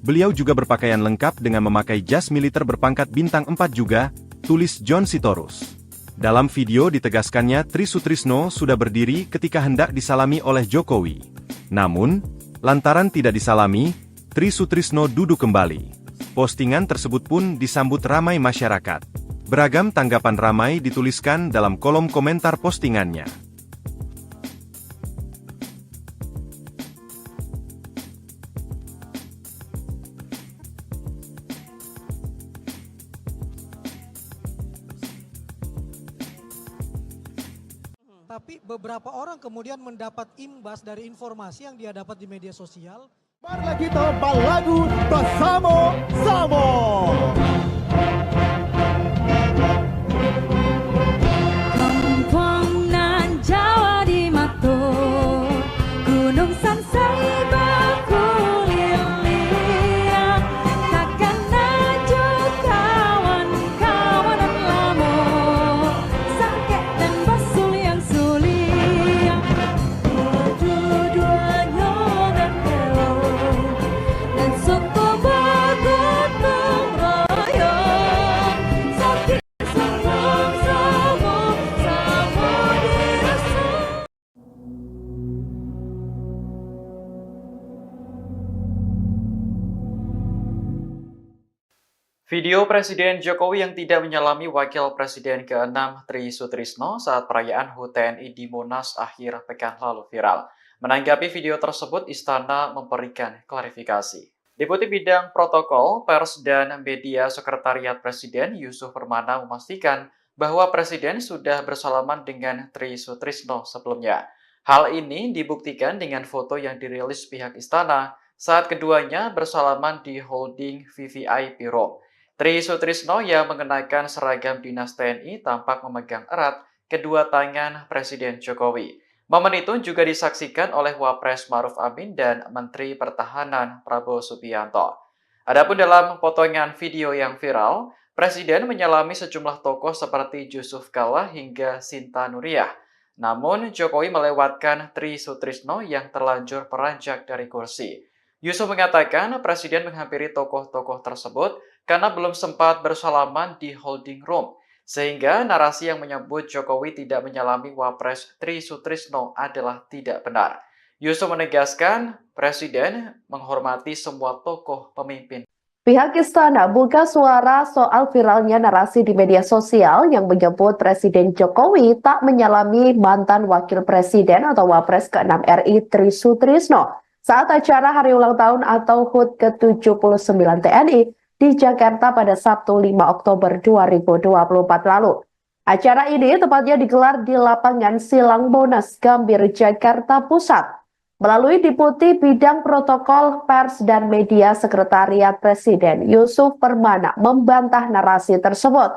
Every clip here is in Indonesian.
Beliau juga berpakaian lengkap dengan memakai jas militer berpangkat bintang 4 juga, tulis John Sitorus. Dalam video ditegaskannya Tri Sutrisno sudah berdiri ketika hendak disalami oleh Jokowi. Namun, lantaran tidak disalami, Tri Sutrisno duduk kembali. Postingan tersebut pun disambut ramai masyarakat. Beragam tanggapan ramai dituliskan dalam kolom komentar postingannya. Tapi beberapa orang kemudian mendapat imbas dari informasi yang dia dapat di media sosial. Marilah kita balagu bersama-sama. Kampung nan Jawa di Mato, Gunung Sansai bakulilia, takkan naju kawan-kawanan lamo, sangkek dan basul yang sulia, dua-duanya dan kelo, dan suku bergotong royong, sakit sama-sama, sama dirasa. Video Presiden Jokowi yang tidak menyalami Wakil Presiden ke-6 Tri Sutrisno saat perayaan HUT TNI di Monas akhir pekan lalu viral. Menanggapi video tersebut, Istana memberikan klarifikasi. Deputi Bidang Protokol, Pers, dan Media Sekretariat Presiden Yusuf Permana memastikan bahwa Presiden sudah bersalaman dengan Tri Sutrisno sebelumnya. Hal ini dibuktikan dengan foto yang dirilis pihak Istana saat keduanya bersalaman di holding VVIP Room. Tri Sutrisno yang mengenakan seragam dinas TNI tampak memegang erat kedua tangan Presiden Jokowi. Momen itu juga disaksikan oleh Wapres Maruf Amin dan Menteri Pertahanan Prabowo Subianto. Adapun dalam potongan video yang viral, Presiden menyalami sejumlah tokoh seperti Yusuf Kalla hingga Sinta Nuriyah. Namun, Jokowi melewatkan Tri Sutrisno yang terlanjur beranjak dari kursi. Yusuf mengatakan Presiden menghampiri tokoh-tokoh tersebut karena belum sempat bersalaman di holding room, sehingga narasi yang menyebut Jokowi tidak menyalami Wapres Tri Sutrisno adalah tidak benar. Yusuf menegaskan Presiden menghormati semua tokoh pemimpin. Pihak Istana buka suara soal viralnya narasi di media sosial yang menyebut Presiden Jokowi tak menyalami mantan Wakil Presiden atau Wapres ke-6 RI Tri Sutrisno saat acara hari ulang tahun atau HUT ke-79 TNI di Jakarta pada Sabtu 5 Oktober 2024 lalu. Acara ini tepatnya digelar di lapangan Silang Monas, Gambir, Jakarta Pusat. Melalui Deputi Bidang Protokol, Pers, dan Media Sekretariat Presiden, Yusuf Permana membantah narasi tersebut.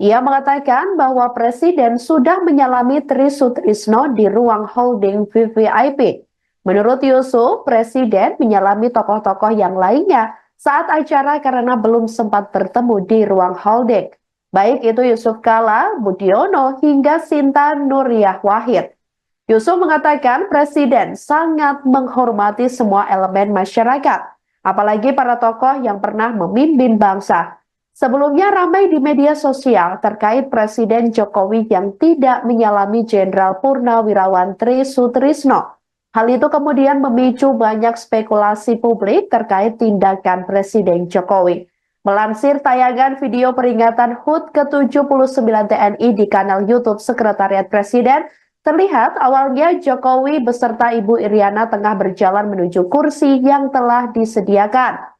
Ia mengatakan bahwa Presiden sudah menyalami Tri Sutrisno di ruang holding VVIP. Menurut Yusuf, Presiden menyalami tokoh-tokoh yang lainnya saat acara karena belum sempat bertemu di ruang holding. Baik itu Yusuf Kalla, Budiono, hingga Sinta Nuriyah Wahid. Yusuf mengatakan Presiden sangat menghormati semua elemen masyarakat, apalagi para tokoh yang pernah memimpin bangsa. Sebelumnya ramai di media sosial terkait Presiden Jokowi yang tidak menyalami Jenderal Purnawirawan Tri Sutrisno. Hal itu kemudian memicu banyak spekulasi publik terkait tindakan Presiden Jokowi. Melansir tayangan video peringatan HUT ke-79 TNI di kanal YouTube Sekretariat Presiden, terlihat awalnya Jokowi beserta Ibu Iriana tengah berjalan menuju kursi yang telah disediakan.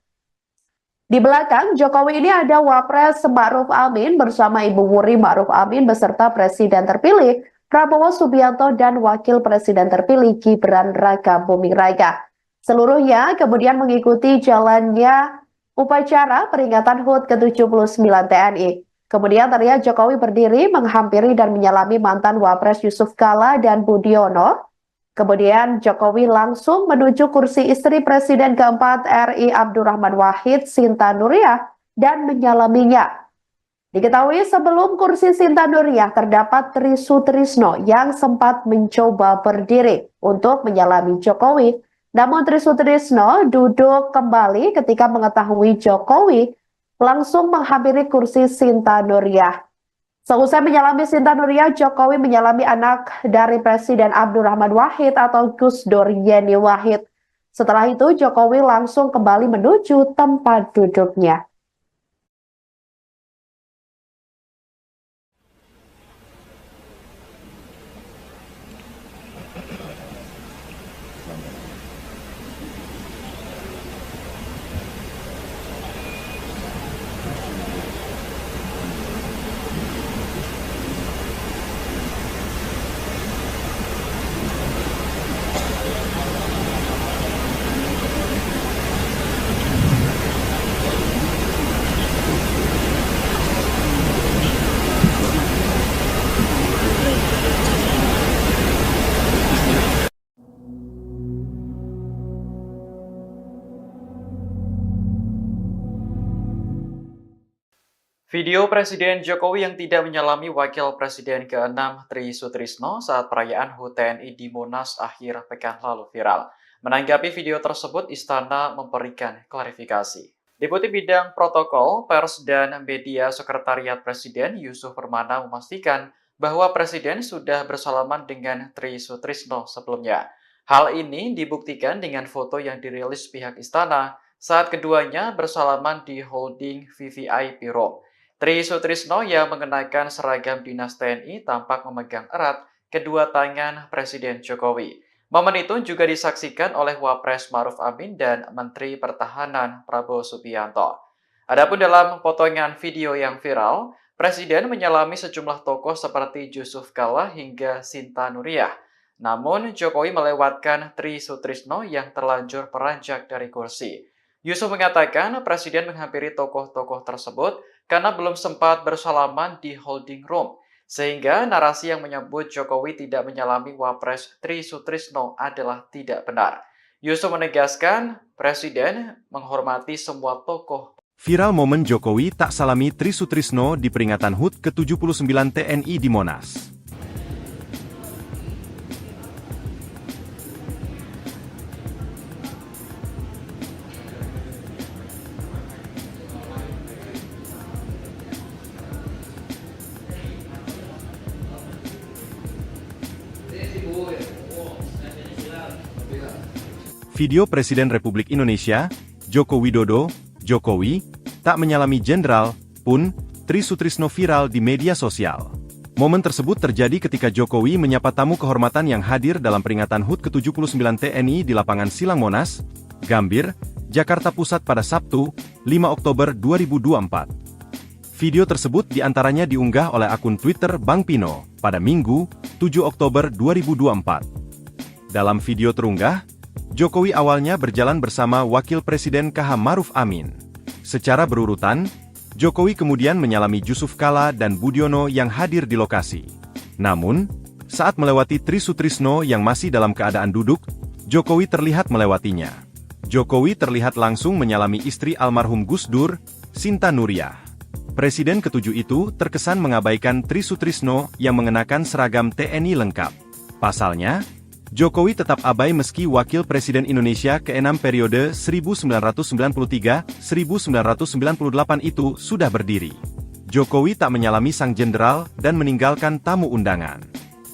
Di belakang Jokowi ini ada Wapres Maruf Amin bersama Ibu Wuri Maruf Amin beserta Presiden terpilih Prabowo Subianto dan Wakil Presiden terpilih Gibran Raka Buming Raka. Seluruhnya kemudian mengikuti jalannya upacara peringatan HUT ke-79 TNI. Kemudian terlihat Jokowi berdiri menghampiri dan menyalami mantan Wapres Yusuf Kalla dan Budiono. Kemudian Jokowi langsung menuju kursi istri Presiden keempat RI Abdurrahman Wahid, Sinta Nuriyah, dan menyalaminya. Diketahui sebelum kursi Sinta Nuriyah terdapat Tri Sutrisno yang sempat mencoba berdiri untuk menyalami Jokowi, Namun Tri Sutrisno duduk kembali ketika mengetahui Jokowi langsung menghampiri kursi Sinta Nuriyah. Seusai menyalami Sinta Nuriyah, Jokowi menyalami anak dari Presiden Abdurrahman Wahid atau Gus Dur Yeni Wahid. Setelah itu, Jokowi langsung kembali menuju tempat duduknya. Video Presiden Jokowi yang tidak menyalami Wakil Presiden ke-6 Tri Sutrisno saat perayaan HUT TNI di Monas akhir pekan lalu viral. Menanggapi video tersebut, Istana memberikan klarifikasi. Deputi Bidang Protokol, Pers, dan Media Sekretariat Presiden Yusuf Permana memastikan bahwa Presiden sudah bersalaman dengan Tri Sutrisno sebelumnya. Hal ini dibuktikan dengan foto yang dirilis pihak Istana saat keduanya bersalaman di holding VVIP Room. Tri Sutrisno yang mengenakan seragam dinas TNI tampak memegang erat kedua tangan Presiden Jokowi. Momen itu juga disaksikan oleh Wapres Maruf Amin dan Menteri Pertahanan Prabowo Subianto. Adapun dalam potongan video yang viral, Presiden menyalami sejumlah tokoh seperti Yusuf Kalla hingga Sinta Nuriyah. Namun, Jokowi melewatkan Tri Sutrisno yang terlanjur beranjak dari kursi. Yusuf mengatakan Presiden menghampiri tokoh-tokoh tersebut karena belum sempat bersalaman di holding room, sehingga narasi yang menyebut Jokowi tidak menyalami Wapres Tri Sutrisno adalah tidak benar. Yusuf menegaskan Presiden menghormati semua tokoh. Viral momen Jokowi tak salami Tri Sutrisno di peringatan HUT ke-79 TNI di Monas. Video Presiden Republik Indonesia, Joko Widodo, Jokowi, tak menyalami jenderal, pun, Tri Sutrisno viral di media sosial. Momen tersebut terjadi ketika Jokowi menyapa tamu kehormatan yang hadir dalam peringatan HUT ke-79 TNI di lapangan Silang Monas, Gambir, Jakarta Pusat pada Sabtu, 5 Oktober 2024. Video tersebut diantaranya diunggah oleh akun Twitter Bang Pino pada Minggu, 7 Oktober 2024. Dalam video terunggah, Jokowi awalnya berjalan bersama Wakil Presiden KH Maruf Amin. Secara berurutan, Jokowi kemudian menyalami Yusuf Kalla dan Budiono yang hadir di lokasi. Namun, saat melewati Tri Sutrisno yang masih dalam keadaan duduk, Jokowi terlihat melewatinya. Jokowi terlihat langsung menyalami istri almarhum Gus Dur, Sinta Nuriyah. Presiden ketujuh itu terkesan mengabaikan Tri Sutrisno yang mengenakan seragam TNI lengkap. Pasalnya, Jokowi tetap abai meski Wakil Presiden Indonesia ke-6 periode 1993-1998 itu sudah berdiri. Jokowi tak menyalami sang jenderal dan meninggalkan tamu undangan.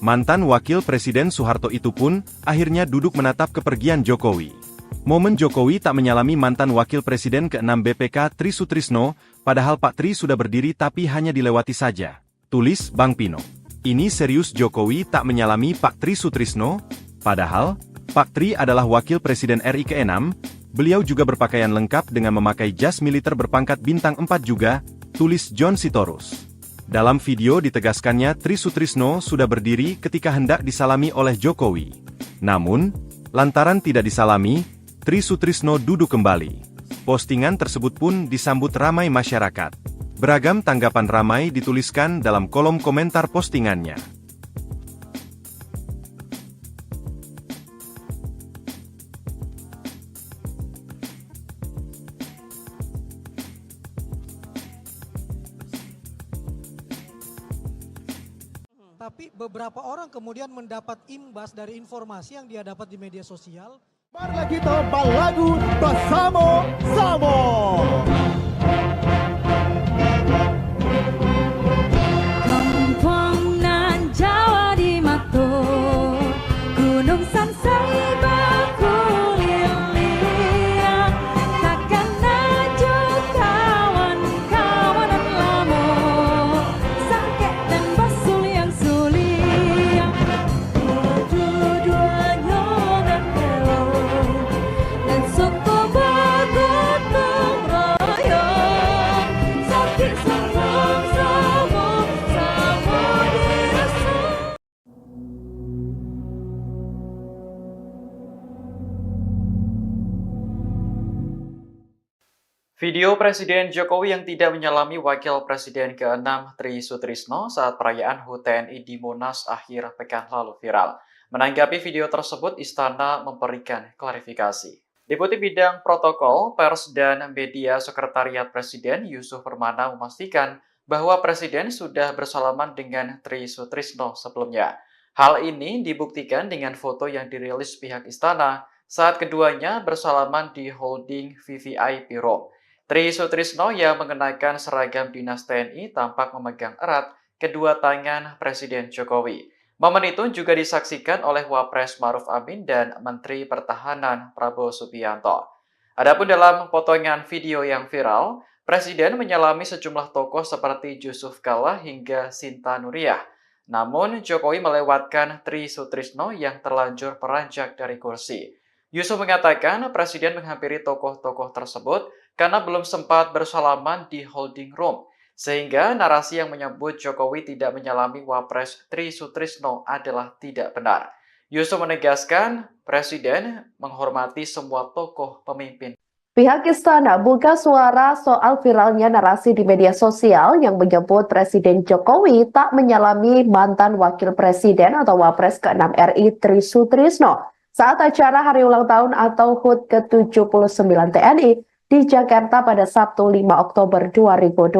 Mantan Wakil Presiden Soeharto itu pun akhirnya duduk menatap kepergian Jokowi. Momen Jokowi tak menyalami mantan Wakil Presiden ke-6 BPK Tri Sutrisno, padahal Pak Tri sudah berdiri tapi hanya dilewati saja. Tulis Bang Pino. Ini serius Jokowi tak menyalami Pak Tri Sutrisno? Padahal, Pak Tri adalah Wakil Presiden RI ke-6, beliau juga berpakaian lengkap dengan memakai jas militer berpangkat bintang 4 juga, tulis John Sitorus. Dalam video ditegaskannya Tri Sutrisno sudah berdiri ketika hendak disalami oleh Jokowi. Namun, lantaran tidak disalami, Tri Sutrisno duduk kembali. Postingan tersebut pun disambut ramai masyarakat. Beragam tanggapan ramai dituliskan dalam kolom komentar postingannya. Tapi beberapa orang kemudian mendapat imbas dari informasi yang dia dapat di media sosial Marilah kita berlagu bersama-sama. Kampung nan Jawa di Mato, Gunung Sansai berkuliah, takkan naju kawan-kawanan lamo, sangkek dan basul yang sulia, dua-duanya dan kelo, dan suku bergotong royong, sakit sama-sama, sama dirasa. Video Presiden Jokowi yang tidak menyalami Wakil Presiden ke-6 Tri Sutrisno saat perayaan HUT TNI di Monas akhir pekan lalu viral. Menanggapi video tersebut, Istana memberikan klarifikasi. Deputi Bidang Protokol, Pers, dan Media Sekretariat Presiden Yusuf Permana memastikan bahwa Presiden sudah bersalaman dengan Tri Sutrisno sebelumnya. Hal ini dibuktikan dengan foto yang dirilis pihak Istana saat keduanya bersalaman di holding VVIP Room. Tri Sutrisno yang mengenakan seragam dinas TNI tampak memegang erat kedua tangan Presiden Jokowi. Momen itu juga disaksikan oleh Wapres Maruf Amin dan Menteri Pertahanan Prabowo Subianto. Adapun dalam potongan video yang viral, Presiden menyalami sejumlah tokoh seperti Yusuf Kalla hingga Sinta Nuriyah. Namun, Jokowi melewatkan Tri Sutrisno yang terlanjur beranjak dari kursi. Yusuf mengatakan Presiden menghampiri tokoh-tokoh tersebut karena belum sempat bersalaman di holding room, sehingga narasi yang menyebut Jokowi tidak menyalami Wapres Tri Sutrisno adalah tidak benar. Yusuf menegaskan Presiden menghormati semua tokoh pemimpin. Pihak Istana buka suara soal viralnya narasi di media sosial yang menyebut Presiden Jokowi tak menyalami mantan Wakil Presiden atau Wapres ke-6 RI Tri Sutrisno saat acara Hari Ulang Tahun atau HUT ke-79 TNI di Jakarta pada Sabtu 5 Oktober 2024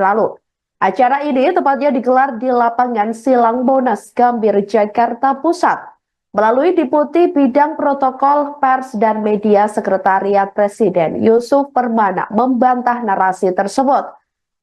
lalu. Acara ini tepatnya digelar di lapangan Silang Monas, Gambir, Jakarta Pusat. Melalui Deputi Bidang Protokol, Pers, dan Media Sekretariat Presiden, Yusuf Permana membantah narasi tersebut.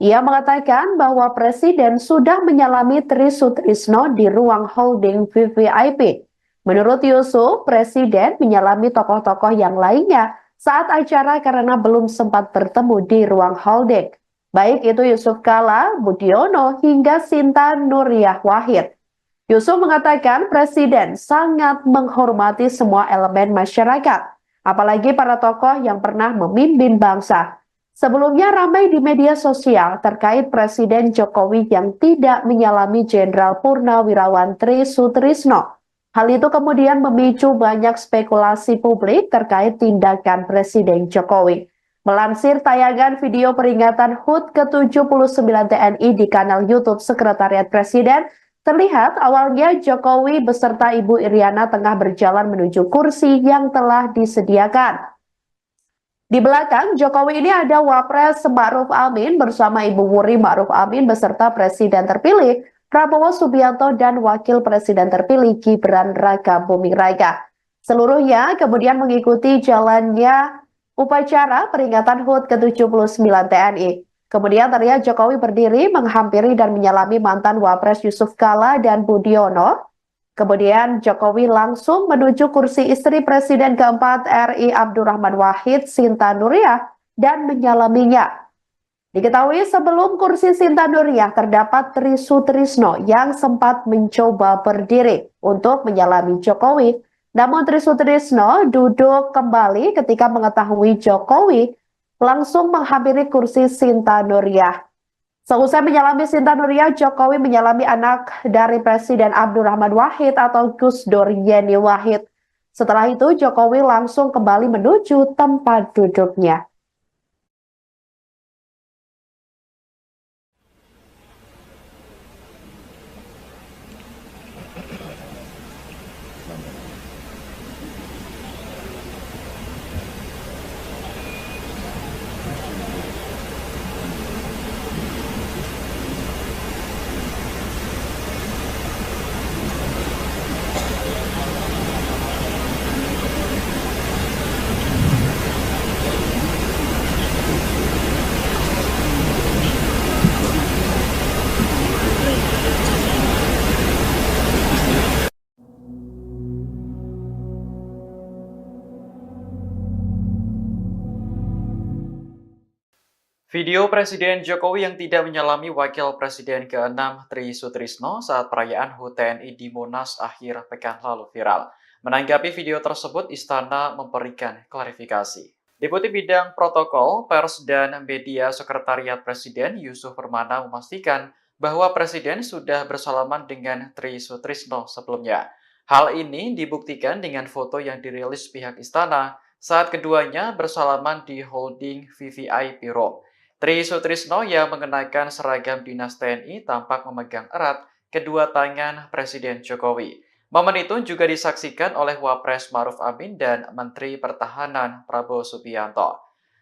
Ia mengatakan bahwa Presiden sudah menyalami Tri Sutrisno di ruang holding VVIP. Menurut Yusuf, Presiden menyalami tokoh-tokoh yang lainnya saat acara karena belum sempat bertemu di ruang holding. Baik itu Yusuf Kalla, Budiono, hingga Sinta Nuriyah Wahid. Yusuf mengatakan Presiden sangat menghormati semua elemen masyarakat, apalagi para tokoh yang pernah memimpin bangsa. Sebelumnya ramai di media sosial terkait Presiden Jokowi yang tidak menyalami Jenderal Purnawirawan Tri Sutrisno. Hal itu kemudian memicu banyak spekulasi publik terkait tindakan Presiden Jokowi. Melansir tayangan video peringatan HUT ke-79 TNI di kanal YouTube Sekretariat Presiden, terlihat awalnya Jokowi beserta Ibu Iriana tengah berjalan menuju kursi yang telah disediakan. Di belakang Jokowi ini ada Wapres Maruf Amin bersama Ibu Wuri Maruf Amin beserta Presiden terpilih Prabowo Subianto dan Wakil Presiden terpilih Gibran Raka Buming Raka. Seluruhnya kemudian mengikuti jalannya upacara peringatan HUT ke-79 TNI. Kemudian terlihat Jokowi berdiri menghampiri dan menyalami mantan Wapres Yusuf Kalla dan Budiono. Kemudian Jokowi langsung menuju kursi istri Presiden keempat RI Abdurrahman Wahid, Sinta Nuriyah, dan menyalaminya. Diketahui sebelum kursi Sinta Nuriyah terdapat Tri Sutrisno yang sempat mencoba berdiri untuk menyalami Jokowi. Namun Tri Sutrisno duduk kembali ketika mengetahui Jokowi langsung menghampiri kursi Sinta Nuriyah. Seusai menyalami Sinta Nuriyah, Jokowi menyalami anak dari Presiden Abdurrahman Wahid atau Gus Dur Yeni Wahid. Setelah itu Jokowi langsung kembali menuju tempat duduknya. Video Presiden Jokowi yang tidak menyalami Wakil Presiden ke-6 Tri Sutrisno saat perayaan HUT TNI di Monas akhir pekan lalu viral. Menanggapi video tersebut, Istana memberikan klarifikasi. Deputi Bidang Protokol, Pers, dan Media Sekretariat Presiden Yusuf Permana memastikan bahwa Presiden sudah bersalaman dengan Tri Sutrisno sebelumnya. Hal ini dibuktikan dengan foto yang dirilis pihak Istana saat keduanya bersalaman di holding VVIP Room. Tri Sutrisno yang mengenakan seragam dinas TNI tampak memegang erat kedua tangan Presiden Jokowi. Momen itu juga disaksikan oleh Wapres Maruf Amin dan Menteri Pertahanan Prabowo Subianto.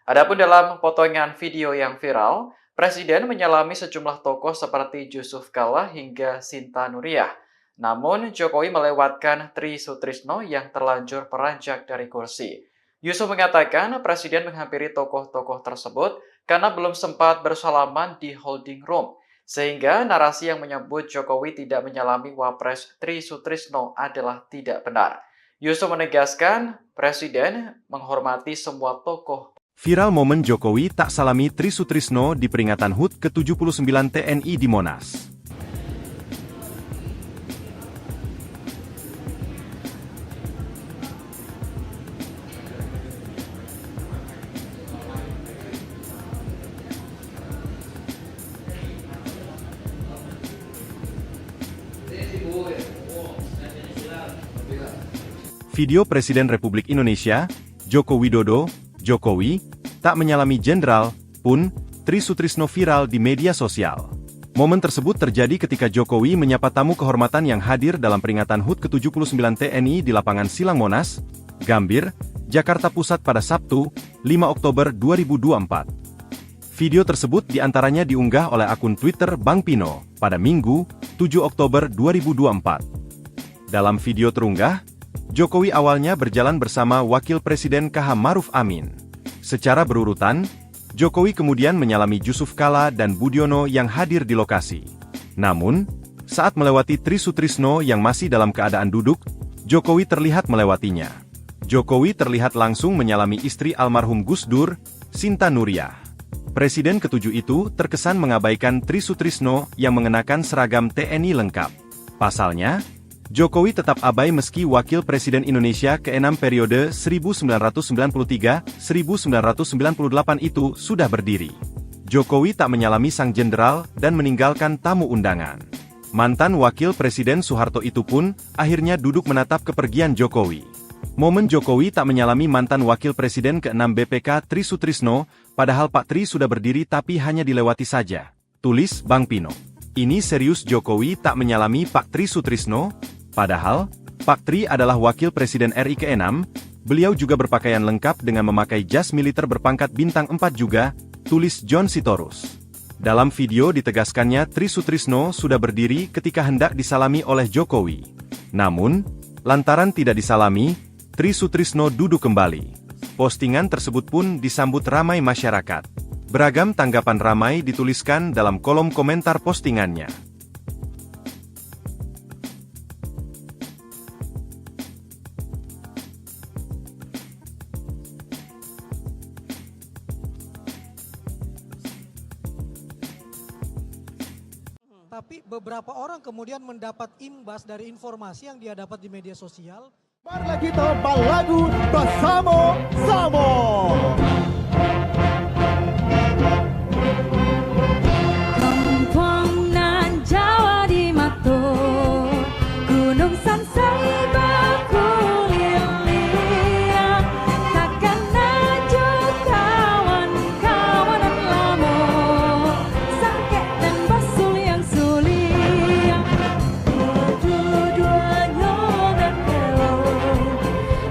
Adapun dalam potongan video yang viral, Presiden menyalami sejumlah tokoh seperti Yusuf Kalla hingga Sinta Nuriyah. Namun, Jokowi melewatkan Tri Sutrisno yang terlanjur beranjak dari kursi. Yusuf mengatakan Presiden menghampiri tokoh-tokoh tersebut karena belum sempat bersalaman di holding room, sehingga narasi yang menyebut Jokowi tidak menyalami Wapres Tri Sutrisno adalah tidak benar. Yusuf menegaskan Presiden menghormati semua tokoh. Viral momen Jokowi tak salami Tri Sutrisno di peringatan HUT ke-79 TNI di Monas. Video Presiden Republik Indonesia, Joko Widodo, Jokowi, tak menyalami jenderal, pun, Tri Sutrisno viral di media sosial. Momen tersebut terjadi ketika Jokowi menyapa tamu kehormatan yang hadir dalam peringatan HUT ke-79 TNI di lapangan Silang Monas, Gambir, Jakarta Pusat pada Sabtu, 5 Oktober 2024. Video tersebut diantaranya diunggah oleh akun Twitter Bang Pino pada Minggu, 7 Oktober 2024. Dalam video terunggah, Jokowi awalnya berjalan bersama Wakil Presiden KH Maruf Amin. Secara berurutan, Jokowi kemudian menyalami Yusuf Kalla dan Budiono yang hadir di lokasi. Namun, saat melewati Tri Sutrisno yang masih dalam keadaan duduk, Jokowi terlihat melewatinya. Jokowi terlihat langsung menyalami istri almarhum Gus Dur, Sinta Nuriyah. Presiden ketujuh itu terkesan mengabaikan Tri Sutrisno yang mengenakan seragam TNI lengkap. Pasalnya, Jokowi tetap abai meski Wakil Presiden Indonesia ke-6 periode 1993-1998 itu sudah berdiri. Jokowi tak menyalami sang jenderal dan meninggalkan tamu undangan. Mantan Wakil Presiden Soeharto itu pun akhirnya duduk menatap kepergian Jokowi. Momen Jokowi tak menyalami mantan Wakil Presiden ke-6 BPK Tri Sutrisno, padahal Pak Tri sudah berdiri tapi hanya dilewati saja. Tulis Bang Pino. Ini serius Jokowi tak menyalami Pak Tri Sutrisno? Padahal, Pak Tri adalah Wakil Presiden RI ke-6, beliau juga berpakaian lengkap dengan memakai jas militer berpangkat bintang 4 juga, tulis John Sitorus. Dalam video ditegaskannya Tri Sutrisno sudah berdiri ketika hendak disalami oleh Jokowi. Namun, lantaran tidak disalami, Tri Sutrisno duduk kembali. Postingan tersebut pun disambut ramai masyarakat. Beragam tanggapan ramai dituliskan dalam kolom komentar postingannya. Tapi beberapa orang kemudian mendapat imbas dari informasi yang dia dapat di media sosial. Marilah kita berlagu bersama-sama. Kampung nan Jawa di Mato, Gunung Sansai bakulilia, takkan naju kawan-kawanan lamo, sangkek dan basul yang sulia, dua-duanya berkelo,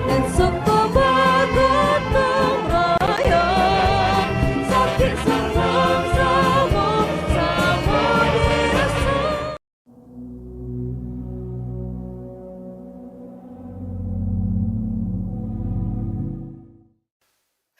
dan suku bagotong royong, sakit senang sama-sama dirasa.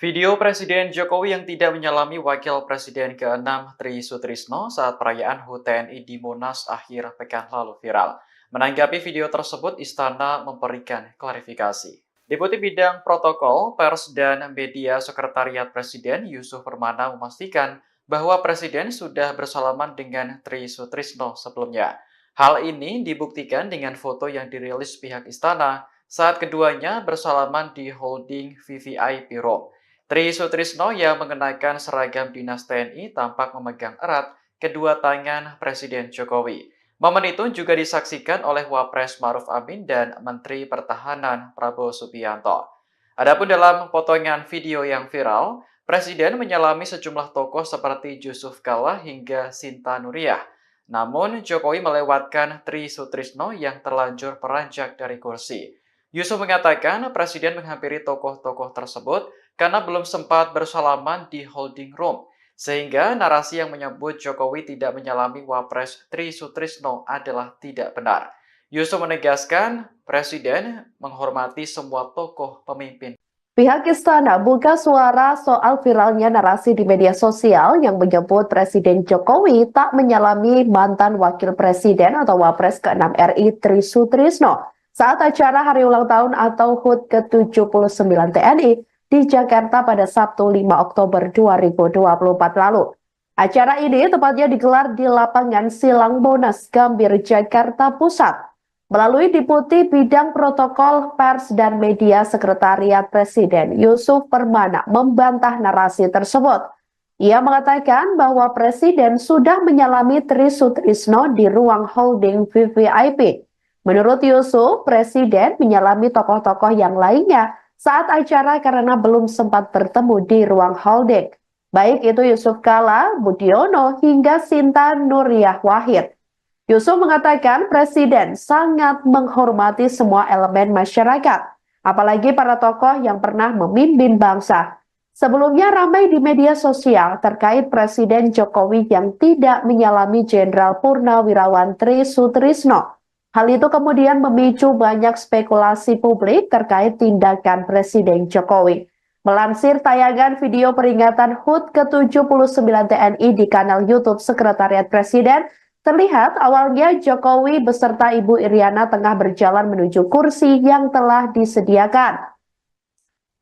Video Presiden Jokowi yang tidak menyalami Wakil Presiden ke-6 Tri Sutrisno saat perayaan HUT TNI di Monas akhir pekan lalu viral. Menanggapi video tersebut, Istana memberikan klarifikasi. Deputi Bidang Protokol, Pers, dan Media Sekretariat Presiden Yusuf Permana memastikan bahwa Presiden sudah bersalaman dengan Tri Sutrisno sebelumnya. Hal ini dibuktikan dengan foto yang dirilis pihak istana saat keduanya bersalaman di holding VVIP Room. Tri Sutrisno yang mengenakan seragam dinas TNI tampak memegang erat kedua tangan Presiden Jokowi. Momen itu juga disaksikan oleh Wapres Maruf Amin dan Menteri Pertahanan Prabowo Subianto. Adapun dalam potongan video yang viral, Presiden menyalami sejumlah tokoh seperti Yusuf Kalla hingga Sinta Nuriyah. Namun, Jokowi melewatkan Tri Sutrisno yang terlanjur beranjak dari kursi. Yusuf mengatakan Presiden menghampiri tokoh-tokoh tersebut karena belum sempat bersalaman di holding room, sehingga narasi yang menyebut Jokowi tidak menyalami Wapres Tri Sutrisno adalah tidak benar. Yusuf menegaskan Presiden menghormati semua tokoh pemimpin. Pihak istana buka suara soal viralnya narasi di media sosial yang menyebut Presiden Jokowi tak menyalami mantan Wakil Presiden atau Wapres ke-6 RI Tri Sutrisno saat acara Hari Ulang Tahun atau HUT ke-79 TNI di Jakarta pada Sabtu 5 Oktober 2024 lalu. Acara ini tepatnya digelar di lapangan Silang Monas, Gambir, Jakarta Pusat. Melalui Deputi Bidang Protokol Pers dan Media Sekretariat Presiden, Yusuf Permana membantah narasi tersebut. Ia mengatakan bahwa Presiden sudah menyalami Tri Sutrisno di ruang holding VVIP. Menurut Yusuf, Presiden menyalami tokoh-tokoh yang lainnya saat acara karena belum sempat bertemu di ruang holding. Baik itu Yusuf Kalla, Budiono, hingga Sinta Nuriyah Wahid. Yusuf mengatakan Presiden sangat menghormati semua elemen masyarakat, apalagi para tokoh yang pernah memimpin bangsa. Sebelumnya ramai di media sosial terkait Presiden Jokowi yang tidak menyalami Jenderal Purnawirawan Tri Sutrisno. Hal itu kemudian memicu banyak spekulasi publik terkait tindakan Presiden Jokowi. Melansir tayangan video peringatan HUT ke-79 TNI di kanal YouTube Sekretariat Presiden, terlihat awalnya Jokowi beserta Ibu Iriana tengah berjalan menuju kursi yang telah disediakan.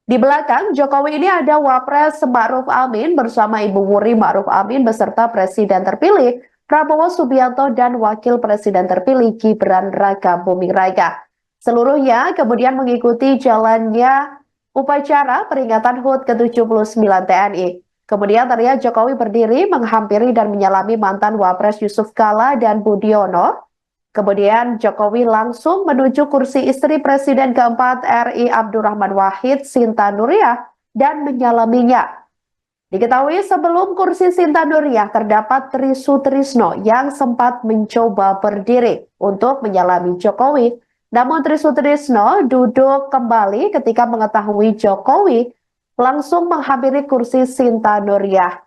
Di belakang Jokowi ini ada Wapres Maruf Amin bersama Ibu Wuri Maruf Amin beserta Presiden terpilih Prabowo Subianto dan Wakil Presiden terpilih Gibran Raka Buming Raka. Seluruhnya kemudian mengikuti jalannya upacara peringatan HUT ke-79 TNI. Kemudian terlihat Jokowi berdiri menghampiri dan menyalami mantan Wapres Yusuf Kalla dan Budiono. Kemudian Jokowi langsung menuju kursi istri Presiden keempat RI Abdurrahman Wahid, Sinta Nuriyah, dan menyalaminya. Diketahui sebelum kursi Sinta Nuriyah terdapat Tri Sutrisno yang sempat mencoba berdiri untuk menyalami Jokowi. Namun Tri Sutrisno duduk kembali ketika mengetahui Jokowi langsung menghampiri kursi Sinta Nuriyah.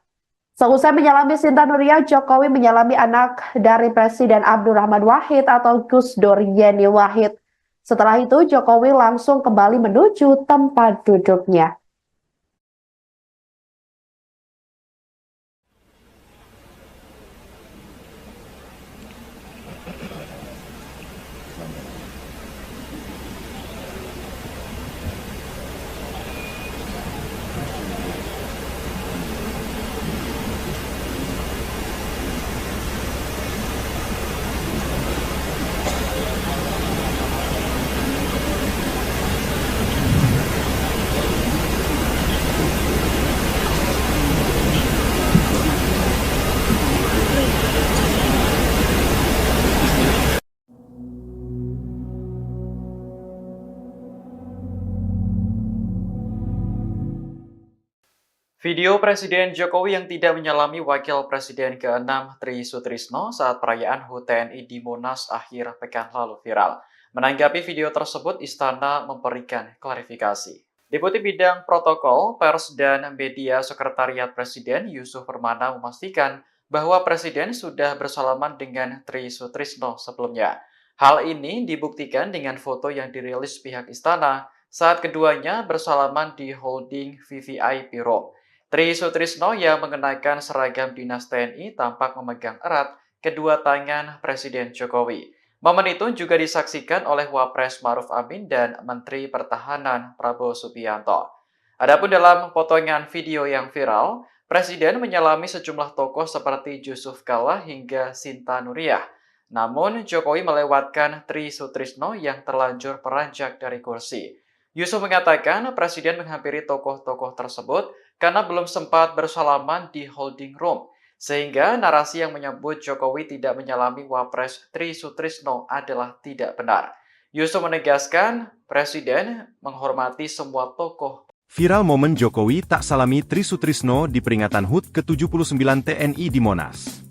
Seusai menyalami Sinta Nuriyah, Jokowi menyalami anak dari Presiden Abdurrahman Wahid atau Gus Dur Yeni Wahid. Setelah itu Jokowi langsung kembali menuju tempat duduknya. Video Presiden Jokowi yang tidak menyalami Wakil Presiden ke-6 Tri Sutrisno saat perayaan HUT TNI di Monas akhir pekan lalu viral. Menanggapi video tersebut, Istana memberikan klarifikasi. Deputi Bidang Protokol, Pers, dan Media Sekretariat Presiden Yusuf Permana memastikan bahwa Presiden sudah bersalaman dengan Tri Sutrisno sebelumnya. Hal ini dibuktikan dengan foto yang dirilis pihak Istana saat keduanya bersalaman di holding VVIP Room. Tri Sutrisno yang mengenakan seragam dinas TNI tampak memegang erat kedua tangan Presiden Jokowi. Momen itu juga disaksikan oleh Wapres Maruf Amin dan Menteri Pertahanan Prabowo Subianto. Adapun dalam potongan video yang viral, Presiden menyalami sejumlah tokoh seperti Yusuf Kala hingga Sinta Nuriyah. Namun, Jokowi melewatkan Tri Sutrisno yang terlanjur beranjak dari kursi. Yusuf mengatakan Presiden menghampiri tokoh-tokoh tersebut karena belum sempat bersalaman di holding room, sehingga narasi yang menyebut Jokowi tidak menyalami Wapres Tri Sutrisno adalah tidak benar. Yusuf menegaskan Presiden menghormati semua tokoh. Viral momen Jokowi tak salami Tri Sutrisno di peringatan HUT ke-79 TNI di Monas.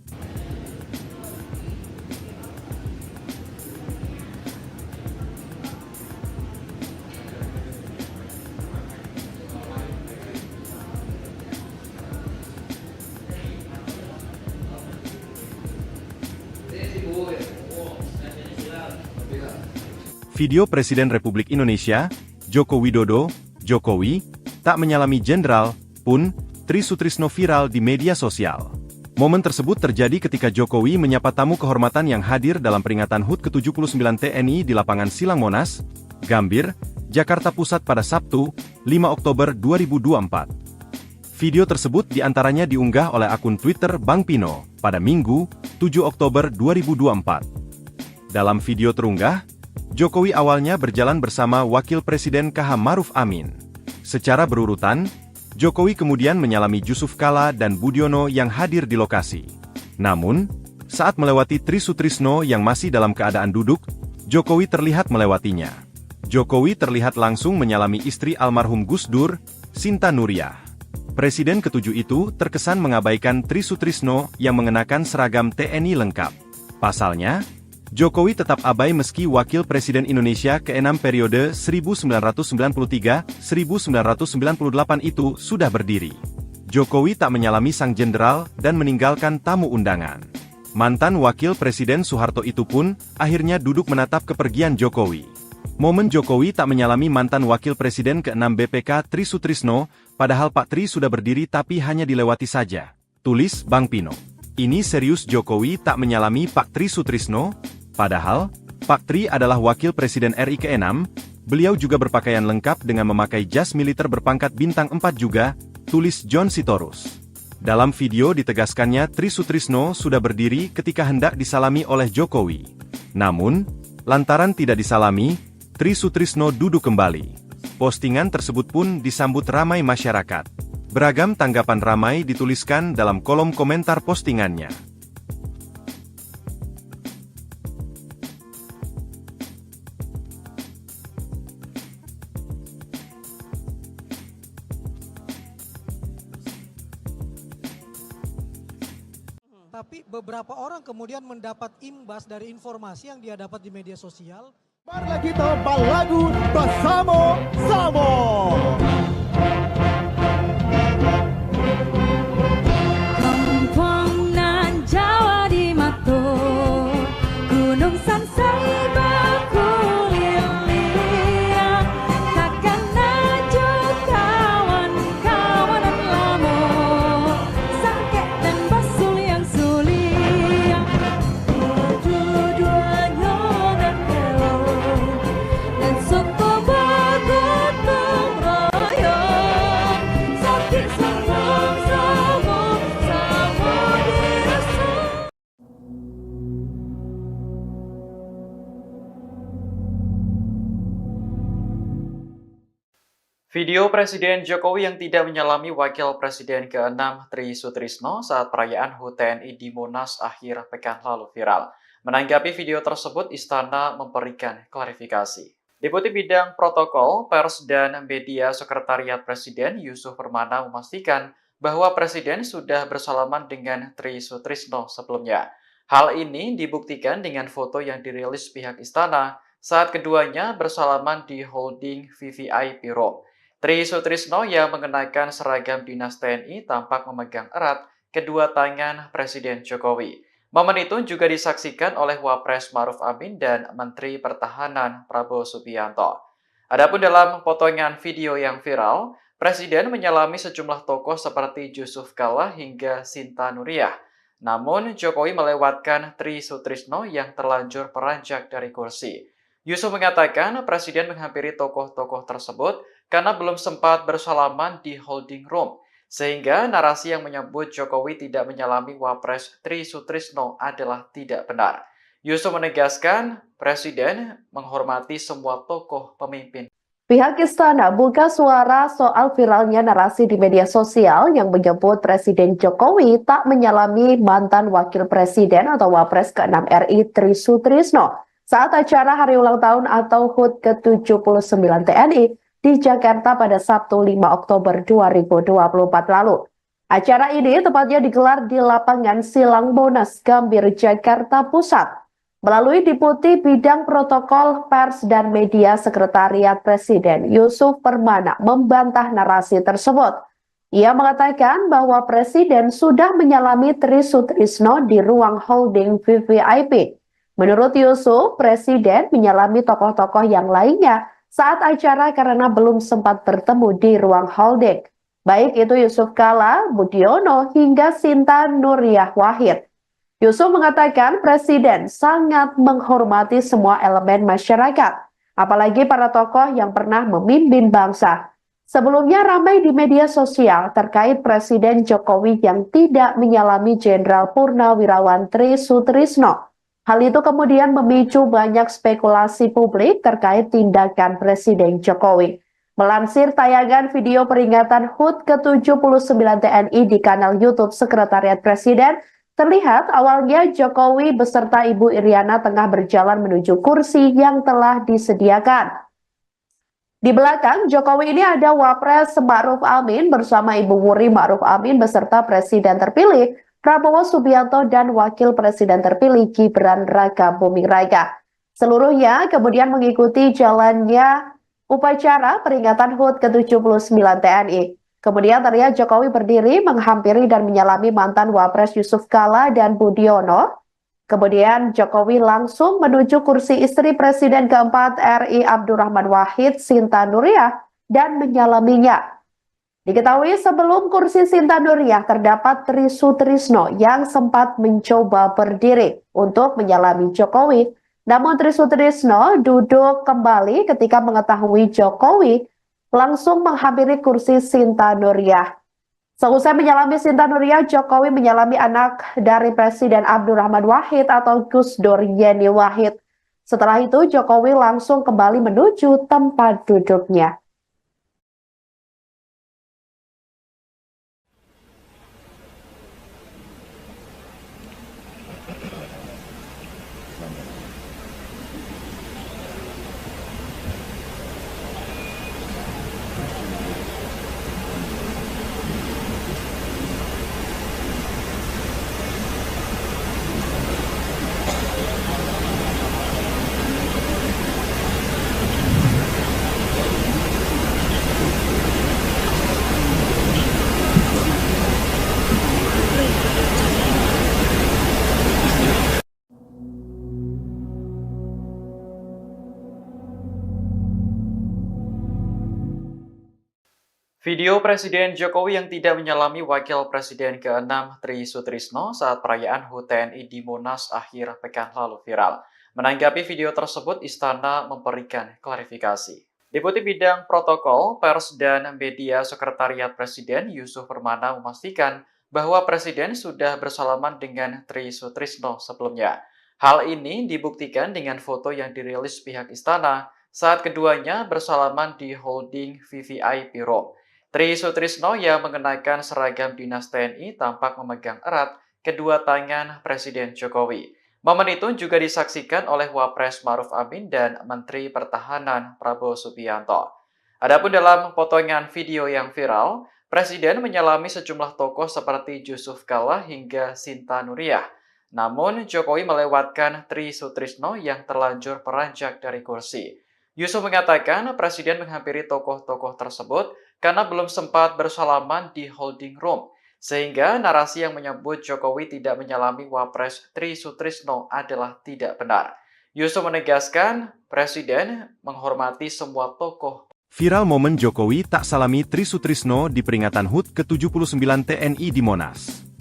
Video Presiden Republik Indonesia, Joko Widodo, Jokowi, tak menyalami Jenderal, pun, Tri Sutrisno viral di media sosial. Momen tersebut terjadi ketika Jokowi menyapa tamu kehormatan yang hadir dalam peringatan HUT ke-79 TNI di lapangan Silang Monas, Gambir, Jakarta Pusat pada Sabtu, 5 Oktober 2024. Video tersebut diantaranya diunggah oleh akun Twitter Bang Pino pada Minggu, 7 Oktober 2024. Dalam video terunggah, Jokowi awalnya berjalan bersama Wakil Presiden KH Maruf Amin. Secara berurutan, Jokowi kemudian menyalami Yusuf Kala dan Budiono yang hadir di lokasi. Namun, saat melewati Tri Sutrisno yang masih dalam keadaan duduk, Jokowi terlihat melewatinya. Jokowi terlihat langsung menyalami istri almarhum Gus Dur, Sinta Nuriyah. Presiden ketujuh itu terkesan mengabaikan Tri Sutrisno yang mengenakan seragam TNI lengkap. Pasalnya, Jokowi tetap abai meski Wakil Presiden Indonesia ke-6 periode 1993-1998 itu sudah berdiri. Jokowi tak menyalami sang jenderal dan meninggalkan tamu undangan. Mantan Wakil Presiden Soeharto itu pun akhirnya duduk menatap kepergian Jokowi. Momen Jokowi tak menyalami mantan Wakil Presiden ke-6 BPK Tri Sutrisno, padahal Pak Tri sudah berdiri tapi hanya dilewati saja. Tulis Bang Pino. Ini serius Jokowi tak menyalami Pak Tri Sutrisno? Padahal, Pak Tri adalah Wakil Presiden RI ke-6, beliau juga berpakaian lengkap dengan memakai jas militer berpangkat bintang 4 juga, tulis John Sitorus. Dalam video ditegaskannya Tri Sutrisno sudah berdiri ketika hendak disalami oleh Jokowi. Namun, lantaran tidak disalami, Tri Sutrisno duduk kembali. Postingan tersebut pun disambut ramai masyarakat. Beragam tanggapan ramai dituliskan dalam kolom komentar postingannya. Tapi beberapa orang kemudian mendapat imbas dari informasi yang dia dapat di media sosial. Marilah kita balagu bersama-sama. Kampung nan Jawa di Mato, Gunung Sansai bakulilia, takkan naju kawan-kawanan lamo, sangkek dan basul yang sulia, dua-duanya berkelo, dan suku bergotong royong, sakit sama-sama dirasa. Video Presiden Jokowi yang tidak menyalami Wakil Presiden ke-6 Tri Sutrisno saat perayaan HUT TNI di Monas akhir pekan lalu viral. Menanggapi video tersebut, Istana memberikan klarifikasi. Deputi Bidang Protokol, Pers, dan Media Sekretariat Presiden Yusuf Permana memastikan bahwa Presiden sudah bersalaman dengan Tri Sutrisno sebelumnya. Hal ini dibuktikan dengan foto yang dirilis pihak Istana saat keduanya bersalaman di holding VVIP Room. Tri Sutrisno yang mengenakan seragam dinas TNI tampak memegang erat kedua tangan Presiden Jokowi. Momen itu juga disaksikan oleh Wapres Maruf Amin dan Menteri Pertahanan Prabowo Subianto. Adapun dalam potongan video yang viral, Presiden menyalami sejumlah tokoh seperti Yusuf Kala hingga Sinta Nuriyah. Namun, Jokowi melewatkan Tri Sutrisno yang terlanjur beranjak dari kursi. Yusuf mengatakan Presiden menghampiri tokoh-tokoh tersebut karena belum sempat bersalaman di holding room, Sehingga narasi yang menyebut Jokowi tidak menyalami Wapres Tri Sutrisno adalah tidak benar. Yusuf menegaskan, Presiden menghormati semua tokoh pemimpin. Pihak istana buka suara soal viralnya narasi di media sosial yang menyebut Presiden Jokowi tak menyalami mantan Wakil Presiden atau Wapres ke-6 RI Tri Sutrisno saat acara Hari Ulang Tahun atau HUT ke-79 TNI di Jakarta pada Sabtu 5 Oktober 2024 lalu. Acara ini tepatnya digelar di lapangan Silang Monas, Gambir, Jakarta Pusat. Melalui Deputi Bidang Protokol Pers dan Media Sekretariat Presiden, Yusuf Permana membantah narasi tersebut. Ia mengatakan bahwa Presiden sudah menyalami Tri Sutrisno di ruang holding VVIP. Menurut Yusuf, Presiden menyalami tokoh-tokoh yang lainnya saat acara karena belum sempat bertemu di ruang holding. Baik itu Yusuf Kala, Budiono, hingga Sinta Nuriyah Wahid. Yusuf mengatakan Presiden sangat menghormati semua elemen masyarakat, apalagi para tokoh yang pernah memimpin bangsa. Sebelumnya ramai di media sosial terkait Presiden Jokowi yang tidak menyalami Jenderal Purnawirawan Tri Sutrisno. Hal itu kemudian memicu banyak spekulasi publik terkait tindakan Presiden Jokowi. Melansir tayangan video peringatan HUT ke-79 TNI di kanal YouTube Sekretariat Presiden, terlihat awalnya Jokowi beserta Ibu Iriana tengah berjalan menuju kursi yang telah disediakan. Di belakang Jokowi ini ada Wapres Ma'ruf Amin bersama Ibu Wuri Ma'ruf Amin beserta Presiden terpilih Prabowo Subianto dan Wakil Presiden terpilih Gibran Raka Buming Raka. Seluruhnya kemudian mengikuti jalannya upacara peringatan HUT ke-79 TNI. Kemudian terlihat Jokowi berdiri menghampiri dan menyalami mantan Wapres Yusuf Kala dan Budiono. Kemudian Jokowi langsung menuju kursi istri Presiden keempat RI Abdurrahman Wahid, Sinta Nuriyah, dan menyalaminya. Diketahui sebelum kursi Sinta Nuriyah terdapat Tri Sutrisno yang sempat mencoba berdiri untuk menyalami Jokowi. Namun Tri Sutrisno duduk kembali ketika mengetahui Jokowi langsung menghampiri kursi Sinta Nuriyah. Seusai menyalami Sinta Nuriyah, Jokowi menyalami anak dari Presiden Abdurrahman Wahid atau Gus Dur Yeni Wahid. Setelah itu, Jokowi langsung kembali menuju tempat duduknya. Video Presiden Jokowi yang tidak menyalami Wakil Presiden ke-6 Tri Sutrisno saat perayaan HUT TNI di Monas akhir pekan lalu viral. Menanggapi video tersebut, Istana memberikan klarifikasi. Deputi Bidang Protokol, Pers, dan Media Sekretariat Presiden Yusuf Permana memastikan bahwa Presiden sudah bersalaman dengan Tri Sutrisno sebelumnya. Hal ini dibuktikan dengan foto yang dirilis pihak Istana saat keduanya bersalaman di holding VVIP Room. Tri Sutrisno yang mengenakan seragam dinas TNI tampak memegang erat kedua tangan Presiden Jokowi. Momen itu juga disaksikan oleh Wapres Ma'ruf Amin dan Menteri Pertahanan Prabowo Subianto. Adapun dalam potongan video yang viral, Presiden menyalami sejumlah tokoh seperti Yusuf Kala hingga Sinta Nuriyah. Namun, Jokowi melewatkan Tri Sutrisno yang terlanjur beranjak dari kursi. Yusuf mengatakan Presiden menghampiri tokoh-tokoh tersebut karena belum sempat bersalaman di holding room, sehingga narasi yang menyebut Jokowi tidak menyalami Wapres Tri Sutrisno adalah tidak benar. Yusuf menegaskan Presiden menghormati semua tokoh. Viral momen Jokowi tak salami Tri Sutrisno di peringatan HUT ke-79 TNI di Monas.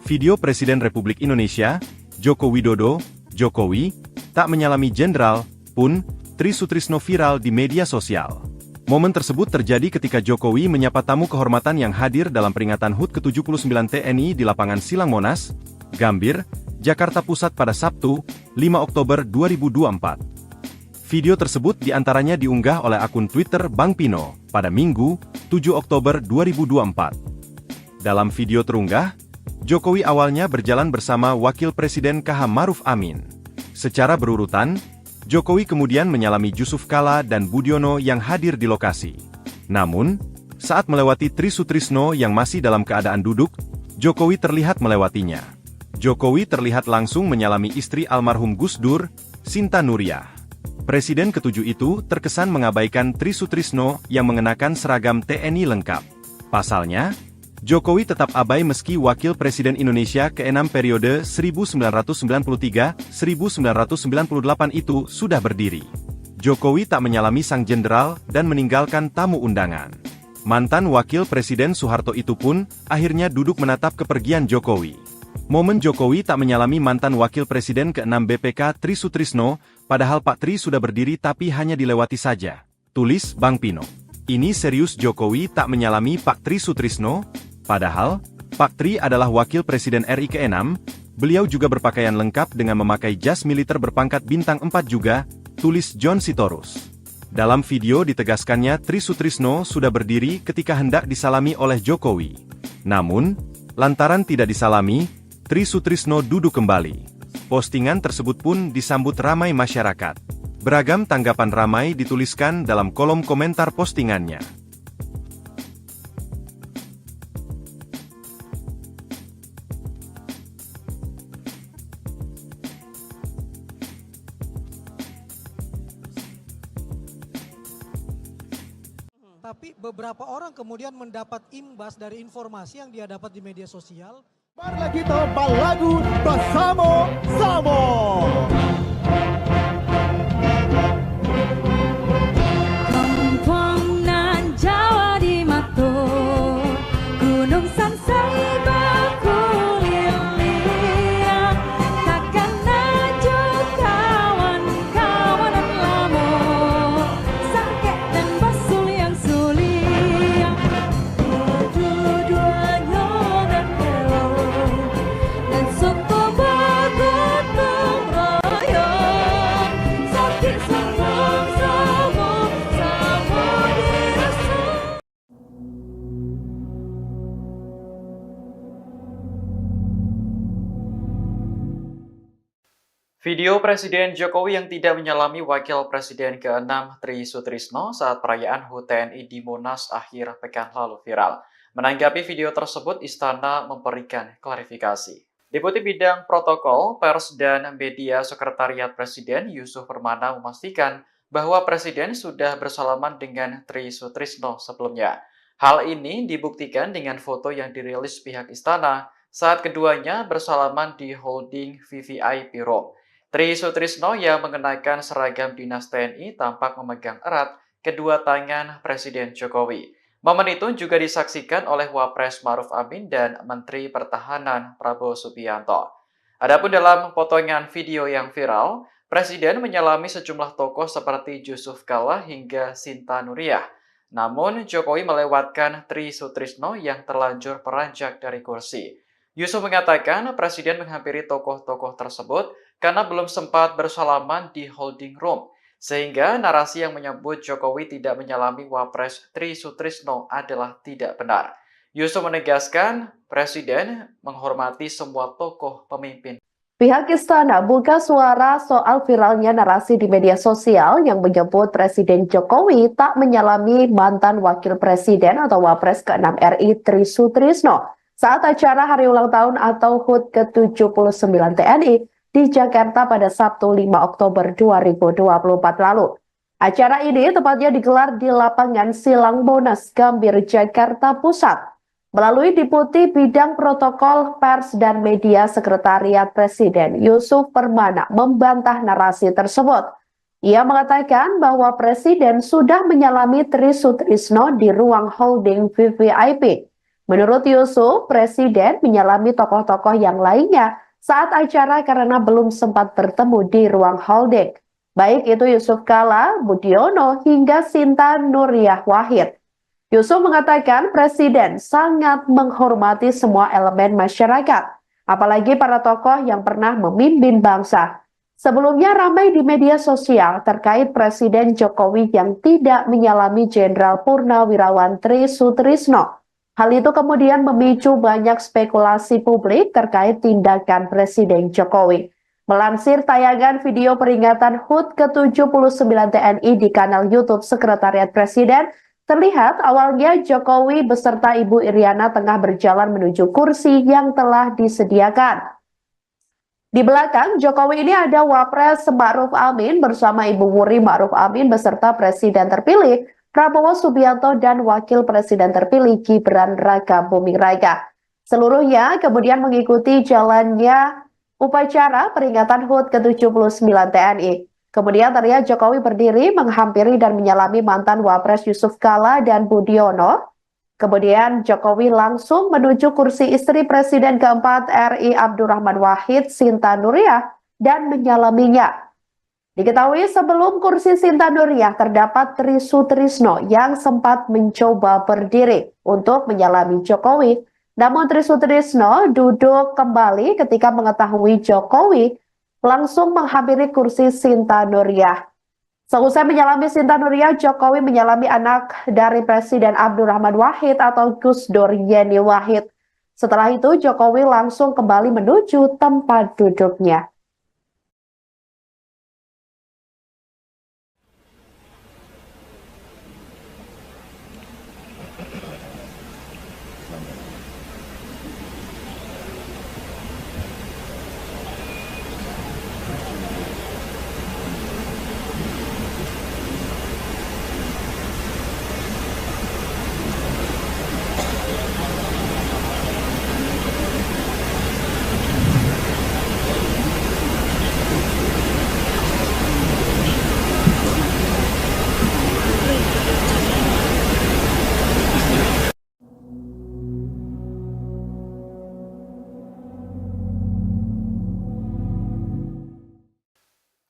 Video Presiden Republik Indonesia, Joko Widodo, Jokowi, tak menyalami Jenderal, pun, Tri Sutrisno viral di media sosial. Momen tersebut terjadi ketika Jokowi menyapa tamu kehormatan yang hadir dalam peringatan HUT ke-79 TNI di lapangan Silang Monas, Gambir, Jakarta Pusat pada Sabtu, 5 Oktober 2024. Video tersebut diantaranya diunggah oleh akun Twitter Bang Pino, pada Minggu, 7 Oktober 2024. Dalam video terunggah, Jokowi awalnya berjalan bersama Wakil Presiden KH Maruf Amin. Secara berurutan, Jokowi kemudian menyalami Jusuf Kalla dan Budiono yang hadir di lokasi. Namun, saat melewati Tri Sutrisno yang masih dalam keadaan duduk, Jokowi terlihat melewatinya. Jokowi terlihat langsung menyalami istri almarhum Gus Dur, Sinta Nuriyah. Presiden ketujuh itu terkesan mengabaikan Tri Sutrisno yang mengenakan seragam TNI lengkap. Pasalnya, Jokowi tetap abai meski Wakil Presiden Indonesia ke-6 periode 1993-1998 itu sudah berdiri. Jokowi tak menyalami sang jenderal dan meninggalkan tamu undangan. Mantan Wakil Presiden Soeharto itu pun akhirnya duduk menatap kepergian Jokowi. Momen Jokowi tak menyalami mantan Wakil Presiden ke-6 BPK Tri Sutrisno, padahal Pak Tri sudah berdiri tapi hanya dilewati saja. Tulis Bang Pino. Ini serius Jokowi tak menyalami Pak Tri Sutrisno? Padahal, Pak Tri adalah Wakil Presiden RI ke-6, beliau juga berpakaian lengkap dengan memakai jas militer berpangkat bintang 4 juga, tulis John Sitorus. Dalam video ditegaskannya Tri Sutrisno sudah berdiri ketika hendak disalami oleh Jokowi. Namun, lantaran tidak disalami, Tri Sutrisno duduk kembali. Postingan tersebut pun disambut ramai masyarakat. Beragam tanggapan ramai dituliskan dalam kolom komentar postingannya. Tapi beberapa orang kemudian mendapat imbas dari informasi yang dia dapat di media sosial. Marilah kita balagu bersama-sama. Kampung nan Jawa di Mato, Gunung Sansai berkuliah, takkan naju kawan-kawanan lamo, sangkek dan basul yang sulia, dua-duanya dan kelo, dan suku bergotong royong, sakit sama-sama, sama dirasa. Video Presiden Jokowi yang tidak menyalami Wakil Presiden ke-6 Tri Sutrisno saat perayaan HUT TNI di Monas akhir pekan lalu viral. Menanggapi video tersebut, Istana memberikan klarifikasi. Deputi Bidang Protokol, Pers, dan Media Sekretariat Presiden Yusuf Permana memastikan bahwa Presiden sudah bersalaman dengan Tri Sutrisno sebelumnya. Hal ini dibuktikan dengan foto yang dirilis pihak Istana saat keduanya bersalaman di holding VVIP Room. Tri Sutrisno yang mengenakan seragam dinas TNI tampak memegang erat kedua tangan Presiden Jokowi. Momen itu juga disaksikan oleh Wapres Maruf Amin dan Menteri Pertahanan Prabowo Subianto. Adapun dalam potongan video yang viral, Presiden menyalami sejumlah tokoh seperti Jusuf Kalla hingga Sinta Nuriyah. Namun, Jokowi melewatkan Tri Sutrisno yang terlanjur beranjak dari kursi. Yusuf mengatakan Presiden menghampiri tokoh-tokoh tersebut karena belum sempat bersalaman di holding room, sehingga narasi yang menyebut Jokowi tidak menyalami Wapres Tri Sutrisno adalah tidak benar. Yusuf menegaskan Presiden menghormati semua tokoh pemimpin. Pihak Istana buka suara soal viralnya narasi di media sosial yang menyebut Presiden Jokowi tak menyalami mantan Wakil Presiden atau Wapres ke-6 RI Tri Sutrisno saat acara hari ulang tahun atau HUT ke-79 TNI di Jakarta pada Sabtu 5 Oktober 2024 lalu. Acara ini tepatnya digelar di lapangan Silang Monas, Gambir, Jakarta Pusat. Melalui Deputi Bidang Protokol, Pers, dan Media Sekretariat Presiden, Yusuf Permana membantah narasi tersebut. Ia mengatakan bahwa Presiden sudah menyalami Tri Sutrisno di ruang holding VVIP. Menurut Yusuf, Presiden menyalami tokoh-tokoh yang lainnya saat acara karena belum sempat bertemu di ruang holding. Baik itu Yusuf Kala, Budiono, hingga Sinta Nuriyah Wahid. Yusuf mengatakan Presiden sangat menghormati semua elemen masyarakat, apalagi para tokoh yang pernah memimpin bangsa. Sebelumnya ramai di media sosial terkait Presiden Jokowi yang tidak menyalami Jenderal Purnawirawan Tri Sutrisno. Hal itu kemudian memicu banyak spekulasi publik terkait tindakan Presiden Jokowi. Melansir tayangan video peringatan HUT ke-79 TNI di kanal YouTube Sekretariat Presiden, terlihat awalnya Jokowi beserta Ibu Iriana tengah berjalan menuju kursi yang telah disediakan. Di belakang Jokowi ini ada Wapres Ma'ruf Amin bersama Ibu Wuri Ma'ruf Amin beserta Presiden terpilih Prabowo Subianto dan Wakil Presiden terpilih Gibran Raka Buming Raka. Seluruhnya kemudian mengikuti jalannya upacara peringatan HUT ke-79 TNI. Kemudian terlihat Jokowi berdiri menghampiri dan menyalami mantan Wapres Yusuf Kala dan Budiono. Kemudian Jokowi langsung menuju kursi istri Presiden keempat RI Abdurrahman Wahid, Sinta Nuriyah, dan menyalaminya. Diketahui sebelum kursi Sinta Nuriyah terdapat Tri Sutrisno yang sempat mencoba berdiri untuk menyalami Jokowi. Namun Tri Sutrisno duduk kembali ketika mengetahui Jokowi langsung menghampiri kursi Sinta Nuriyah. Seusai menyalami Sinta Nuriyah, Jokowi menyalami anak dari Presiden Abdurrahman Wahid atau Gus Dur Yeni Wahid. Setelah itu Jokowi langsung kembali menuju tempat duduknya.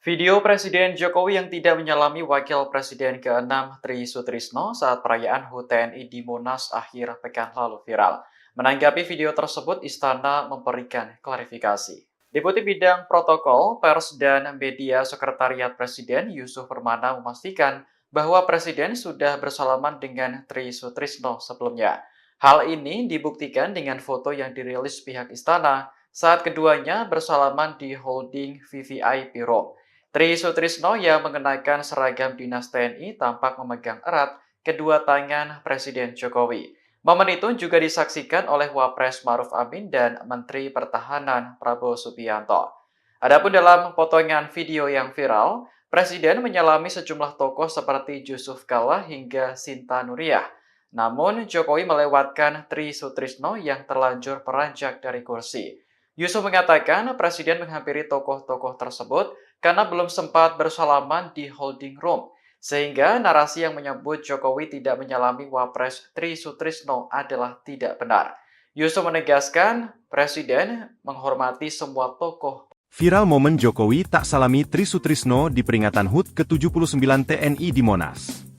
Video Presiden Jokowi yang tidak menyalami Wakil Presiden ke-6 Tri Sutrisno saat perayaan HUT TNI di Monas akhir pekan lalu viral. Menanggapi video tersebut, Istana memberikan klarifikasi. Deputi Bidang Protokol, Pers, dan Media Sekretariat Presiden Yusuf Permana memastikan bahwa Presiden sudah bersalaman dengan Tri Sutrisno sebelumnya. Hal ini dibuktikan dengan foto yang dirilis pihak Istana saat keduanya bersalaman di holding VVIP Room. Tri Sutrisno yang mengenakan seragam dinas TNI tampak memegang erat kedua tangan Presiden Jokowi. Momen itu juga disaksikan oleh Wapres Ma'ruf Amin dan Menteri Pertahanan Prabowo Subianto. Adapun dalam potongan video yang viral, Presiden menyalami sejumlah tokoh seperti Yusuf Kala hingga Sinta Nuriyah. Namun, Jokowi melewatkan Tri Sutrisno yang terlanjur beranjak dari kursi. Yusuf mengatakan Presiden menghampiri tokoh-tokoh tersebut karena belum sempat bersalaman di holding room, sehingga narasi yang menyebut Jokowi tidak menyalami Wapres Tri Sutrisno adalah tidak benar. Yusuf menegaskan Presiden menghormati semua tokoh. Viral momen Jokowi tak salami Tri Sutrisno di peringatan HUT ke-79 TNI di Monas.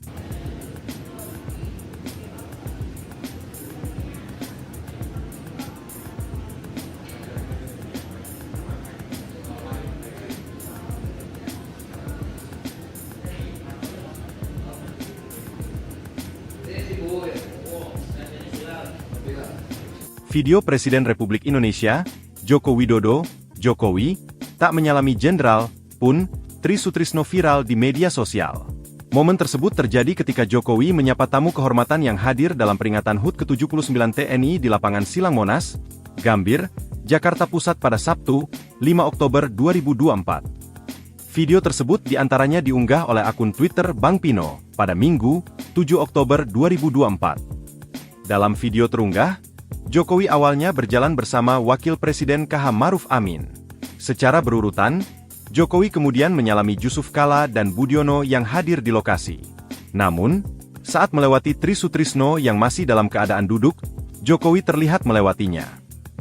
Video Presiden Republik Indonesia, Joko Widodo, Jokowi, tak menyalami Jenderal, pun, Tri Sutrisno viral di media sosial. Momen tersebut terjadi ketika Jokowi menyapa tamu kehormatan yang hadir dalam peringatan HUT ke-79 TNI di lapangan Silang Monas, Gambir, Jakarta Pusat pada Sabtu, 5 Oktober 2024. Video tersebut diantaranya diunggah oleh akun Twitter Bang Pino pada Minggu, 7 Oktober 2024. Dalam video terunggah, Jokowi awalnya berjalan bersama Wakil Presiden KH Ma'ruf Amin. Secara berurutan, Jokowi kemudian menyalami Yusuf Kala dan Budiono yang hadir di lokasi. Namun, saat melewati Tri Sutrisno yang masih dalam keadaan duduk, Jokowi terlihat melewatinya.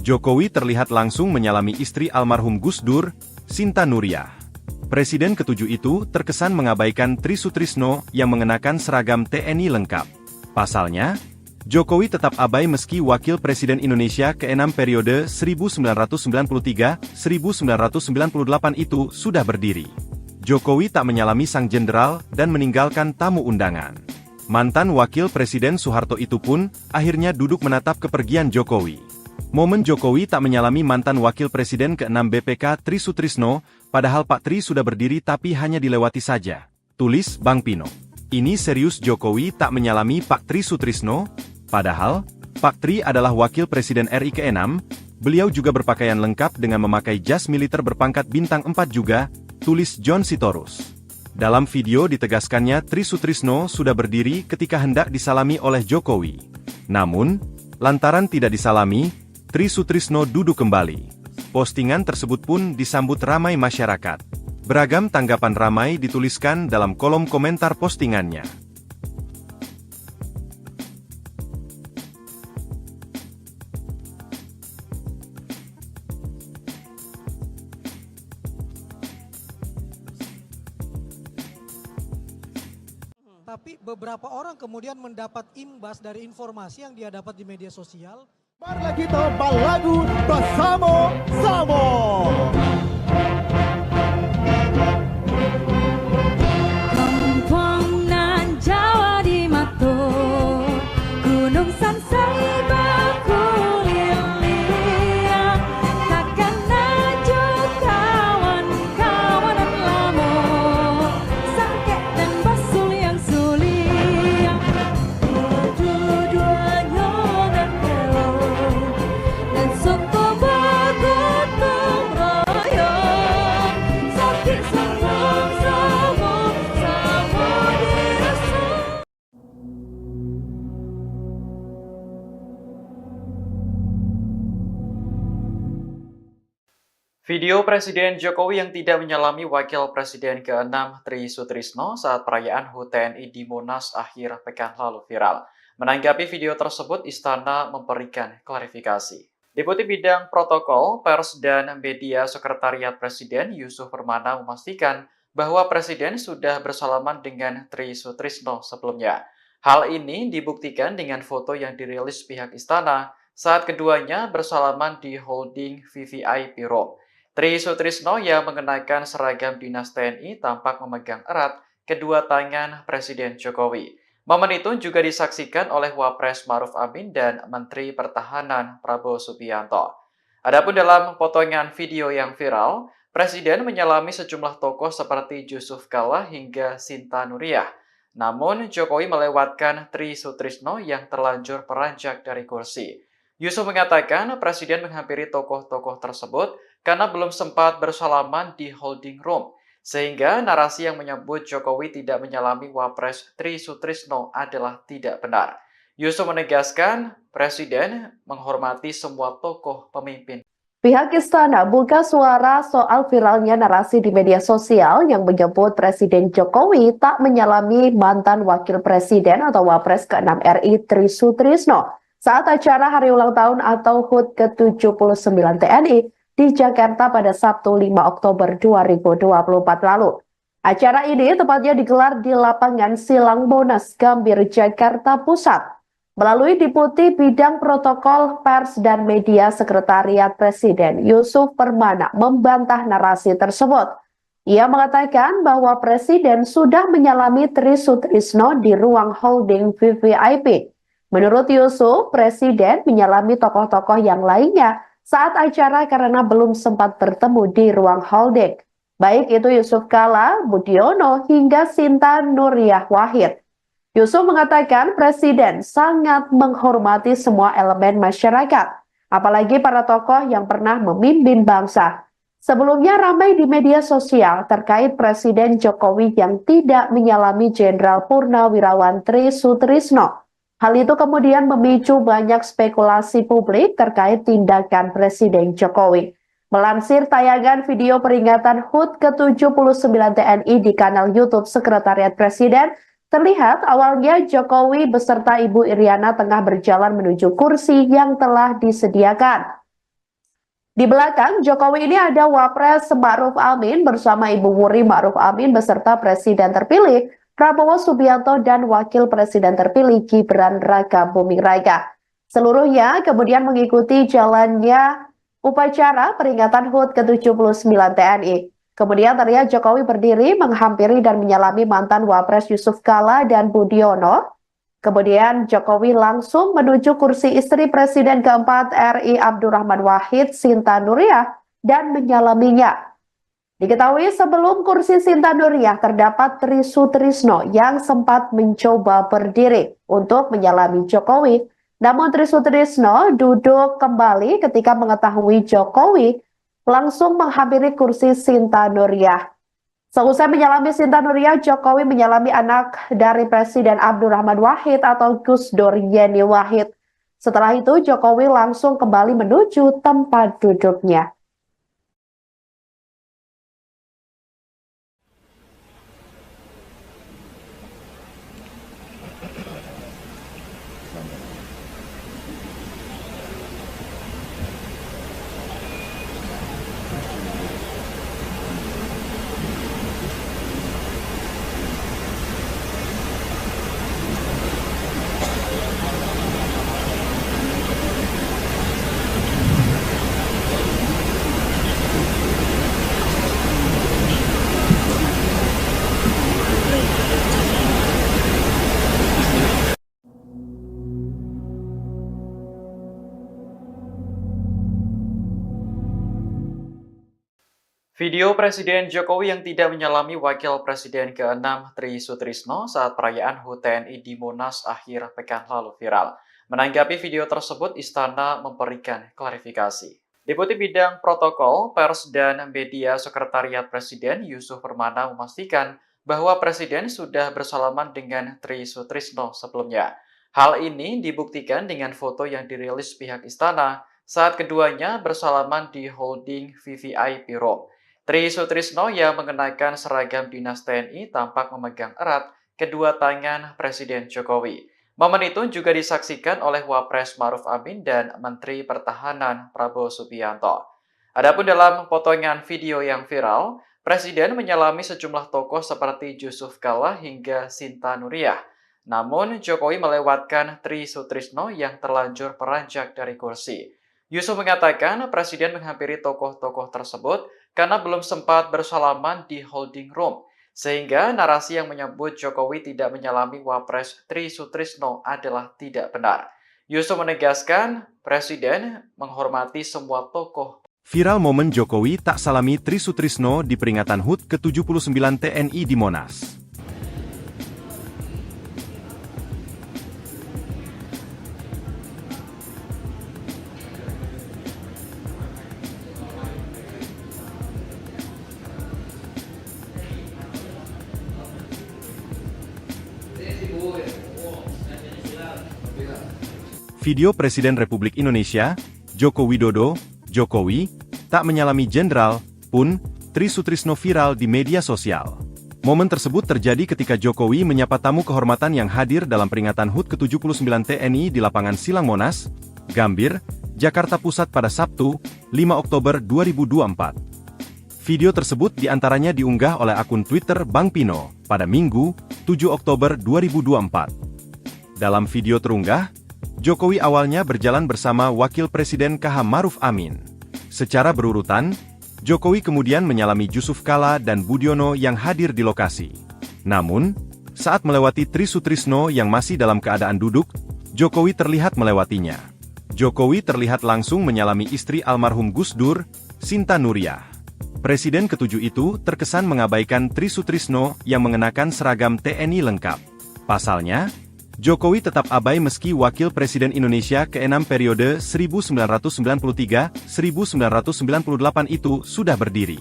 Jokowi terlihat langsung menyalami istri almarhum Gus Dur, Sinta Nuriyah. Presiden ke-7 itu terkesan mengabaikan Tri Sutrisno yang mengenakan seragam TNI lengkap. Pasalnya, Jokowi tetap abai meski Wakil Presiden Indonesia ke-6 periode 1993-1998 itu sudah berdiri. Jokowi tak menyalami sang jenderal dan meninggalkan tamu undangan. Mantan Wakil Presiden Soeharto itu pun akhirnya duduk menatap kepergian Jokowi. Momen Jokowi tak menyalami mantan Wakil Presiden ke-6 BPK Tri Sutrisno, padahal Pak Tri sudah berdiri tapi hanya dilewati saja. Tulis Bang Pino. Ini serius Jokowi tak menyalami Pak Tri Sutrisno? Padahal, Pak Tri adalah Wakil Presiden RI ke-6, beliau juga berpakaian lengkap dengan memakai jas militer berpangkat bintang 4 juga, tulis John Sitorus. Dalam video ditegaskannya Tri Sutrisno sudah berdiri ketika hendak disalami oleh Jokowi. Namun, lantaran tidak disalami, Tri Sutrisno duduk kembali. Postingan tersebut pun disambut ramai masyarakat. Beragam tanggapan ramai dituliskan dalam kolom komentar postingannya. Tapi beberapa orang kemudian mendapat imbas dari informasi yang dia dapat di media sosial. Marilah kita berlagu bersama-sama. Kampung nan Jawa di Mato, Gunung Sansai Bakulilia, takkan naju kawan-kawanan lamo, sangkek dan basul yang sulia, dua-duanya dan kelo, dan suku bagotong royong, sakit sama-sama dirasa. Video Presiden Jokowi yang tidak menyalami Wakil Presiden ke-6 Tri Sutrisno saat perayaan HUT TNI di Monas akhir pekan lalu viral. Menanggapi video tersebut, Istana memberikan klarifikasi. Deputi Bidang Protokol, Pers, dan Media Sekretariat Presiden Yusuf Permana memastikan bahwa Presiden sudah bersalaman dengan Tri Sutrisno sebelumnya. Hal ini dibuktikan dengan foto yang dirilis pihak Istana saat keduanya bersalaman di holding VVIP Room. Tri Sutrisno yang mengenakan seragam dinas TNI tampak memegang erat kedua tangan Presiden Jokowi. Momen itu juga disaksikan oleh Wapres Maruf Amin dan Menteri Pertahanan Prabowo Subianto. Adapun dalam potongan video yang viral, Presiden menyalami sejumlah tokoh seperti Yusuf Kalla hingga Sinta Nuriyah. Namun, Jokowi melewatkan Tri Sutrisno yang terlanjur beranjak dari kursi. Yusuf mengatakan Presiden menghampiri tokoh-tokoh tersebut karena belum sempat bersalaman di holding room, sehingga narasi yang menyebut Jokowi tidak menyalami Wapres Tri Sutrisno adalah tidak benar. Yusuf menegaskan Presiden menghormati semua tokoh pemimpin. Pihak Istana buka suara soal viralnya narasi di media sosial yang menyebut Presiden Jokowi tak menyalami mantan Wakil Presiden atau Wapres ke-6 RI Tri Sutrisno saat acara Hari Ulang Tahun atau HUT ke-79 TNI di Jakarta pada Sabtu 5 Oktober 2024 lalu. Acara ini tepatnya digelar di lapangan Silang Monas, Gambir, Jakarta Pusat. Melalui Deputi Bidang Protokol, Pers, dan Media Sekretariat Presiden, Yusuf Permana membantah narasi tersebut. Ia mengatakan bahwa Presiden sudah menyalami Tri Sutrisno di ruang holding VVIP. Menurut Yusuf, Presiden menyalami tokoh-tokoh yang lainnya saat acara karena belum sempat bertemu di ruang holding. Baik itu Yusuf Kalla, Budiono, hingga Sinta Nuriyah Wahid. Yusuf mengatakan Presiden sangat menghormati semua elemen masyarakat, apalagi para tokoh yang pernah memimpin bangsa. Sebelumnya ramai di media sosial terkait Presiden Jokowi yang tidak menyalami Jenderal Purnawirawan Tri Sutrisno. Hal itu kemudian memicu banyak spekulasi publik terkait tindakan Presiden Jokowi. Melansir tayangan video peringatan HUT ke-79 TNI di kanal YouTube Sekretariat Presiden, Terlihat awalnya Jokowi beserta Ibu Iriana tengah berjalan menuju kursi yang telah disediakan. Di belakang Jokowi ini ada Wapres Ma'ruf Amin bersama Ibu Wuri Ma'ruf Amin beserta Presiden terpilih Prabowo Subianto dan Wakil Presiden terpilih Gibran Raka Buming Raka. Seluruhnya kemudian mengikuti jalannya upacara peringatan HUT ke-79 TNI. Kemudian terlihat Jokowi berdiri menghampiri dan menyalami mantan Wapres Yusuf Kala dan Budiono. Kemudian Jokowi langsung menuju kursi istri Presiden keempat RI Abdurrahman Wahid, Sinta Nuriyah, dan menyalaminya. Diketahui sebelum kursi Sinta Nuriyah terdapat Tri Sutrisno yang sempat mencoba berdiri untuk menyalami Jokowi. Namun Tri Sutrisno duduk kembali ketika mengetahui Jokowi langsung menghampiri kursi Sinta Nuriyah. Seusai menyalami Sinta Nuriyah, Jokowi menyalami anak dari Presiden Abdurrahman Wahid atau Gus Dur Yeni Wahid. Setelah itu Jokowi langsung kembali menuju tempat duduknya. Video Presiden Jokowi yang tidak menyalami Wakil Presiden ke-6 Tri Sutrisno saat perayaan HUT TNI di Monas akhir pekan lalu viral. Menanggapi video tersebut, Istana memberikan klarifikasi. Deputi Bidang Protokol, Pers, dan Media Sekretariat Presiden Yusuf Permana memastikan bahwa Presiden sudah bersalaman dengan Tri Sutrisno sebelumnya. Hal ini dibuktikan dengan foto yang dirilis pihak Istana saat keduanya bersalaman di holding VVIP Room. Tri Sutrisno yang mengenakan seragam dinas TNI tampak memegang erat kedua tangan Presiden Jokowi. Momen itu juga disaksikan oleh Wapres Ma'ruf Amin dan Menteri Pertahanan Prabowo Subianto. Adapun dalam potongan video yang viral, Presiden menyalami sejumlah tokoh seperti Yusuf Kala hingga Sinta Nuriyah. Namun, Jokowi melewatkan Tri Sutrisno yang terlanjur beranjak dari kursi. Yusuf mengatakan Presiden menghampiri tokoh-tokoh tersebut karena belum sempat bersalaman di holding room, sehingga narasi yang menyebut Jokowi tidak menyalami Wapres Tri Sutrisno adalah tidak benar. Yusuf menegaskan Presiden menghormati semua tokoh. Viral momen Jokowi tak salami Tri Sutrisno di peringatan HUT ke-79 TNI di Monas. Video Presiden Republik Indonesia, Joko Widodo, Jokowi, tak menyalami Jenderal, pun, Tri Sutrisno viral di media sosial. Momen tersebut terjadi ketika Jokowi menyapa tamu kehormatan yang hadir dalam peringatan HUT ke-79 TNI di lapangan Silang Monas, Gambir, Jakarta Pusat pada Sabtu, 5 Oktober 2024. Video tersebut diantaranya diunggah oleh akun Twitter Bang Pino pada Minggu, 7 Oktober 2024. Dalam video terunggah, Jokowi awalnya berjalan bersama Wakil Presiden KH Ma'ruf Amin. Secara berurutan, Jokowi kemudian menyalami Yusuf Kala dan Budiono yang hadir di lokasi. Namun, saat melewati Tri Sutrisno yang masih dalam keadaan duduk, Jokowi terlihat melewatinya. Jokowi terlihat langsung menyalami istri almarhum Gus Dur, Sinta Nuriyah. Presiden ketujuh itu terkesan mengabaikan Tri Sutrisno yang mengenakan seragam TNI lengkap. Pasalnya, Jokowi tetap abai meski Wakil Presiden Indonesia ke-6 periode 1993-1998 itu sudah berdiri.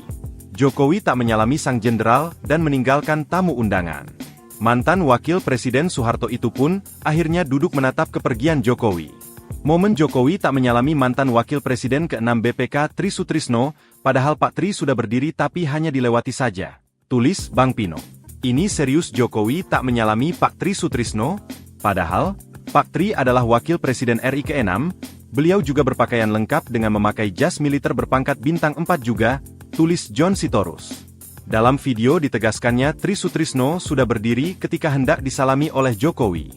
Jokowi tak menyalami sang jenderal dan meninggalkan tamu undangan. Mantan Wakil Presiden Soeharto itu pun akhirnya duduk menatap kepergian Jokowi. Momen Jokowi tak menyalami mantan Wakil Presiden ke-6 BPK Tri Sutrisno, padahal Pak Tri sudah berdiri tapi hanya dilewati saja, tulis Bang Pino. Ini serius Jokowi tak menyalami Pak Tri Sutrisno? Padahal, Pak Tri adalah Wakil Presiden RI ke-6, beliau juga berpakaian lengkap dengan memakai jas militer berpangkat bintang 4 juga, tulis John Sitorus. Dalam video ditegaskannya Tri Sutrisno sudah berdiri ketika hendak disalami oleh Jokowi.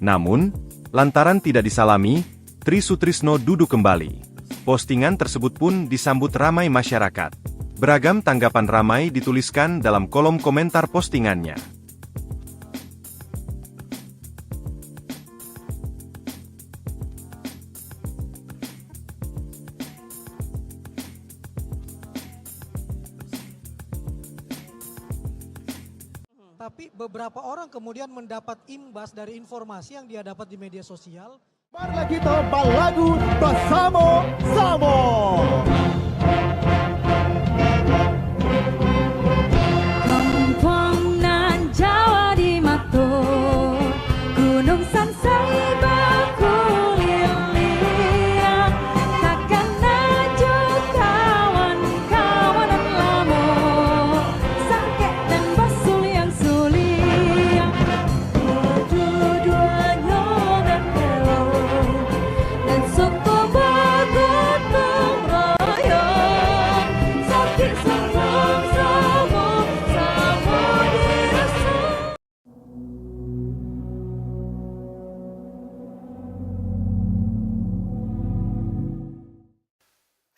Namun, lantaran tidak disalami, Tri Sutrisno duduk kembali. Postingan tersebut pun disambut ramai masyarakat. Beragam tanggapan ramai dituliskan dalam kolom komentar postingannya. Tapi beberapa orang kemudian mendapat imbas dari informasi yang dia dapat di media sosial. Marilah kita berlagu bersama-sama. Kampung nan Jawa di Mato, Gunung Sansai berkuliling, takkan naju kawan-kawanan lamo, sangkek dan basul yang suling, dua-duanya dan hello, dan suku bergotong royong, sakit sama-sama dirasa.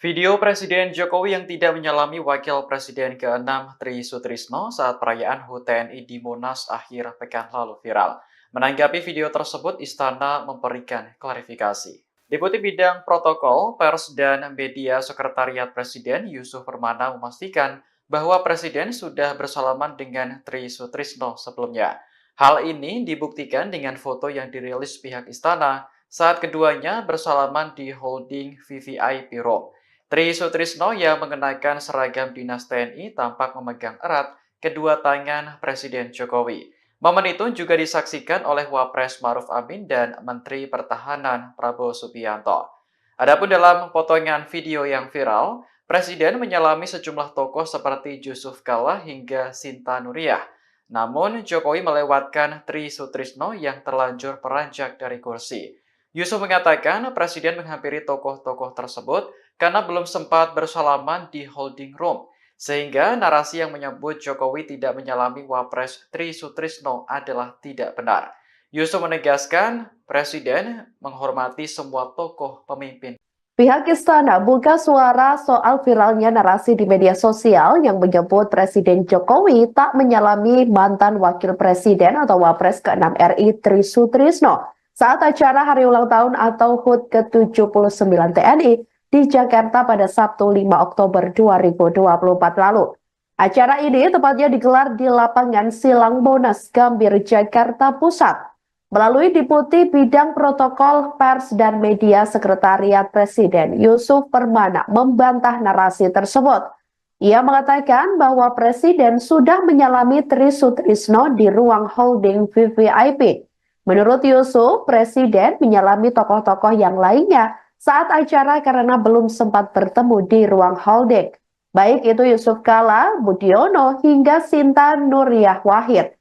Video Presiden Jokowi yang tidak menyalami Wakil Presiden ke-6 Tri Sutrisno saat perayaan HUT TNI di Monas akhir pekan lalu viral. Menanggapi video tersebut, Istana memberikan klarifikasi. Deputi Bidang Protokol, Pers, dan Media Sekretariat Presiden Yusuf Permana memastikan bahwa Presiden sudah bersalaman dengan Tri Sutrisno sebelumnya. Hal ini dibuktikan dengan foto yang dirilis pihak Istana saat keduanya bersalaman di holding VVIP Room. Tri Sutrisno yang mengenakan seragam dinas TNI tampak memegang erat kedua tangan Presiden Jokowi. Momen itu juga disaksikan oleh Wapres Maruf Amin dan Menteri Pertahanan Prabowo Subianto. Adapun dalam potongan video yang viral, Presiden menyalami sejumlah tokoh seperti Yusuf Kala hingga Sinta Nuriyah. Namun, Jokowi melewatkan Tri Sutrisno yang terlanjur beranjak dari kursi. Yusuf mengatakan Presiden menghampiri tokoh-tokoh tersebut karena belum sempat bersalaman di holding room, sehingga narasi yang menyebut Jokowi tidak menyalami Wapres Tri Sutrisno adalah tidak benar. Yusuf menegaskan Presiden menghormati semua tokoh pemimpin. Pihak Istana buka suara soal viralnya narasi di media sosial yang menyebut Presiden Jokowi tak menyalami mantan Wakil Presiden atau Wapres ke-6 RI Tri Sutrisno saat acara Hari Ulang Tahun atau HUT ke-79 TNI di Jakarta pada Sabtu 5 Oktober 2024 lalu. Acara ini tepatnya digelar di lapangan Silang Monas, Gambir, Jakarta Pusat. Melalui Deputi Bidang Protokol, Pers, dan Media Sekretariat Presiden Yusuf Permana membantah narasi tersebut. Ia mengatakan bahwa Presiden sudah menyalami Tri Sutrisno di ruang holding VVIP. Menurut Yusuf, Presiden menyalami tokoh-tokoh yang lainnya saat acara karena belum sempat bertemu di ruang holding. Baik itu Yusuf Kala, Budiono, hingga Sinta Nuriyah Wahid.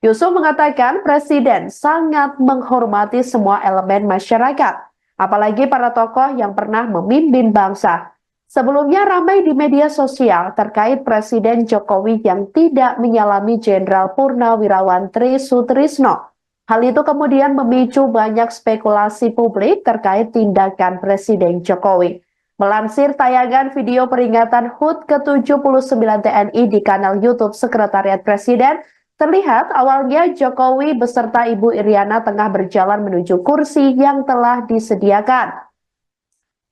Yusuf mengatakan Presiden sangat menghormati semua elemen masyarakat, apalagi para tokoh yang pernah memimpin bangsa. Sebelumnya ramai di media sosial terkait Presiden Jokowi yang tidak menyalami Jenderal Purnawirawan Tri Sutrisno. Hal itu kemudian memicu banyak spekulasi publik terkait tindakan Presiden Jokowi. Melansir tayangan video peringatan HUT ke-79 TNI di kanal YouTube Sekretariat Presiden, terlihat awalnya Jokowi beserta Ibu Iriana tengah berjalan menuju kursi yang telah disediakan.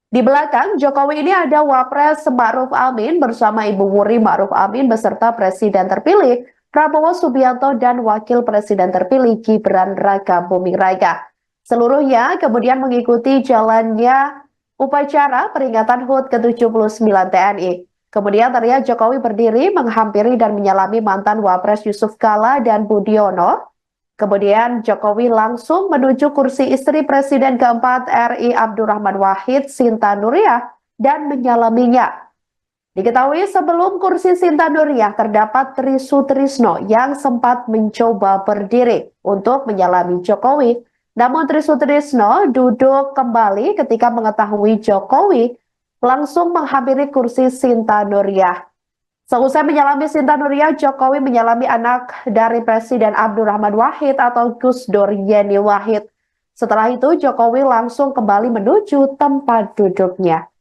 Di belakang Jokowi ini ada Wapres Maruf Amin bersama Ibu Wuri Maruf Amin beserta Presiden terpilih Prabowo Subianto dan Wakil Presiden terpilih Gibran Raka Buming Raka. Seluruhnya kemudian mengikuti jalannya upacara peringatan HUT ke-79 TNI. Kemudian terlihat Jokowi berdiri menghampiri dan menyalami mantan Wapres Yusuf Kala dan Budiono. Kemudian Jokowi langsung menuju kursi istri Presiden keempat RI Abdurrahman Wahid, Sinta Nuriyah, dan menyalaminya. Diketahui sebelum kursi Sinta Nuriyah terdapat Tri Sutrisno yang sempat mencoba berdiri untuk menyalami Jokowi. Namun Tri Sutrisno duduk kembali ketika mengetahui Jokowi langsung menghampiri kursi Sinta Nuriyah. Seusai menyalami Sinta Nuriyah, Jokowi menyalami anak dari Presiden Abdurrahman Wahid atau Gus Dur Yeni Wahid. Setelah itu Jokowi langsung kembali menuju tempat duduknya.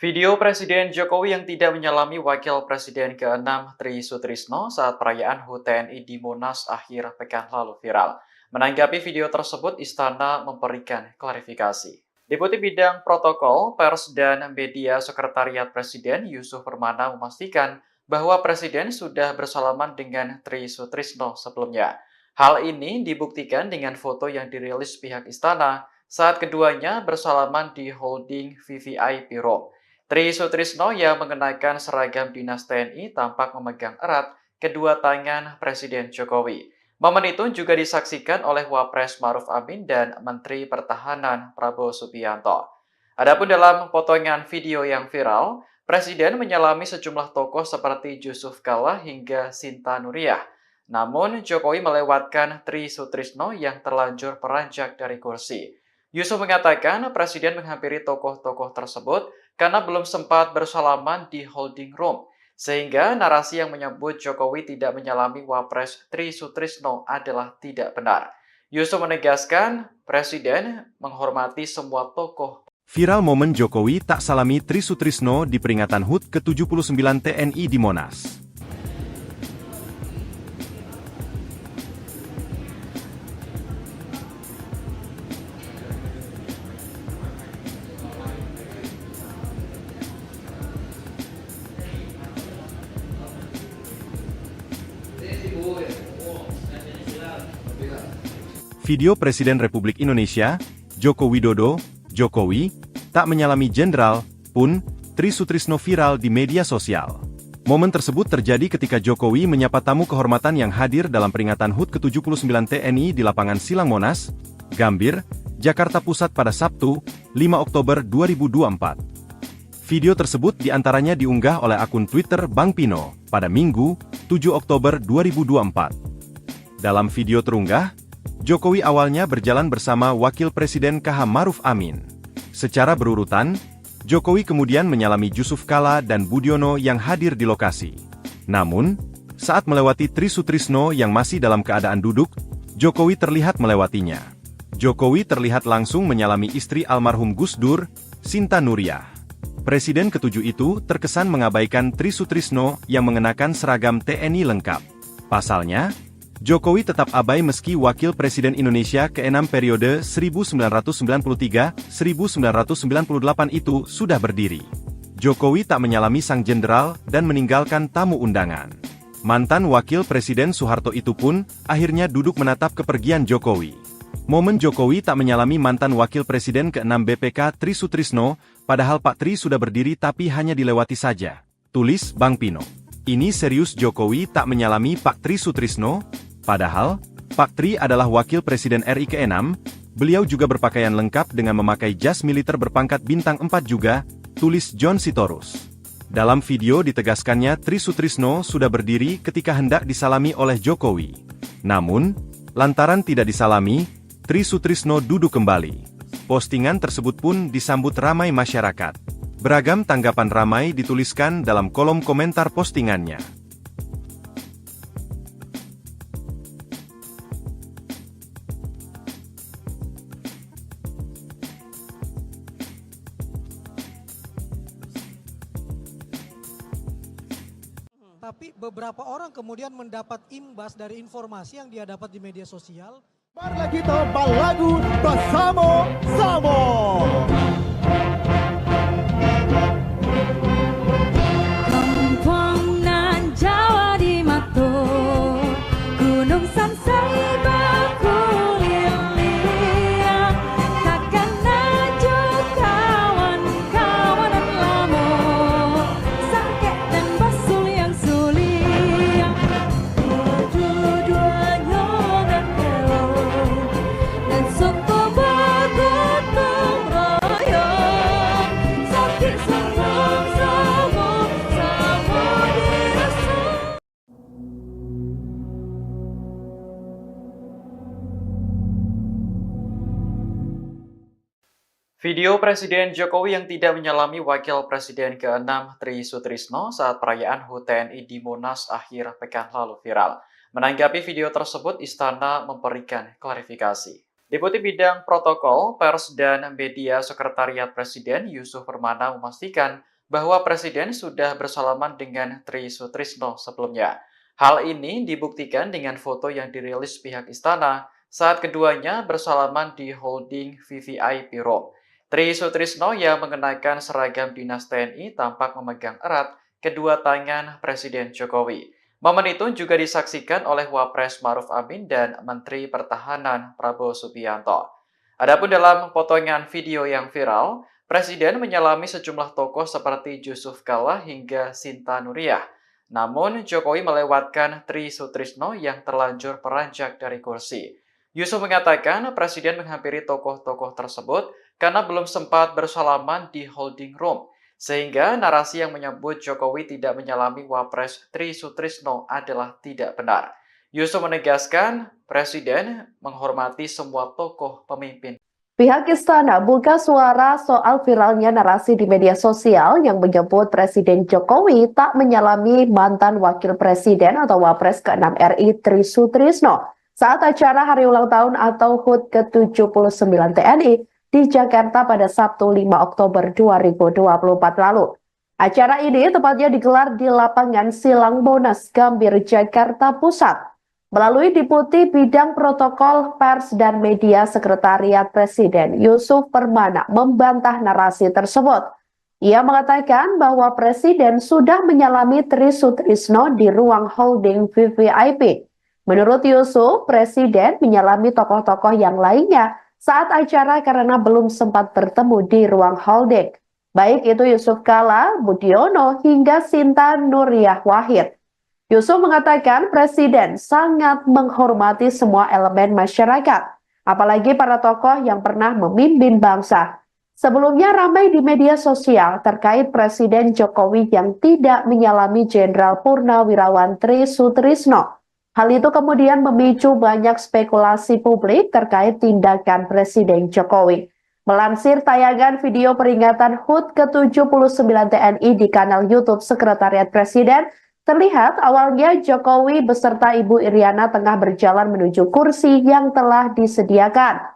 Video Presiden Jokowi yang tidak menyalami Wakil Presiden ke-6 Tri Sutrisno saat perayaan HUT TNI di Monas akhir pekan lalu viral. Menanggapi video tersebut, Istana memberikan klarifikasi. Deputi Bidang Protokol, Pers, dan Media Sekretariat Presiden Yusuf Permana memastikan bahwa Presiden sudah bersalaman dengan Tri Sutrisno sebelumnya. Hal ini dibuktikan dengan foto yang dirilis pihak Istana saat keduanya bersalaman di holding VVIP Room. Tri Sutrisno yang mengenakan seragam dinas TNI tampak memegang erat kedua tangan Presiden Jokowi. Momen itu juga disaksikan oleh Wapres Maruf Amin dan Menteri Pertahanan Prabowo Subianto. Adapun dalam potongan video yang viral, Presiden menyalami sejumlah tokoh seperti Yusuf Kalla hingga Sinta Nuriyah. Namun, Jokowi melewatkan Tri Sutrisno yang terlanjur beranjak dari kursi. Yusuf mengatakan Presiden menghampiri tokoh-tokoh tersebut karena belum sempat bersalaman di holding room, sehingga narasi yang menyebut Jokowi tidak menyalami Wapres Tri Sutrisno adalah tidak benar. Yusuf menegaskan Presiden menghormati semua tokoh. Viral momen Jokowi tak salami Tri Sutrisno di peringatan HUT ke-79 TNI di Monas. Video Presiden Republik Indonesia, Joko Widodo, Jokowi, tak menyalami jenderal, pun, Tri Sutrisno viral di media sosial. Momen tersebut terjadi ketika Jokowi menyapa tamu kehormatan yang hadir dalam peringatan HUT ke-79 TNI di lapangan Silang Monas, Gambir, Jakarta Pusat pada Sabtu, 5 Oktober 2024. Video tersebut diantaranya diunggah oleh akun Twitter Bang Pino pada Minggu, 7 Oktober 2024. Dalam video terunggah, Jokowi awalnya berjalan bersama Wakil Presiden KH Maruf Amin. Secara berurutan, Jokowi kemudian menyalami Yusuf Kalla dan Budiono yang hadir di lokasi. Namun, saat melewati Tri Sutrisno yang masih dalam keadaan duduk, Jokowi terlihat melewatinya. Jokowi terlihat langsung menyalami istri almarhum Gus Dur, Sinta Nuriyah. Presiden ke-7 itu terkesan mengabaikan Tri Sutrisno yang mengenakan seragam TNI lengkap. Pasalnya, Jokowi tetap abai meski Wakil Presiden Indonesia ke-6 periode 1993-1998 itu sudah berdiri. Jokowi tak menyalami sang jenderal dan meninggalkan tamu undangan. Mantan Wakil Presiden Soeharto itu pun akhirnya duduk menatap kepergian Jokowi. Momen Jokowi tak menyalami mantan Wakil Presiden ke-6 BPK Tri Sutrisno, padahal Pak Tri sudah berdiri tapi hanya dilewati saja. Tulis Bang Pino. Ini serius Jokowi tak menyalami Pak Tri Sutrisno? Padahal, Pak Tri adalah Wakil Presiden RI ke-6, beliau juga berpakaian lengkap dengan memakai jas militer berpangkat bintang 4 juga, tulis John Sitorus. Dalam video ditegaskannya Tri Sutrisno sudah berdiri ketika hendak disalami oleh Jokowi. Namun, lantaran tidak disalami, Tri Sutrisno duduk kembali. Postingan tersebut pun disambut ramai masyarakat. Beragam tanggapan ramai dituliskan dalam kolom komentar postingannya. Tetapi beberapa orang kemudian mendapat imbas dari informasi yang dia dapat di media sosial. Marilah kita berlagu bersama-sama. Kampung nan Jawa di Mato, Gunung Sansai berkuliling, takkan naju kawan-kawan dan lamo, sangkek dan basul yang suling, dua-duanya berkelo, dan suku bergotong royong, sakit sama-sama dirasa. Video Presiden Jokowi yang tidak menyalami Wakil Presiden ke-6 Tri Sutrisno saat perayaan HUT TNI di Monas akhir pekan lalu viral. Menanggapi video tersebut, Istana memberikan klarifikasi. Deputi Bidang Protokol, Pers, dan Media Sekretariat Presiden Yusuf Permana memastikan bahwa Presiden sudah bersalaman dengan Tri Sutrisno sebelumnya. Hal ini dibuktikan dengan foto yang dirilis pihak Istana saat keduanya bersalaman di holding VVIP Room. Tri Sutrisno yang mengenakan seragam dinas TNI tampak memegang erat kedua tangan Presiden Jokowi. Momen itu juga disaksikan oleh Wapres Maruf Amin dan Menteri Pertahanan Prabowo Subianto. Adapun dalam potongan video yang viral, Presiden menyalami sejumlah tokoh seperti Yusuf Kalla hingga Sinta Nuriyah. Namun, Jokowi melewatkan Tri Sutrisno yang terlanjur beranjak dari kursi. Yusuf mengatakan Presiden menghampiri tokoh-tokoh tersebut karena belum sempat bersalaman di holding room, sehingga narasi yang menyebut Jokowi tidak menyalami Wapres Tri Sutrisno adalah tidak benar. Yusuf menegaskan Presiden menghormati semua tokoh pemimpin. Pihak Istana buka suara soal viralnya narasi di media sosial yang menyebut Presiden Jokowi tak menyalami mantan Wakil Presiden atau Wapres ke-6 RI Tri Sutrisno saat acara Hari Ulang Tahun atau HUT ke-79 TNI di Jakarta pada Sabtu 5 Oktober 2024 lalu. Acara ini tepatnya digelar di lapangan Silang Monas, Gambir, Jakarta Pusat. Melalui Deputi Bidang Protokol, Pers, dan Media Sekretariat Presiden, Yusuf Permana membantah narasi tersebut. Ia mengatakan bahwa Presiden sudah menyalami Tri Sutrisno di ruang holding VVIP. Menurut Yusuf, Presiden menyalami tokoh-tokoh yang lainnya saat acara karena belum sempat bertemu di ruang holding. Baik itu Yusuf Kalla, Budiono, hingga Sinta Nuriyah Wahid. Yusuf mengatakan Presiden sangat menghormati semua elemen masyarakat, apalagi para tokoh yang pernah memimpin bangsa. Sebelumnya ramai di media sosial terkait Presiden Jokowi yang tidak menyalami Jenderal Purnawirawan Tri Sutrisno. Hal itu kemudian memicu banyak spekulasi publik terkait tindakan Presiden Jokowi. Melansir tayangan video peringatan HUT ke-79 TNI di kanal YouTube Sekretariat Presiden, terlihat awalnya Jokowi beserta Ibu Iriana tengah berjalan menuju kursi yang telah disediakan.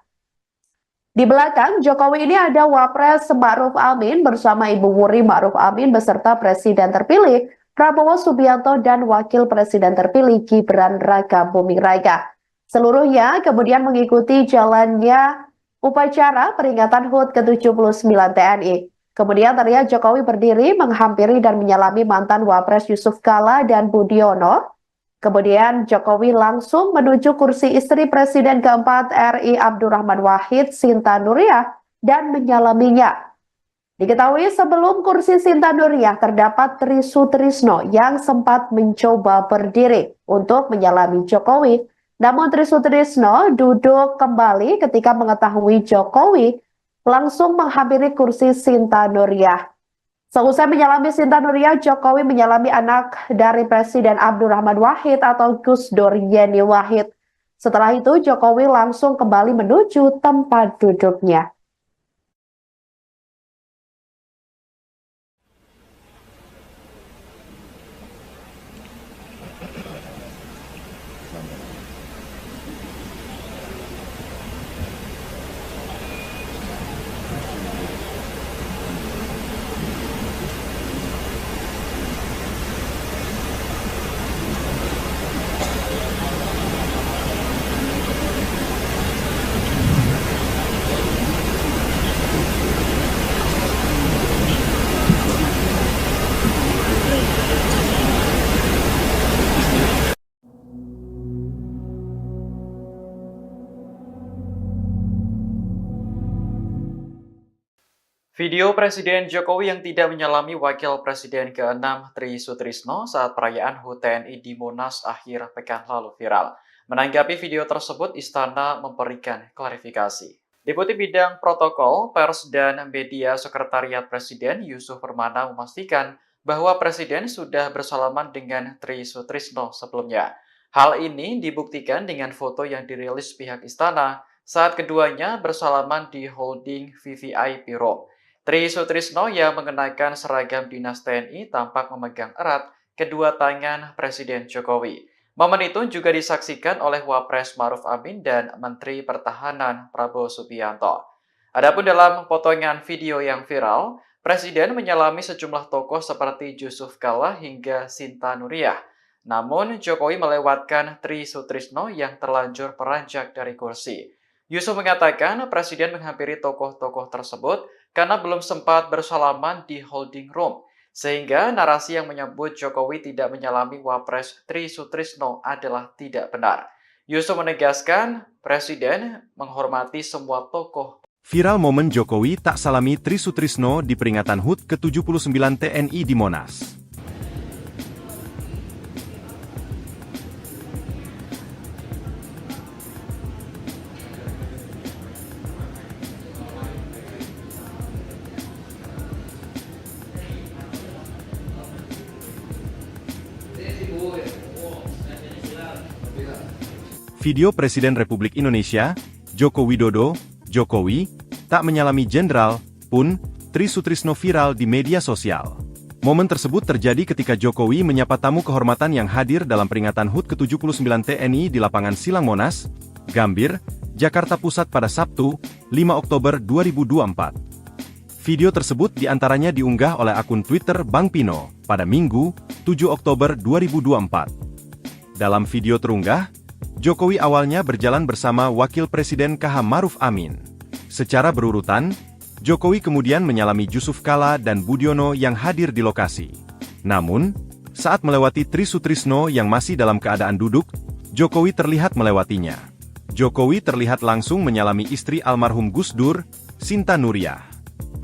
Di belakang Jokowi ini ada Wapres Maruf Amin bersama Ibu Wuri Maruf Amin beserta Presiden terpilih Prabowo Subianto dan Wakil Presiden terpilih Gibran Raka Buming Raka. Seluruhnya kemudian mengikuti jalannya upacara peringatan HUT ke-79 TNI. Kemudian terlihat Jokowi berdiri menghampiri dan menyalami mantan Wapres Yusuf Kalla dan Budiono. Kemudian Jokowi langsung menuju kursi istri Presiden keempat RI Abdurrahman Wahid, Sinta Nuriyah, dan menyalaminya. Diketahui sebelum kursi Sinta Nuriyah terdapat Tri Sutrisno yang sempat mencoba berdiri untuk menyalami Jokowi. Namun Tri Sutrisno duduk kembali ketika mengetahui Jokowi langsung menghampiri kursi Sinta Nuriyah. Seusai menyalami Sinta Nuriyah, Jokowi menyalami anak dari Presiden Abdurrahman Wahid atau Gus Dur Yeni Wahid. Setelah itu Jokowi langsung kembali menuju tempat duduknya. Video Presiden Jokowi yang tidak menyalami Wakil Presiden ke-6 Tri Sutrisno saat perayaan HUT TNI di Monas akhir pekan lalu viral. Menanggapi video tersebut, Istana memberikan klarifikasi. Deputi Bidang Protokol, Pers, dan Media Sekretariat Presiden Yusuf Permana memastikan bahwa Presiden sudah bersalaman dengan Tri Sutrisno sebelumnya. Hal ini dibuktikan dengan foto yang dirilis pihak Istana saat keduanya bersalaman di holding VVIP Room. Tri Sutrisno yang mengenakan seragam dinas TNI tampak memegang erat kedua tangan Presiden Jokowi. Momen itu juga disaksikan oleh Wapres Maruf Amin dan Menteri Pertahanan Prabowo Subianto. Adapun dalam potongan video yang viral, Presiden menyalami sejumlah tokoh seperti Yusuf Kalla hingga Sinta Nuriyah. Namun, Jokowi melewatkan Tri Sutrisno yang terlanjur beranjak dari kursi. Yusuf mengatakan Presiden menghampiri tokoh-tokoh tersebut karena belum sempat bersalaman di holding room, sehingga narasi yang menyebut Jokowi tidak menyalami Wapres Tri Sutrisno adalah tidak benar. Yusuf menegaskan Presiden menghormati semua tokoh. Viral momen Jokowi tak salami Tri Sutrisno di peringatan HUT ke-79 TNI di Monas. Video Presiden Republik Indonesia, Joko Widodo, Jokowi, tak menyalami jenderal, pun, Tri Sutrisno viral di media sosial. Momen tersebut terjadi ketika Jokowi menyapa tamu kehormatan yang hadir dalam peringatan HUT ke-79 TNI di lapangan Silang Monas, Gambir, Jakarta Pusat pada Sabtu, 5 Oktober 2024. Video tersebut diantaranya diunggah oleh akun Twitter Bang Pino, pada Minggu, 7 Oktober 2024. Dalam video terunggah, Jokowi awalnya berjalan bersama Wakil Presiden KH Maruf Amin. Secara berurutan, Jokowi kemudian menyalami Yusuf Kalla dan Budiono yang hadir di lokasi. Namun, saat melewati Tri Sutrisno yang masih dalam keadaan duduk, Jokowi terlihat melewatinya. Jokowi terlihat langsung menyalami istri almarhum Gus Dur, Sinta Nuriyah.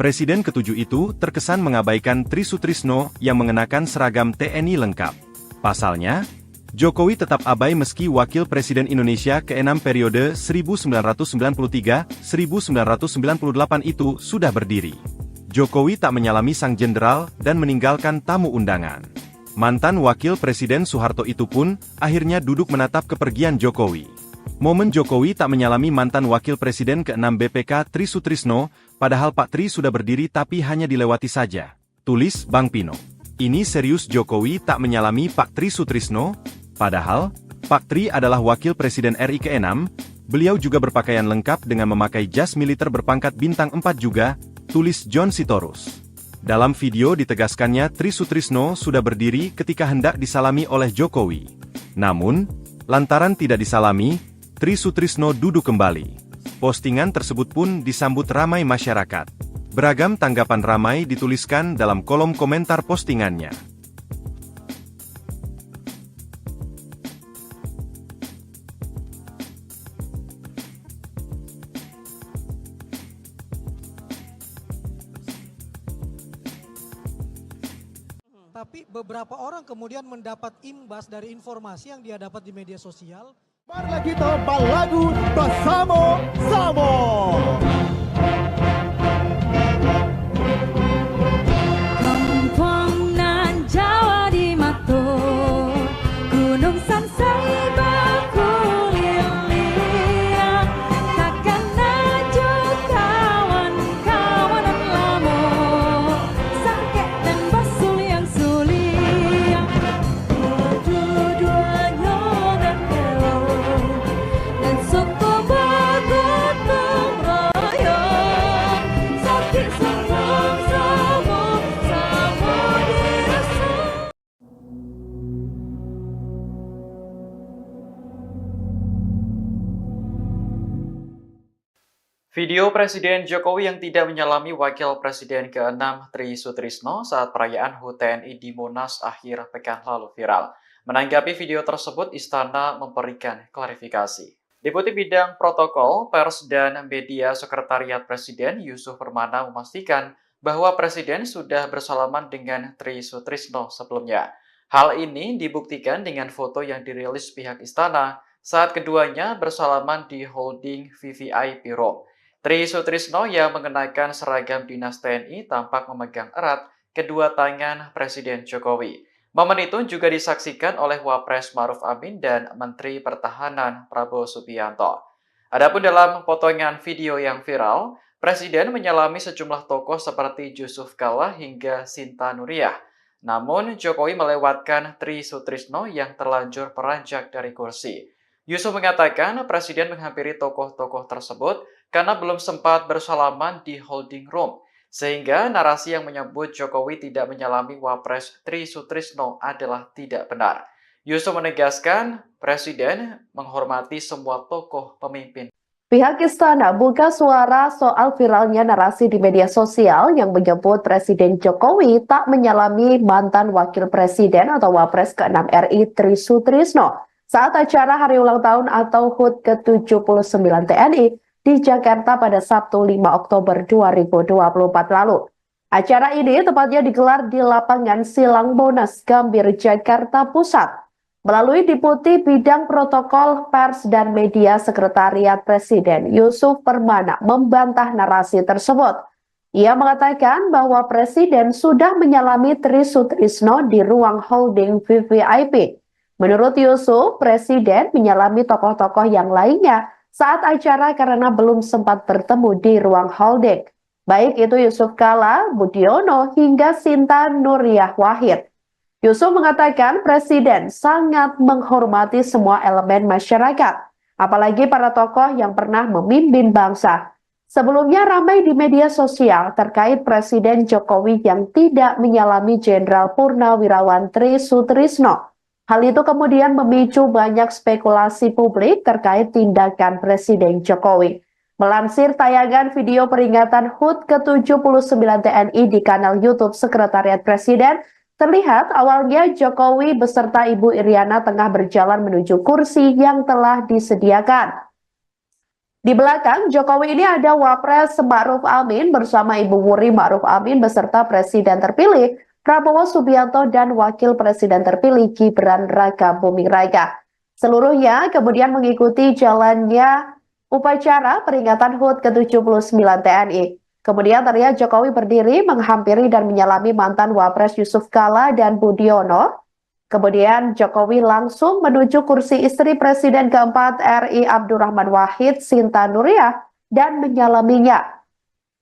Presiden ke-7 itu terkesan mengabaikan Tri Sutrisno yang mengenakan seragam TNI lengkap. Pasalnya, Jokowi tetap abai meski Wakil Presiden Indonesia ke-6 periode 1993-1998 itu sudah berdiri. Jokowi tak menyalami sang jenderal dan meninggalkan tamu undangan. Mantan Wakil Presiden Soeharto itu pun akhirnya duduk menatap kepergian Jokowi. Momen Jokowi tak menyalami mantan Wakil Presiden ke-6 BPK Tri Sutrisno, padahal Pak Tri sudah berdiri tapi hanya dilewati saja. Tulis Bang Pino. Ini serius Jokowi tak menyalami Pak Tri Sutrisno? Padahal, Pak Tri adalah Wakil Presiden RI ke-6, beliau juga berpakaian lengkap dengan memakai jas militer berpangkat bintang 4 juga, tulis John Sitorus. Dalam video ditegaskannya Tri Sutrisno sudah berdiri ketika hendak disalami oleh Jokowi. Namun, lantaran tidak disalami, Tri Sutrisno duduk kembali. Postingan tersebut pun disambut ramai masyarakat. Beragam tanggapan ramai dituliskan dalam kolom komentar postingannya. Tapi beberapa orang kemudian mendapat imbas dari informasi yang dia dapat di media sosial. Marilah kita berlagu bersama-sama. Kampung nan Jawa di Mato, Gunung Sansai berkuliah, takkan naju kawan-kawanan lamo, sangkek dan basul yang sulia, dua-duanya dan elok, dan suku bergotong royong, sakit sama-sama, sama dirasa. Video Presiden Jokowi yang tidak menyalami Wakil Presiden ke-6 Tri Sutrisno saat perayaan HUT TNI di Monas akhir pekan lalu viral. Menanggapi video tersebut, Istana memberikan klarifikasi. Deputi Bidang Protokol, Pers, dan Media Sekretariat Presiden Yusuf Permana memastikan bahwa Presiden sudah bersalaman dengan Tri Sutrisno sebelumnya. Hal ini dibuktikan dengan foto yang dirilis pihak istana saat keduanya bersalaman di holding VVIP Room. Tri Sutrisno yang mengenakan seragam dinas TNI tampak memegang erat kedua tangan Presiden Jokowi. Momen itu juga disaksikan oleh Wapres Maruf Amin dan Menteri Pertahanan Prabowo Subianto. Adapun dalam potongan video yang viral, Presiden menyalami sejumlah tokoh seperti Yusuf Kala hingga Sinta Nuriyah. Namun, Jokowi melewatkan Tri Sutrisno yang terlanjur beranjak dari kursi. Yusuf mengatakan Presiden menghampiri tokoh-tokoh tersebut karena belum sempat bersalaman di holding room, sehingga narasi yang menyebut Jokowi tidak menyalami Wapres Tri Sutrisno adalah tidak benar. Yusuf menegaskan Presiden menghormati semua tokoh pemimpin. Pihak istana buka suara soal viralnya narasi di media sosial yang menyebut Presiden Jokowi tak menyalami mantan Wakil Presiden atau Wapres ke-6 RI Tri Sutrisno saat acara hari ulang tahun atau HUT ke-79 TNI di Jakarta pada Sabtu 5 Oktober 2024 lalu. Acara ini tepatnya digelar di lapangan Silang Monas, Gambir, Jakarta Pusat. Melalui Deputi Bidang Protokol, Pers, dan Media Sekretariat Presiden, Yusuf Permana membantah narasi tersebut. Ia mengatakan bahwa Presiden sudah menyalami Tri Sutrisno di ruang holding VVIP. Menurut Yusuf, Presiden menyalami tokoh-tokoh yang lainnya saat acara karena belum sempat bertemu di ruang holding. Baik itu Yusuf Kala, Budiono, hingga Sinta Nuriyah Wahid. Yusuf mengatakan Presiden sangat menghormati semua elemen masyarakat, apalagi para tokoh yang pernah memimpin bangsa. Sebelumnya ramai di media sosial terkait Presiden Jokowi yang tidak menyalami Jenderal Purnawirawan Tri Sutrisno. Hal itu kemudian memicu banyak spekulasi publik terkait tindakan Presiden Jokowi. Melansir tayangan video peringatan HUT ke-79 TNI di kanal YouTube Sekretariat Presiden, terlihat awalnya Jokowi beserta Ibu Iriana tengah berjalan menuju kursi yang telah disediakan. Di belakang Jokowi ini ada Wapres Maruf Amin bersama Ibu Wuri Maruf Amin beserta Presiden terpilih Prabowo Subianto dan Wakil Presiden terpilih Gibran Raka Buming Raka. Seluruhnya kemudian mengikuti jalannya upacara peringatan HUT ke-79 TNI. Kemudian terlihat Jokowi berdiri menghampiri dan menyalami mantan Wapres Yusuf Kala dan Budiono. Kemudian Jokowi langsung menuju kursi istri Presiden keempat RI Abdurrahman Wahid, Sinta Nuriyah, dan menyalaminya.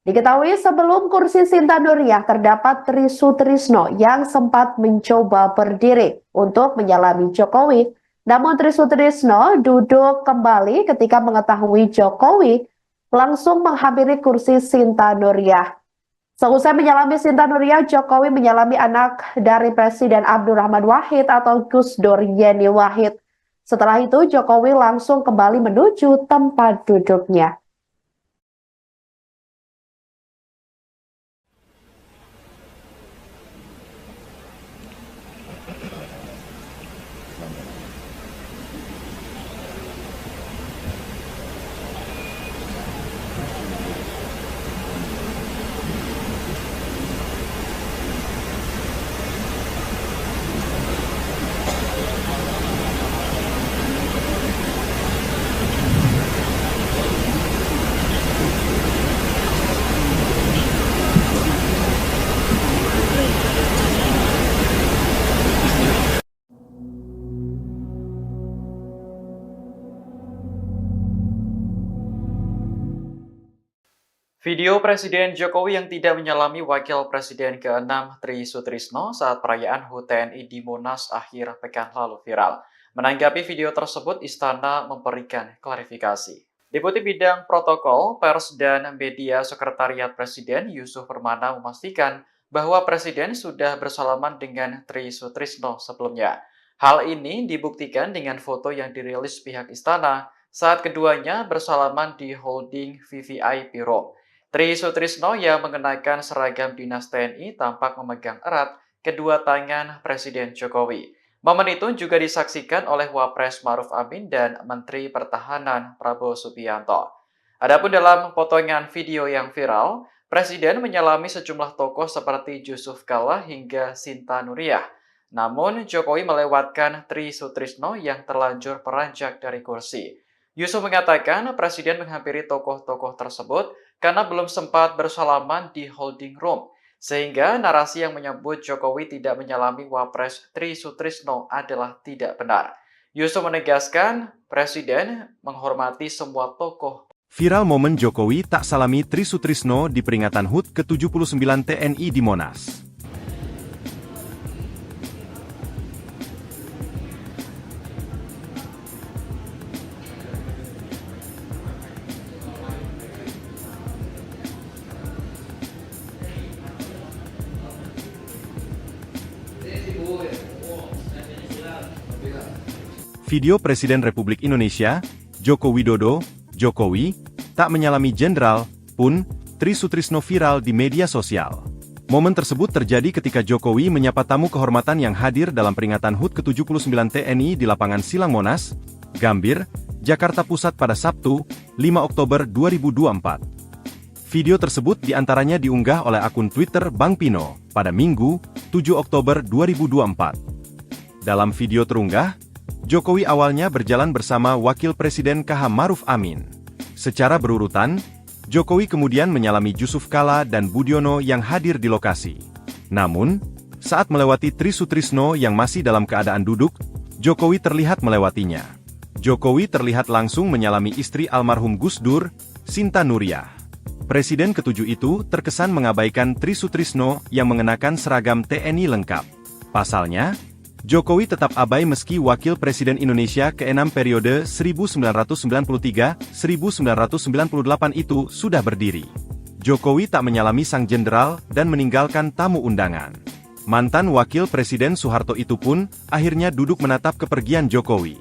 Diketahui sebelum kursi Sinta Nuriyah terdapat Tri Sutrisno yang sempat mencoba berdiri untuk menyalami Jokowi. Namun Tri Sutrisno duduk kembali ketika mengetahui Jokowi langsung menghampiri kursi Sinta Nuriyah. Seusai menyalami Sinta Nuriyah, Jokowi menyalami anak dari Presiden Abdurrahman Wahid atau Gus Dur Yeni Wahid. Setelah itu Jokowi langsung kembali menuju tempat duduknya. Video Presiden Jokowi yang tidak menyalami Wakil Presiden ke-6 Tri Sutrisno saat perayaan HUT TNI di Monas akhir pekan lalu viral. Menanggapi video tersebut, Istana memberikan klarifikasi. Deputi Bidang Protokol, Pers, dan Media Sekretariat Presiden Yusuf Permana memastikan bahwa Presiden sudah bersalaman dengan Tri Sutrisno sebelumnya. Hal ini dibuktikan dengan foto yang dirilis pihak Istana saat keduanya bersalaman di holding VVIP Room. Tri Sutrisno yang mengenakan seragam dinas TNI tampak memegang erat kedua tangan Presiden Jokowi. Momen itu juga disaksikan oleh Wapres Maruf Amin dan Menteri Pertahanan Prabowo Subianto. Adapun dalam potongan video yang viral, Presiden menyalami sejumlah tokoh seperti Yusuf Kalla hingga Sinta Nuriyah. Namun, Jokowi melewatkan Tri Sutrisno yang terlanjur beranjak dari kursi. Yusuf mengatakan Presiden menghampiri tokoh-tokoh tersebut karena belum sempat bersalaman di holding room, sehingga narasi yang menyebut Jokowi tidak menyalami Wapres Tri Sutrisno adalah tidak benar. Yusuf menegaskan Presiden menghormati semua tokoh. Viral momen Jokowi tak salami Tri Sutrisno di peringatan HUT ke-79 TNI di Monas. Video Presiden Republik Indonesia, Joko Widodo, Jokowi, tak menyalami jenderal, pun, Tri Sutrisno viral di media sosial. Momen tersebut terjadi ketika Jokowi menyapa tamu kehormatan yang hadir dalam peringatan HUT ke-79 TNI di lapangan Silang Monas, Gambir, Jakarta Pusat pada Sabtu, 5 Oktober 2024. Video tersebut diantaranya diunggah oleh akun Twitter Bang Pino, pada Minggu, 7 Oktober 2024. Dalam video terunggah, Jokowi awalnya berjalan bersama Wakil Presiden KH Maruf Amin. Secara berurutan, Jokowi kemudian menyalami Yusuf Kalla dan Budiono yang hadir di lokasi. Namun, saat melewati Tri Sutrisno yang masih dalam keadaan duduk, Jokowi terlihat melewatinya. Jokowi terlihat langsung menyalami istri almarhum Gus Dur, Sinta Nuriyah. Presiden ketujuh itu terkesan mengabaikan Tri Sutrisno yang mengenakan seragam TNI lengkap. Pasalnya, Jokowi tetap abai meski Wakil Presiden Indonesia ke-6 periode 1993-1998 itu sudah berdiri. Jokowi tak menyalami sang jenderal dan meninggalkan tamu undangan. Mantan Wakil Presiden Soeharto itu pun akhirnya duduk menatap kepergian Jokowi.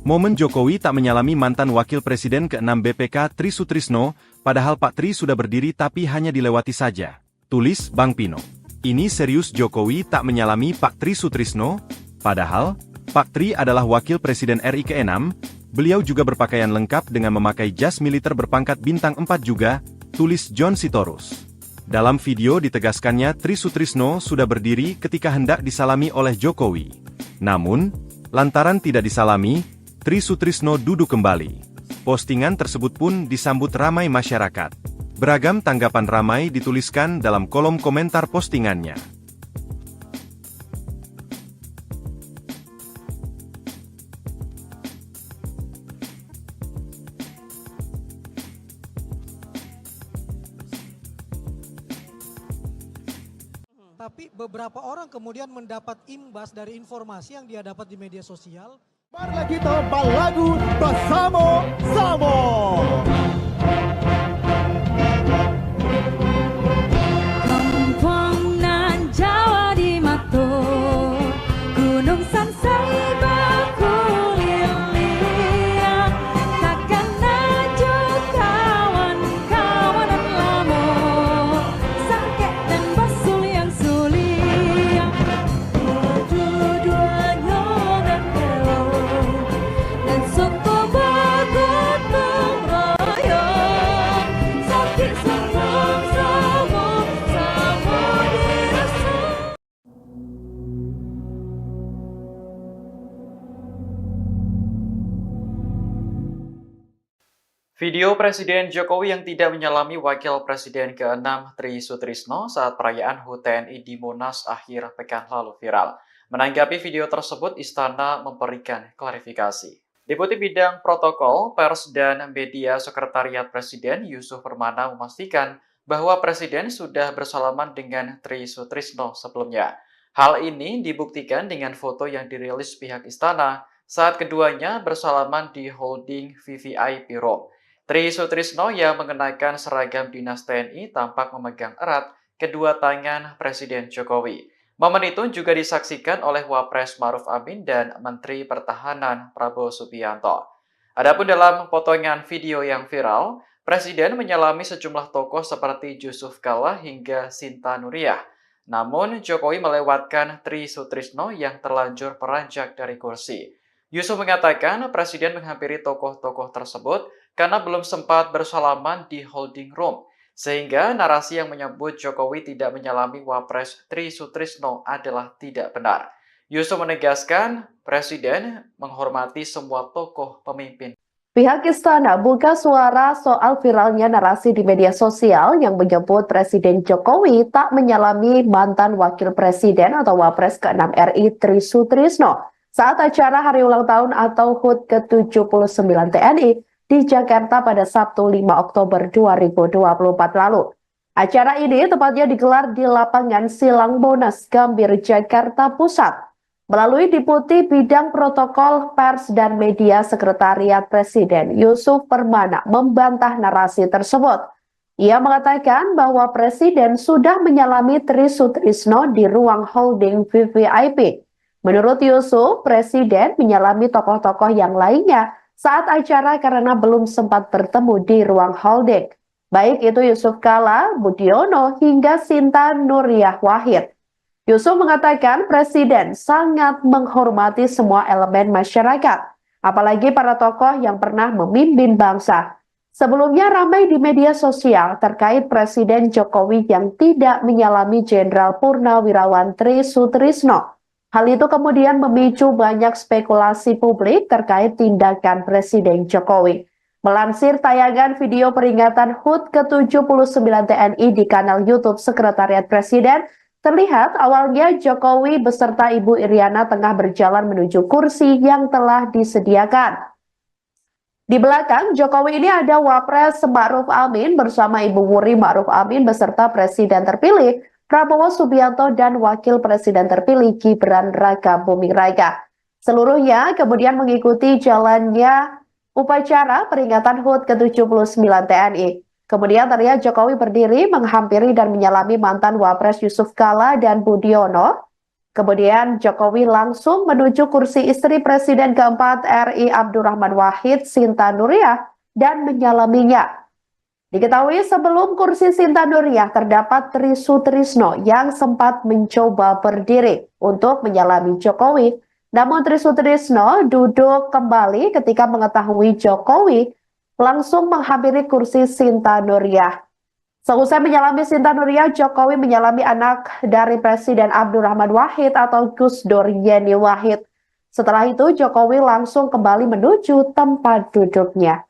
Momen Jokowi tak menyalami mantan Wakil Presiden ke-6 BPK Tri Sutrisno, padahal Pak Tri sudah berdiri tapi hanya dilewati saja. Tulis Bang Pino. Ini serius Jokowi tak menyalami Pak Tri Sutrisno? Padahal, Pak Tri adalah Wakil Presiden RI ke-6, beliau juga berpakaian lengkap dengan memakai jas militer berpangkat bintang 4 juga, tulis John Sitorus. Dalam video ditegaskannya Tri Sutrisno sudah berdiri ketika hendak disalami oleh Jokowi. Namun, lantaran tidak disalami, Tri Sutrisno duduk kembali. Postingan tersebut pun disambut ramai masyarakat. Beragam tanggapan ramai dituliskan dalam kolom komentar postingannya. Tapi beberapa orang kemudian mendapat imbas dari informasi yang dia dapat di media sosial. Marilah kita berlagu bersama Samo. Kampung nan Jawa di Mato, Gunung Sansai berkuliling, takkan naju kawan-kawanan lamo, sangkek dan basul yang suling, dua-duanya dan kelo, dan suku bergotong royong, sakit sama-sama dirasa. Video Presiden Jokowi yang tidak menyalami Wakil Presiden ke-6 Tri Sutrisno saat perayaan HUT TNI di Monas akhir pekan lalu viral. Menanggapi video tersebut, Istana memberikan klarifikasi. Deputi Bidang Protokol, Pers, dan Media Sekretariat Presiden Yusuf Permana memastikan bahwa Presiden sudah bersalaman dengan Tri Sutrisno sebelumnya. Hal ini dibuktikan dengan foto yang dirilis pihak Istana saat keduanya bersalaman di holding VVIP Room. Tri Sutrisno yang mengenakan seragam dinas TNI tampak memegang erat kedua tangan Presiden Jokowi. Momen itu juga disaksikan oleh Wapres Maruf Amin dan Menteri Pertahanan Prabowo Subianto. Adapun dalam potongan video yang viral, Presiden menyalami sejumlah tokoh seperti Yusuf Kalla hingga Sinta Nuriyah. Namun, Jokowi melewatkan Tri Sutrisno yang terlanjur beranjak dari kursi. Yusuf mengatakan Presiden menghampiri tokoh-tokoh tersebut karena belum sempat bersalaman di holding room, sehingga narasi yang menyebut Jokowi tidak menyalami Wapres Tri Sutrisno adalah tidak benar. Yusuf menegaskan Presiden menghormati semua tokoh pemimpin. Pihak istana buka suara soal viralnya narasi di media sosial yang menyebut Presiden Jokowi tak menyalami mantan Wakil Presiden atau Wapres ke-6 RI Tri Sutrisno saat acara Hari Ulang Tahun atau HUT ke-79 TNI di Jakarta pada Sabtu 5 Oktober 2024 lalu. Acara ini tepatnya digelar di lapangan Silang Monas, Gambir, Jakarta Pusat. Melalui Deputi Bidang Protokol Pers dan Media Sekretariat Presiden, Yusuf Permana membantah narasi tersebut. Ia mengatakan bahwa Presiden sudah menyalami Tri Sutrisno di ruang holding VVIP. Menurut Yusuf, Presiden menyalami tokoh-tokoh yang lainnya saat acara karena belum sempat bertemu di ruang holding. Baik itu Yusuf Kala, Budiono, hingga Sinta Nuriyah Wahid. Yusuf mengatakan Presiden sangat menghormati semua elemen masyarakat, apalagi para tokoh yang pernah memimpin bangsa. Sebelumnya ramai di media sosial terkait Presiden Jokowi yang tidak menyalami Jenderal Purnawirawan Tri Sutrisno. Hal itu kemudian memicu banyak spekulasi publik terkait tindakan Presiden Jokowi. Melansir tayangan video peringatan HUT ke-79 TNI di kanal YouTube Sekretariat Presiden, terlihat awalnya Jokowi beserta Ibu Iriana tengah berjalan menuju kursi yang telah disediakan. Di belakang Jokowi ini ada Wapres Ma'ruf Amin bersama Ibu Wuri Ma'ruf Amin beserta Presiden terpilih Prabowo Subianto dan Wakil Presiden terpilih Gibran Raka Buming Raka. Seluruhnya kemudian mengikuti jalannya upacara peringatan HUT ke-79 TNI. Kemudian terlihat Jokowi berdiri menghampiri dan menyalami mantan Wapres Yusuf Kala dan Budiono. Kemudian Jokowi langsung menuju kursi istri Presiden keempat RI Abdurrahman Wahid, Sinta Nuriyah, dan menyalaminya. Diketahui sebelum kursi Sinta Nuriyah terdapat Tri Sutrisno yang sempat mencoba berdiri untuk menyalami Jokowi. Namun Tri Sutrisno duduk kembali ketika mengetahui Jokowi langsung menghampiri kursi Sinta Nuriyah. Seusai menyalami Sinta Nuriyah, Jokowi menyalami anak dari Presiden Abdurrahman Wahid atau Gus Dur Yeni Wahid. Setelah itu Jokowi langsung kembali menuju tempat duduknya.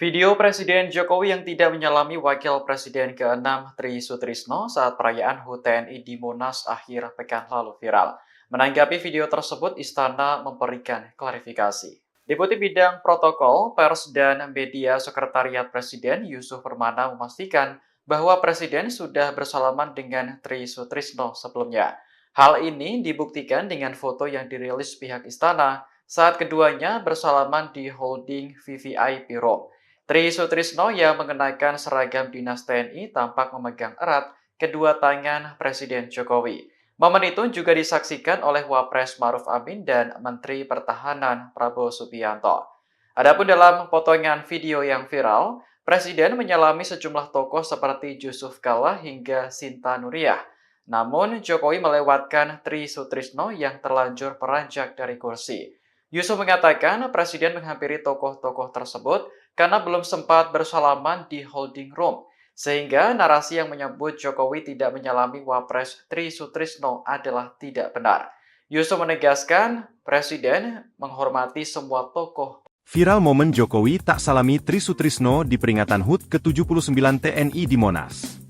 Video Presiden Jokowi yang tidak menyalami Wakil Presiden ke-6 Tri Sutrisno saat perayaan HUT TNI di Monas akhir pekan lalu viral. Menanggapi video tersebut, Istana memberikan klarifikasi. Deputi Bidang Protokol, Pers, dan Media Sekretariat Presiden Yusuf Permana memastikan bahwa Presiden sudah bersalaman dengan Tri Sutrisno sebelumnya. Hal ini dibuktikan dengan foto yang dirilis pihak Istana saat keduanya bersalaman di holding VVIP Room. Tri Sutrisno yang mengenakan seragam dinas TNI tampak memegang erat kedua tangan Presiden Jokowi. Momen itu juga disaksikan oleh Wapres Ma'ruf Amin dan Menteri Pertahanan Prabowo Subianto. Adapun dalam potongan video yang viral, Presiden menyalami sejumlah tokoh seperti Yusuf Kala hingga Sinta Nuriyah. Namun, Jokowi melewatkan Tri Sutrisno yang terlanjur beranjak dari kursi. Yusuf mengatakan Presiden menghampiri tokoh-tokoh tersebut karena belum sempat bersalaman di holding room, sehingga narasi yang menyebut Jokowi tidak menyalami Wapres Tri Sutrisno adalah tidak benar. Yusuf menegaskan Presiden menghormati semua tokoh. Viral momen Jokowi tak salami Tri Sutrisno di peringatan HUT ke-79 TNI di Monas.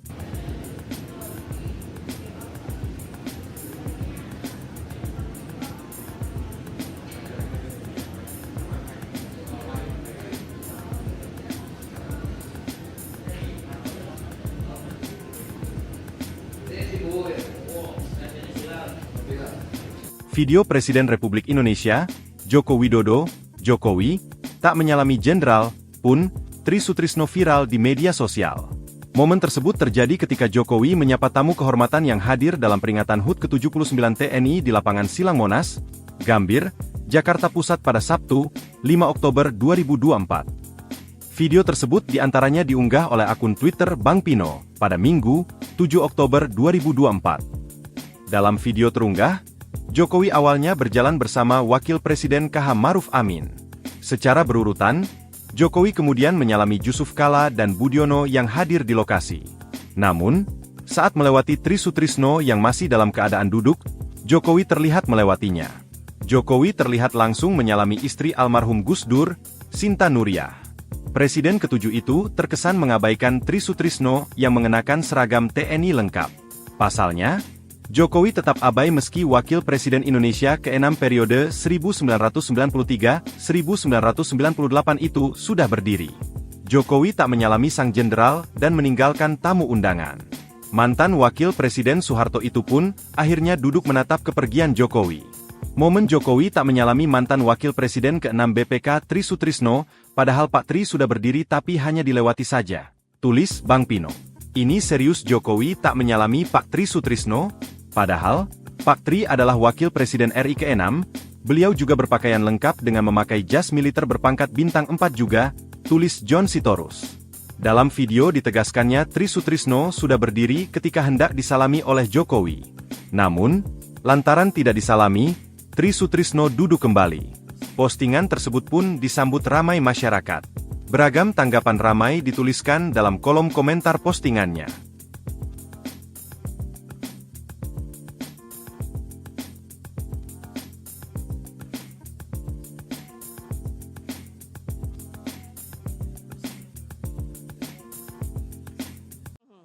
Video Presiden Republik Indonesia, Joko Widodo, Jokowi, tak menyalami Jenderal, PUN, Tri Sutrisno viral di media sosial. Momen tersebut terjadi ketika Jokowi menyapa tamu kehormatan yang hadir dalam peringatan HUT ke-79 TNI di lapangan Silang Monas, Gambir, Jakarta Pusat pada Sabtu, 5 Oktober 2024. Video tersebut diantaranya diunggah oleh akun Twitter Bang Pino, pada Minggu, 7 Oktober 2024. Dalam video terunggah, Jokowi awalnya berjalan bersama Wakil Presiden KH Maruf Amin. Secara berurutan, Jokowi kemudian menyalami Jusuf Kalla dan Budiono yang hadir di lokasi. Namun, saat melewati Tri Sutrisno yang masih dalam keadaan duduk, Jokowi terlihat melewatinya. Jokowi terlihat langsung menyalami istri almarhum Gus Dur, Sinta Nuriyah. Presiden ketujuh itu terkesan mengabaikan Tri Sutrisno yang mengenakan seragam TNI lengkap. Pasalnya, Jokowi tetap abai meski Wakil Presiden Indonesia ke-6 periode 1993-1998 itu sudah berdiri. Jokowi tak menyalami sang jenderal dan meninggalkan tamu undangan. Mantan Wakil Presiden Soeharto itu pun akhirnya duduk menatap kepergian Jokowi. Momen Jokowi tak menyalami mantan Wakil Presiden ke-6 BPK Tri Sutrisno, padahal Pak Tri sudah berdiri tapi hanya dilewati saja. Tulis Bang Pino. Ini serius Jokowi tak menyalami Pak Tri Sutrisno? Padahal, Pak Tri adalah Wakil Presiden RI ke-6, beliau juga berpakaian lengkap dengan memakai jas militer berpangkat bintang 4 juga, tulis John Sitorus. Dalam video ditegaskannya Tri Sutrisno sudah berdiri ketika hendak disalami oleh Jokowi. Namun, lantaran tidak disalami, Tri Sutrisno duduk kembali. Postingan tersebut pun disambut ramai masyarakat. Beragam tanggapan ramai dituliskan dalam kolom komentar postingannya.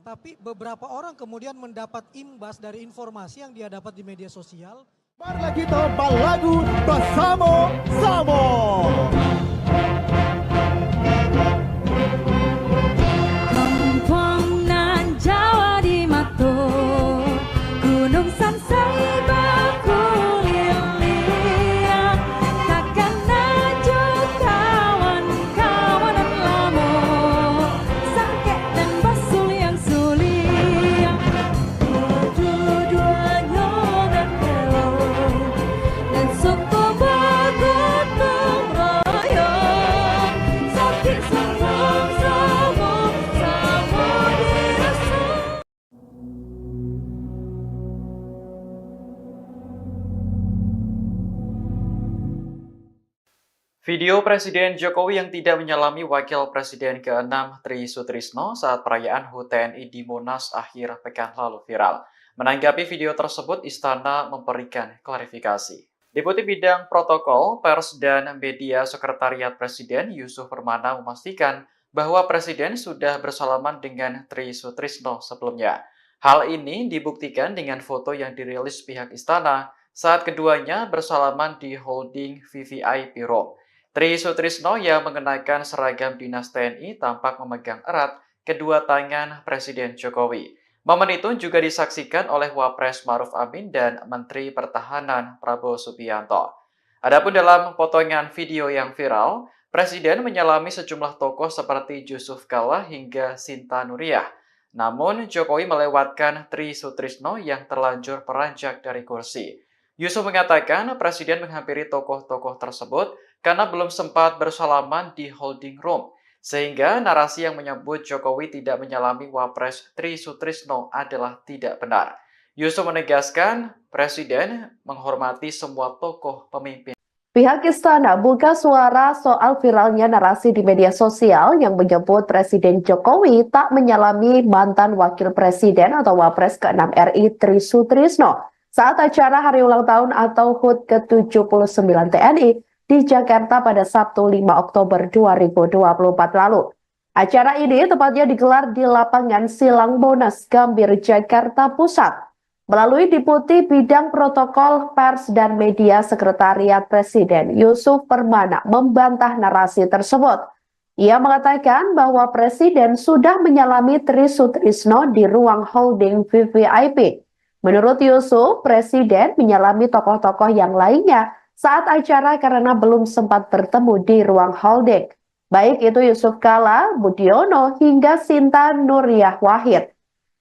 Tapi beberapa orang kemudian mendapat imbas dari informasi yang dia dapat di media sosial. Marilah kita balagu bersama-sama. Kampung nan Jawa di Mato, Gunung Sansai berkuliling, takkan naju kawan-kawanan lamo, sangkek dan basul yang suling, dua-duanya berkelo, dan suku bergotong royong, sakit sama-sama dirasa. Video Presiden Jokowi yang tidak menyalami Wakil Presiden ke-6 Tri Sutrisno saat perayaan HUT TNI di Monas akhir pekan lalu viral. Menanggapi video tersebut, Istana memberikan klarifikasi. Deputi Bidang Protokol, Pers, dan Media Sekretariat Presiden Yusuf Permana memastikan bahwa Presiden sudah bersalaman dengan Tri Sutrisno sebelumnya. Hal ini dibuktikan dengan foto yang dirilis pihak Istana saat keduanya bersalaman di holding VVIP Room. Tri Sutrisno yang mengenakan seragam dinas TNI tampak memegang erat kedua tangan Presiden Jokowi. Momen itu juga disaksikan oleh Wapres Maruf Amin dan Menteri Pertahanan Prabowo Subianto. Adapun dalam potongan video yang viral, Presiden menyalami sejumlah tokoh seperti Jusuf Kalla hingga Sinta Nuriyah. Namun, Jokowi melewatkan Tri Sutrisno yang terlanjur beranjak dari kursi. Yusuf mengatakan Presiden menghampiri tokoh-tokoh tersebut karena belum sempat bersalaman di holding room, sehingga narasi yang menyebut Jokowi tidak menyalami Wapres Tri Sutrisno adalah tidak benar. Yusuf menegaskan Presiden menghormati semua tokoh pemimpin. Pihak Istana buka suara soal viralnya narasi di media sosial yang menyebut Presiden Jokowi tak menyalami mantan Wakil Presiden atau Wapres ke-6 RI Tri Sutrisno saat acara hari ulang tahun atau HUT ke-79 TNI di Jakarta pada Sabtu 5 Oktober 2024 lalu. Acara ini tepatnya digelar di lapangan Silang Monas, Gambir, Jakarta Pusat. Melalui Deputi Bidang Protokol, Pers, dan Media Sekretariat Presiden, Yusuf Permana membantah narasi tersebut. Ia mengatakan bahwa Presiden sudah menyalami Tri Sutrisno di ruang holding VVIP. Menurut Yusuf, Presiden menyalami tokoh-tokoh yang lainnya saat acara karena belum sempat bertemu di ruang holding. Baik itu Yusuf Kala, Budiono, hingga Sinta Nuriyah Wahid.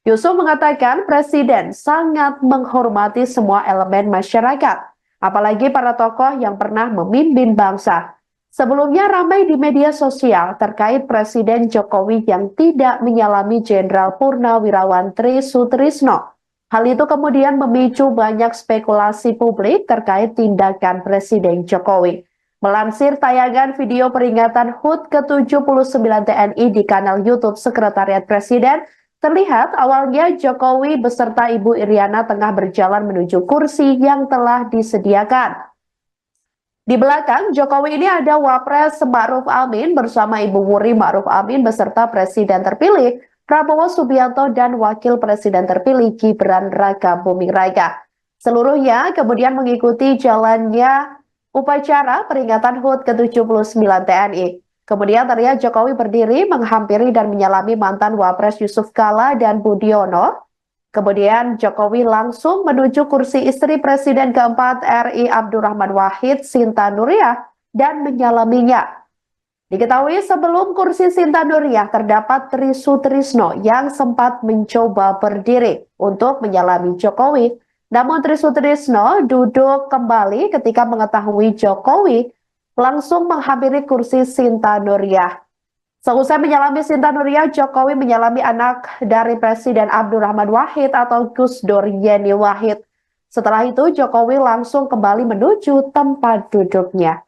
Yusuf mengatakan Presiden sangat menghormati semua elemen masyarakat, apalagi para tokoh yang pernah memimpin bangsa. Sebelumnya ramai di media sosial terkait Presiden Jokowi yang tidak menyalami Jenderal Purnawirawan Tri Sutrisno. Hal itu kemudian memicu banyak spekulasi publik terkait tindakan Presiden Jokowi. Melansir tayangan video peringatan HUT ke-79 TNI di kanal YouTube Sekretariat Presiden, terlihat awalnya Jokowi beserta Ibu Iriana tengah berjalan menuju kursi yang telah disediakan. Di belakang Jokowi ini ada Wapres Ma'ruf Amin bersama Ibu Wuri Ma'ruf Amin beserta Presiden terpilih Prabowo Subianto dan Wakil Presiden terpilih Gibran Raka Buming Raka. Seluruhnya kemudian mengikuti jalannya upacara peringatan HUT ke-79 TNI. Kemudian terlihat Jokowi berdiri menghampiri dan menyalami mantan Wapres Yusuf Kala dan Budiono. Kemudian Jokowi langsung menuju kursi istri Presiden keempat RI Abdurrahman Wahid, Sinta Nuriyah, dan menyalaminya. Diketahui sebelum kursi Sinta Nuriyah terdapat Tri Sutrisno yang sempat mencoba berdiri untuk menyalami Jokowi. Namun Tri Sutrisno duduk kembali ketika mengetahui Jokowi langsung menghampiri kursi Sinta Nuriyah. Seusai menyalami Sinta Nuriyah, Jokowi menyalami anak dari Presiden Abdurrahman Wahid atau Gus Dur Yeni Wahid. Setelah itu Jokowi langsung kembali menuju tempat duduknya.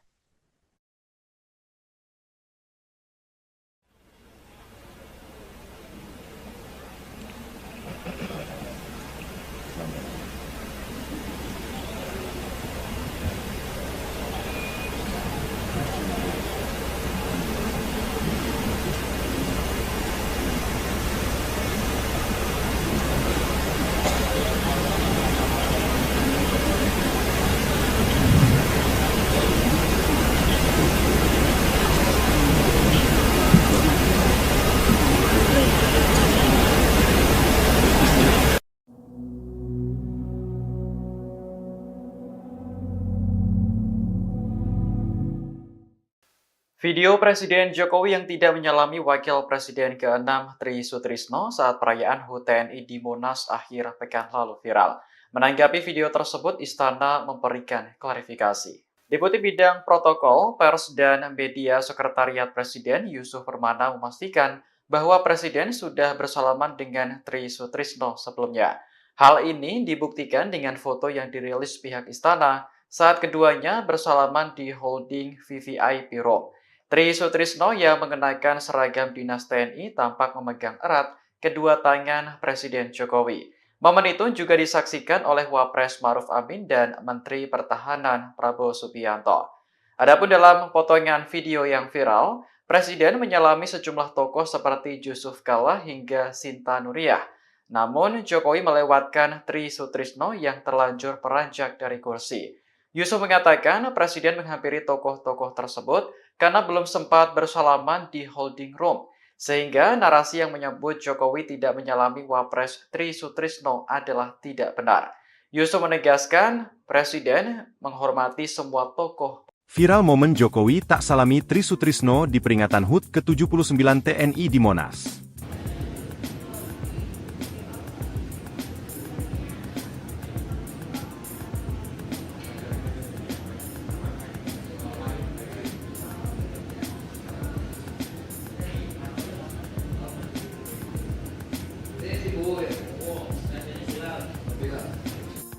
Video Presiden Jokowi yang tidak menyalami Wakil Presiden ke-6 Tri Sutrisno saat perayaan HUT TNI di Monas akhir pekan lalu viral. Menanggapi video tersebut, Istana memberikan klarifikasi. Deputi Bidang Protokol, Pers, dan Media Sekretariat Presiden Yusuf Permana memastikan bahwa Presiden sudah bersalaman dengan Tri Sutrisno sebelumnya. Hal ini dibuktikan dengan foto yang dirilis pihak Istana saat keduanya bersalaman di holding VVIP Room. Tri Sutrisno yang mengenakan seragam dinas TNI tampak memegang erat kedua tangan Presiden Jokowi. Momen itu juga disaksikan oleh Wapres Ma'ruf Amin dan Menteri Pertahanan Prabowo Subianto. Adapun dalam potongan video yang viral, Presiden menyalami sejumlah tokoh seperti Yusuf Kala hingga Sinta Nuriyah. Namun, Jokowi melewatkan Tri Sutrisno yang terlanjur beranjak dari kursi. Yusuf mengatakan Presiden menghampiri tokoh-tokoh tersebut karena belum sempat bersalaman di holding room, sehingga narasi yang menyebut Jokowi tidak menyalami Wapres Tri Sutrisno adalah tidak benar. Yusuf menegaskan Presiden menghormati semua tokoh. Viral momen Jokowi tak salami Tri Sutrisno di peringatan HUT ke-79 TNI di Monas.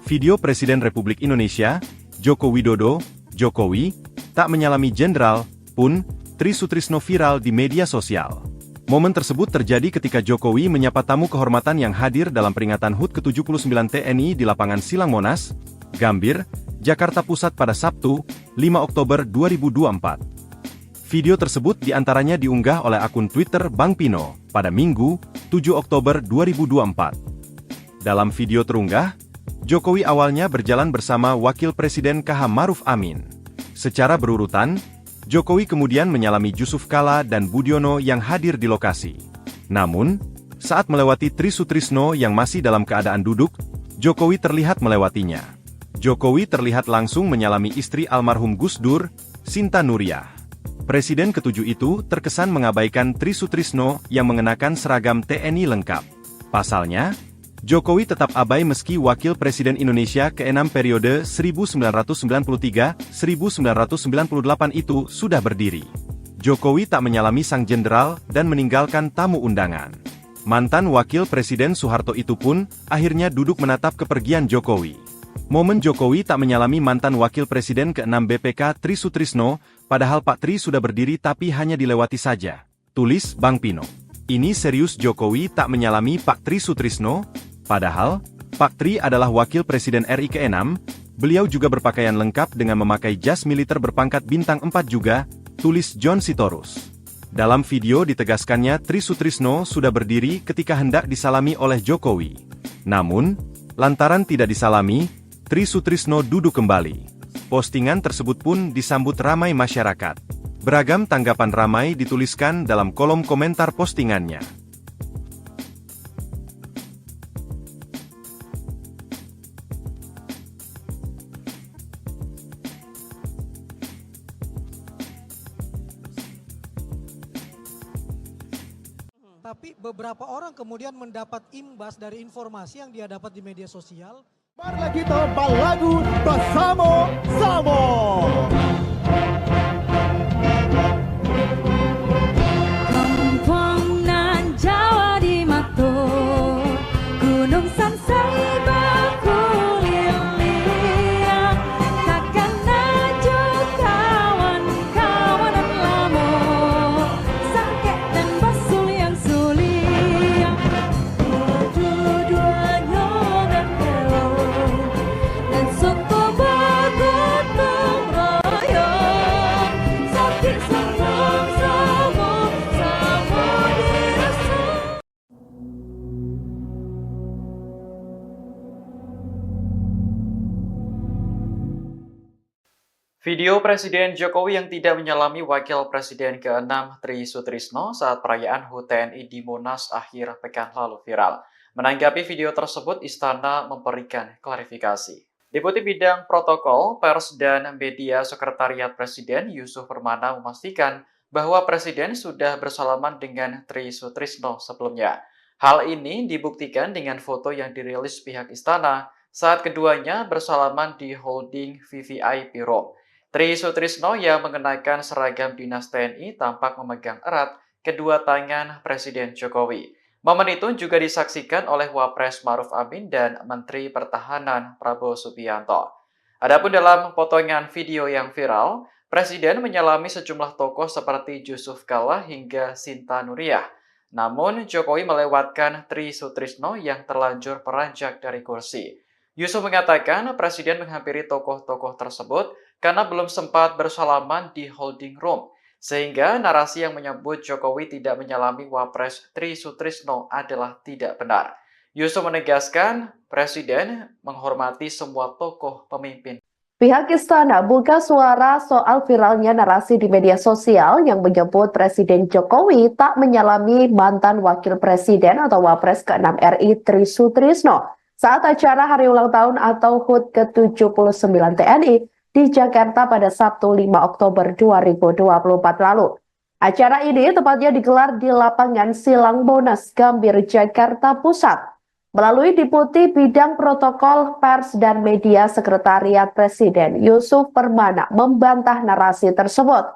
Video Presiden Republik Indonesia, Joko Widodo, Jokowi, tak menyalami Jenderal, pun, Tri Sutrisno viral di media sosial. Momen tersebut terjadi ketika Jokowi menyapa tamu kehormatan yang hadir dalam peringatan HUT ke-79 TNI di lapangan Silang Monas, Gambir, Jakarta Pusat pada Sabtu, 5 Oktober 2024. Video tersebut diantaranya diunggah oleh akun Twitter Bang Pino pada Minggu, 7 Oktober 2024. Dalam video terunggah, Jokowi awalnya berjalan bersama Wakil Presiden KH Ma'ruf Amin. Secara berurutan, Jokowi kemudian menyalami Yusuf Kala dan Budiono yang hadir di lokasi. Namun, saat melewati Tri Sutrisno yang masih dalam keadaan duduk, Jokowi terlihat melewatinya. Jokowi terlihat langsung menyalami istri almarhum Gus Dur, Sinta Nuriyah. Presiden ke-7 itu terkesan mengabaikan Tri Sutrisno yang mengenakan seragam TNI lengkap. Pasalnya, Jokowi tetap abai meski Wakil Presiden Indonesia ke-6 periode 1993-1998 itu sudah berdiri. Jokowi tak menyalami sang jenderal dan meninggalkan tamu undangan. Mantan Wakil Presiden Soeharto itu pun akhirnya duduk menatap kepergian Jokowi. Momen Jokowi tak menyalami mantan Wakil Presiden ke-6 BPK Tri Sutrisno, padahal Pak Tri sudah berdiri tapi hanya dilewati saja. Tulis Bang Pino. Ini serius Jokowi tak menyalami Pak Tri Sutrisno? Padahal, Pak Tri adalah Wakil Presiden RI ke-6, beliau juga berpakaian lengkap dengan memakai jas militer berpangkat bintang 4 juga, tulis John Sitorus. Dalam video ditegaskannya Tri Sutrisno sudah berdiri ketika hendak disalami oleh Jokowi. Namun, lantaran tidak disalami, Tri Sutrisno duduk kembali. Postingan tersebut pun disambut ramai masyarakat. Beragam tanggapan ramai dituliskan dalam kolom komentar postingannya. Tapi beberapa orang kemudian mendapat imbas dari informasi yang dia dapat di media sosial. Marilah kita berlagu bersama-sama. Kampung nan Jawa di Mato, Gunung Sansai berkuliling, takkan naju kawan-kawanan lamo, sangkek dan basul yang suling, dua-duanya dan elok, dan soto bergotong royong, sakit sama-sama dirasa. Video Presiden Jokowi yang tidak menyalami Wakil Presiden ke-6 Tri Sutrisno saat perayaan HUT TNI di Monas akhir pekan lalu viral. Menanggapi video tersebut, Istana memberikan klarifikasi. Deputi Bidang Protokol, Pers, dan Media Sekretariat Presiden Yusuf Permana memastikan bahwa Presiden sudah bersalaman dengan Tri Sutrisno sebelumnya. Hal ini dibuktikan dengan foto yang dirilis pihak Istana saat keduanya bersalaman di holding VVIP Room. Tri Sutrisno yang mengenakan seragam dinas TNI tampak memegang erat kedua tangan Presiden Jokowi. Momen itu juga disaksikan oleh Wapres Maruf Amin dan Menteri Pertahanan Prabowo Subianto. Adapun dalam potongan video yang viral, Presiden menyalami sejumlah tokoh seperti Yusuf Kalla hingga Sinta Nuriyah. Namun, Jokowi melewatkan Tri Sutrisno yang terlanjur beranjak dari kursi. Yusuf mengatakan Presiden menghampiri tokoh-tokoh tersebut karena belum sempat bersalaman di holding room, sehingga narasi yang menyebut Jokowi tidak menyalami Wapres Tri Sutrisno adalah tidak benar. Yusuf menegaskan Presiden menghormati semua tokoh pemimpin. Pihak Istana buka suara soal viralnya narasi di media sosial yang menyebut Presiden Jokowi tak menyalami mantan Wakil Presiden atau Wapres ke-6 RI Tri Sutrisno saat acara hari ulang tahun atau HUT ke-79 TNI di Jakarta pada Sabtu 5 Oktober 2024 lalu. Acara ini tepatnya digelar di lapangan Silang Monas, Gambir, Jakarta Pusat. Melalui Deputi Bidang Protokol, Pers, dan Media Sekretariat Presiden, Yusuf Permana membantah narasi tersebut.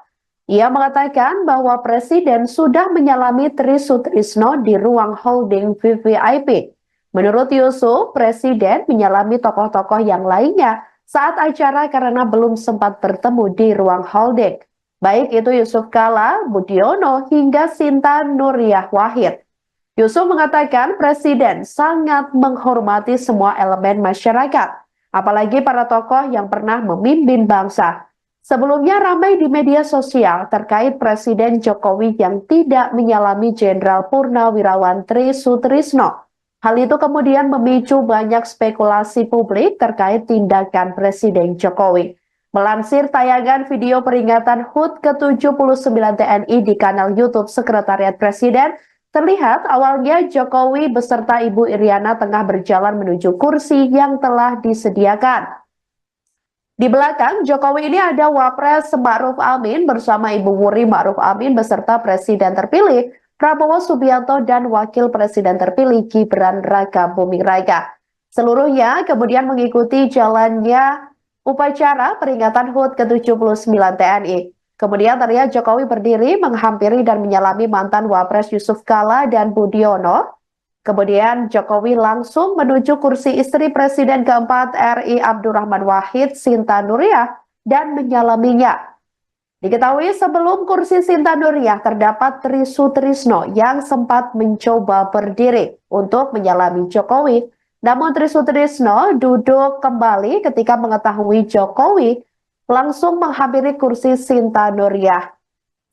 Ia mengatakan bahwa Presiden sudah menyalami Tri Sutrisno di ruang holding VVIP. Menurut Yusuf, Presiden menyalami tokoh-tokoh yang lainnya saat acara karena belum sempat bertemu di ruang holding. Baik itu Yusuf Kalla, Budiono, hingga Sinta Nuriyah Wahid. Yusuf mengatakan Presiden sangat menghormati semua elemen masyarakat, apalagi para tokoh yang pernah memimpin bangsa. Sebelumnya ramai di media sosial terkait Presiden Jokowi yang tidak menyalami Jenderal Purnawirawan Tri Sutrisno. Hal itu kemudian memicu banyak spekulasi publik terkait tindakan Presiden Jokowi. Melansir tayangan video peringatan HUT ke-79 TNI di kanal YouTube Sekretariat Presiden, Terlihat awalnya Jokowi beserta Ibu Iriana tengah berjalan menuju kursi yang telah disediakan. Di belakang Jokowi ini ada Wapres Ma'ruf Amin bersama Ibu Wuri Ma'ruf Amin beserta Presiden terpilih Prabowo Subianto dan Wakil Presiden terpilih Gibran Raka Buming Raka. Seluruhnya kemudian mengikuti jalannya upacara peringatan HUT ke-79 TNI. Kemudian terlihat Jokowi berdiri menghampiri dan menyalami mantan Wapres Yusuf Kala dan Budiono. Kemudian Jokowi langsung menuju kursi istri Presiden keempat RI Abdurrahman Wahid, Sinta Nuriyah, dan menyalaminya. Diketahui sebelum kursi Sinta Nuriyah terdapat Tri Sutrisno yang sempat mencoba berdiri untuk menyalami Jokowi. Namun Tri Sutrisno duduk kembali ketika mengetahui Jokowi langsung menghampiri kursi Sinta Nuriyah.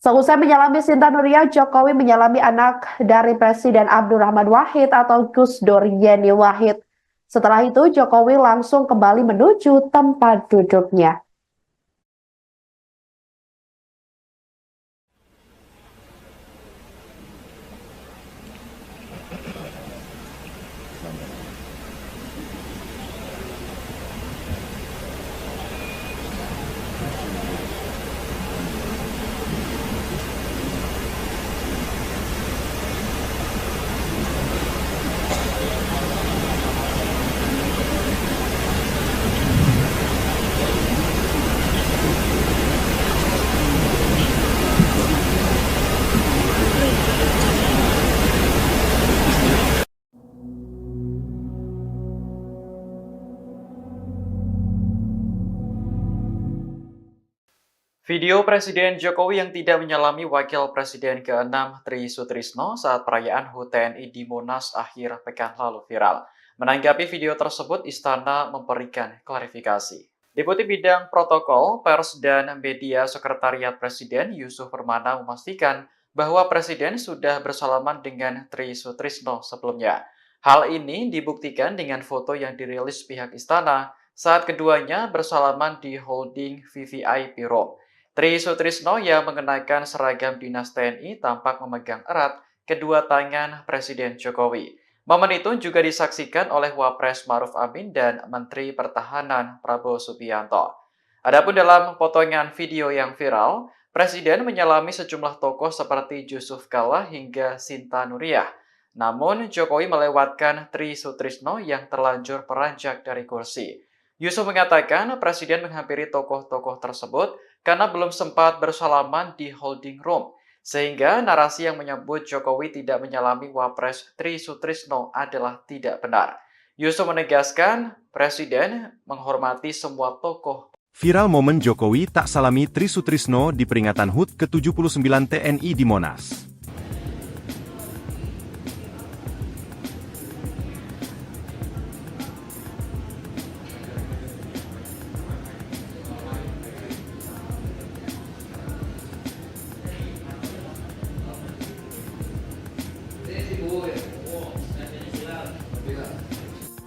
Seusai menyalami Sinta Nuriyah, Jokowi menyalami anak dari Presiden Abdurrahman Wahid atau Gus Dur Yeni Wahid. Setelah itu Jokowi langsung kembali menuju tempat duduknya. Video Presiden Jokowi yang tidak menyalami Wakil Presiden ke-6 Tri Sutrisno saat perayaan HUT TNI di Monas akhir pekan lalu viral. Menanggapi video tersebut, Istana memberikan klarifikasi. Deputi Bidang Protokol, Pers, dan Media Sekretariat Presiden Yusuf Permana memastikan bahwa Presiden sudah bersalaman dengan Tri Sutrisno sebelumnya. Hal ini dibuktikan dengan foto yang dirilis pihak Istana saat keduanya bersalaman di holding VVIP Room. Tri Sutrisno yang mengenakan seragam dinas TNI tampak memegang erat kedua tangan Presiden Jokowi. Momen itu juga disaksikan oleh Wapres Ma'ruf Amin dan Menteri Pertahanan Prabowo Subianto. Adapun dalam potongan video yang viral, Presiden menyalami sejumlah tokoh seperti Yusuf Kala hingga Sinta Nuriyah. Namun, Jokowi melewatkan Tri Sutrisno yang terlanjur beranjak dari kursi. Yusuf mengatakan Presiden menghampiri tokoh-tokoh tersebut karena belum sempat bersalaman di holding room, sehingga narasi yang menyebut Jokowi tidak menyalami Wapres Tri Sutrisno adalah tidak benar. Yusuf menegaskan Presiden menghormati semua tokoh. Viral momen Jokowi tak salami Tri Sutrisno di peringatan HUT ke-79 TNI di Monas.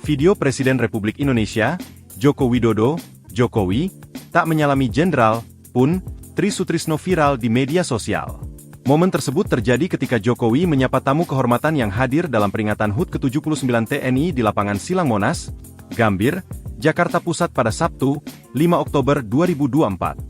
Video Presiden Republik Indonesia, Joko Widodo, Jokowi, tak menyalami jenderal, pun, Tri Sutrisno viral di media sosial. Momen tersebut terjadi ketika Jokowi menyapa tamu kehormatan yang hadir dalam peringatan HUT ke-79 TNI di lapangan Silang Monas, Gambir, Jakarta Pusat pada Sabtu, 5 Oktober 2024.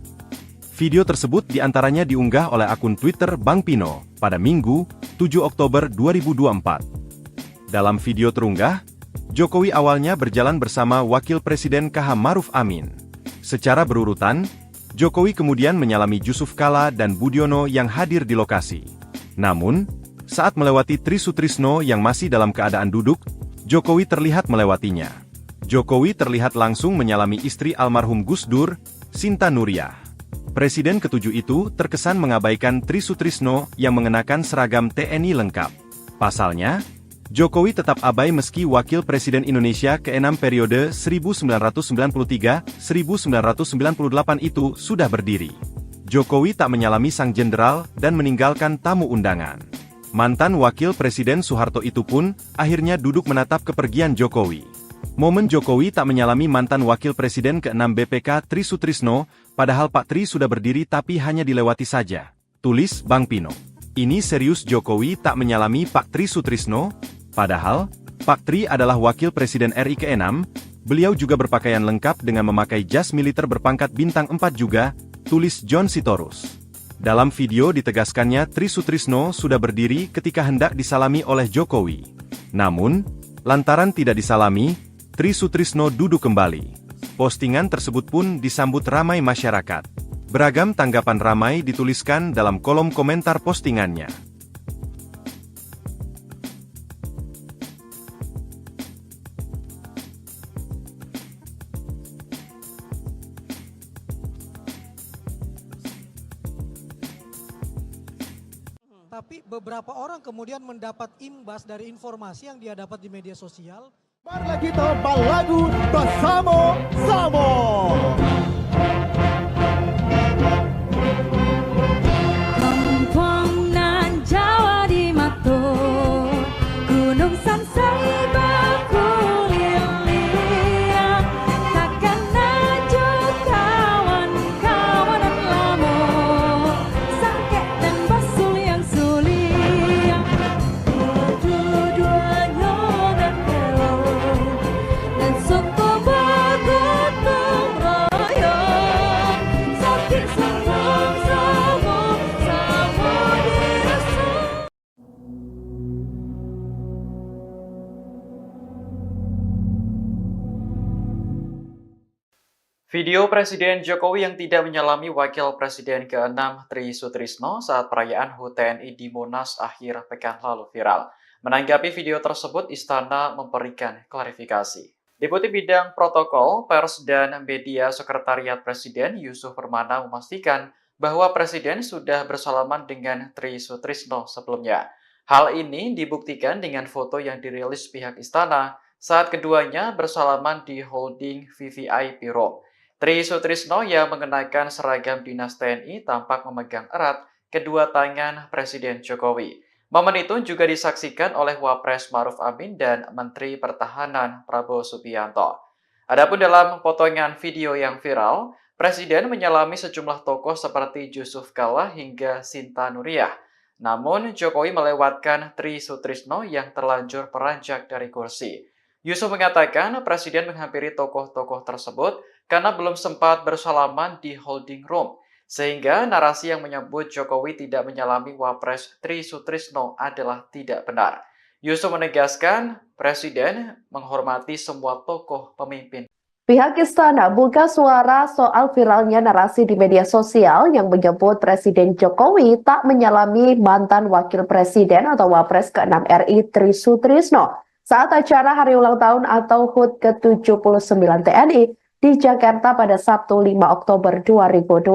Video tersebut diantaranya diunggah oleh akun Twitter Bang Pino pada Minggu, 7 Oktober 2024. Dalam video terunggah, Jokowi awalnya berjalan bersama Wakil Presiden KH Ma'ruf Amin. Secara berurutan, Jokowi kemudian menyalami Yusuf Kala dan Budiono yang hadir di lokasi. Namun, saat melewati Tri Sutrisno yang masih dalam keadaan duduk, Jokowi terlihat melewatinya. Jokowi terlihat langsung menyalami istri almarhum Gus Dur, Sinta Nuriyah. Presiden ke-7 itu terkesan mengabaikan Tri Sutrisno yang mengenakan seragam TNI lengkap. Pasalnya, Jokowi tetap abai meski Wakil Presiden Indonesia ke-6 periode 1993-1998 itu sudah berdiri. Jokowi tak menyalami sang jenderal dan meninggalkan tamu undangan. Mantan Wakil Presiden Soeharto itu pun akhirnya duduk menatap kepergian Jokowi. Momen Jokowi tak menyalami mantan Wakil Presiden ke-6 BPK Tri Sutrisno, padahal Pak Tri sudah berdiri tapi hanya dilewati saja, tulis Bang Pino. Ini serius Jokowi tak menyalami Pak Tri Sutrisno? Padahal, Pak Tri adalah Wakil Presiden RI ke-6, beliau juga berpakaian lengkap dengan memakai jas militer berpangkat bintang 4 juga, tulis John Sitorus. Dalam video ditegaskannya Tri Sutrisno sudah berdiri ketika hendak disalami oleh Jokowi. Namun, lantaran tidak disalami, Tri Sutrisno duduk kembali. Postingan tersebut pun disambut ramai masyarakat. Beragam tanggapan ramai dituliskan dalam kolom komentar postingannya. Tapi beberapa orang kemudian mendapat imbas dari informasi yang dia dapat di media sosial. Marilah kita berlagu bersama-sama. Kampung nan Jawa di Mato, Gunung Sansai berkuliah, takkan naju kawan-kawanan lamo, sangkek dan basul yang sulia, dua-duanya dan elo, dan suku bergotong royong, sakit sama-sama dirasa. Video Presiden Jokowi yang tidak menyalami Wakil Presiden ke-6 Tri Sutrisno saat perayaan HUT TNI di Monas akhir pekan lalu viral. Menanggapi video tersebut, Istana memberikan klarifikasi. Deputi Bidang Protokol, Pers, dan Media Sekretariat Presiden Yusuf Permana memastikan bahwa Presiden sudah bersalaman dengan Tri Sutrisno sebelumnya. Hal ini dibuktikan dengan foto yang dirilis pihak Istana saat keduanya bersalaman di holding VVIP Room. Tri Sutrisno yang mengenakan seragam dinas TNI tampak memegang erat kedua tangan Presiden Jokowi. Momen itu juga disaksikan oleh Wapres Maruf Amin dan Menteri Pertahanan Prabowo Subianto. Adapun dalam potongan video yang viral, Presiden menyalami sejumlah tokoh seperti Yusuf Kalla hingga Sinta Nuriyah. Namun, Jokowi melewatkan Tri Sutrisno yang terlanjur beranjak dari kursi. Yusuf mengatakan Presiden menghampiri tokoh-tokoh tersebut karena belum sempat bersalaman di holding room, sehingga narasi yang menyebut Jokowi tidak menyalami Wapres Tri Sutrisno adalah tidak benar. Yusuf menegaskan Presiden menghormati semua tokoh pemimpin. Pihak Istana buka suara soal viralnya narasi di media sosial yang menyebut Presiden Jokowi tak menyalami mantan Wakil Presiden atau Wapres ke-6 RI Tri Sutrisno saat acara Hari Ulang Tahun atau HUT ke-79 TNI di Jakarta pada Sabtu 5 Oktober 2024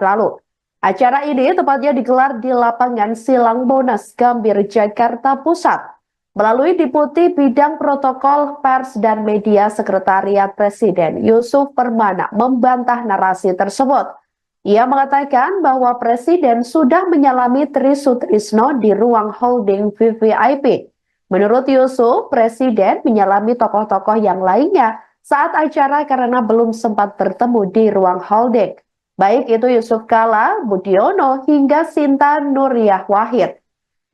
lalu. Acara ini tepatnya digelar di lapangan Silang Monas, Gambir, Jakarta Pusat. Melalui Deputi Bidang Protokol, Pers, dan Media Sekretariat Presiden Yusuf Permana membantah narasi tersebut. Ia mengatakan bahwa Presiden sudah menyalami Tri Sutrisno di ruang holding VVIP. Menurut Yusuf, Presiden menyalami tokoh-tokoh yang lainnya saat acara karena belum sempat bertemu di ruang holding. Baik itu Yusuf Kalla, Budiono, hingga Sinta Nuriyah Wahid.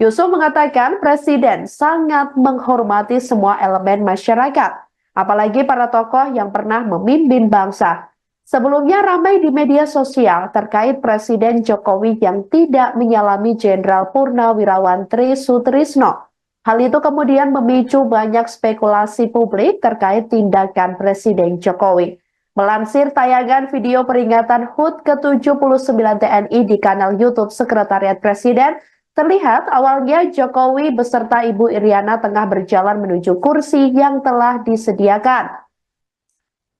Yusuf mengatakan Presiden sangat menghormati semua elemen masyarakat, apalagi para tokoh yang pernah memimpin bangsa. Sebelumnya ramai di media sosial terkait Presiden Jokowi yang tidak menyalami Jenderal Purnawirawan Tri Sutrisno. Hal itu kemudian memicu banyak spekulasi publik terkait tindakan Presiden Jokowi. Melansir tayangan video peringatan HUT ke-79 TNI di kanal YouTube Sekretariat Presiden, terlihat awalnya Jokowi beserta Ibu Iriana tengah berjalan menuju kursi yang telah disediakan.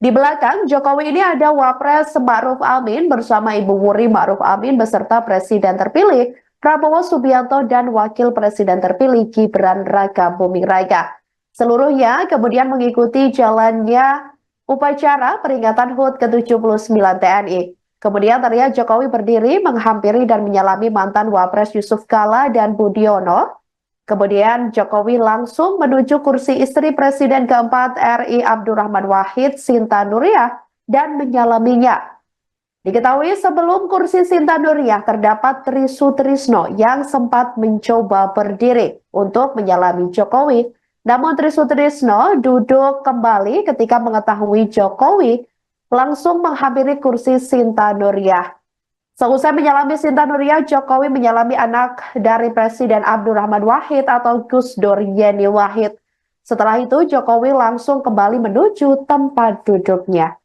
Di belakang Jokowi ini ada Wapres Maruf Amin bersama Ibu Wuri Maruf Amin beserta Presiden terpilih Prabowo Subianto dan Wakil Presiden terpilih Gibran Raka Buming Raka. Seluruhnya kemudian mengikuti jalannya upacara peringatan HUT ke-79 TNI. Kemudian terlihat Jokowi berdiri menghampiri dan menyalami mantan Wapres Yusuf Kalla dan Budiono. Kemudian Jokowi langsung menuju kursi istri Presiden keempat RI Abdurrahman Wahid, Sinta Nuriyah, dan menyalaminya. Diketahui sebelum kursi Sinta Nuriyah terdapat Tri Sutrisno yang sempat mencoba berdiri untuk menyalami Jokowi. Namun Tri Sutrisno duduk kembali ketika mengetahui Jokowi langsung menghampiri kursi Sinta Nuriyah. Seusai menyalami Sinta Nuriyah, Jokowi menyalami anak dari Presiden Abdurrahman Wahid atau Gus Dur Yeni Wahid. Setelah itu Jokowi langsung kembali menuju tempat duduknya.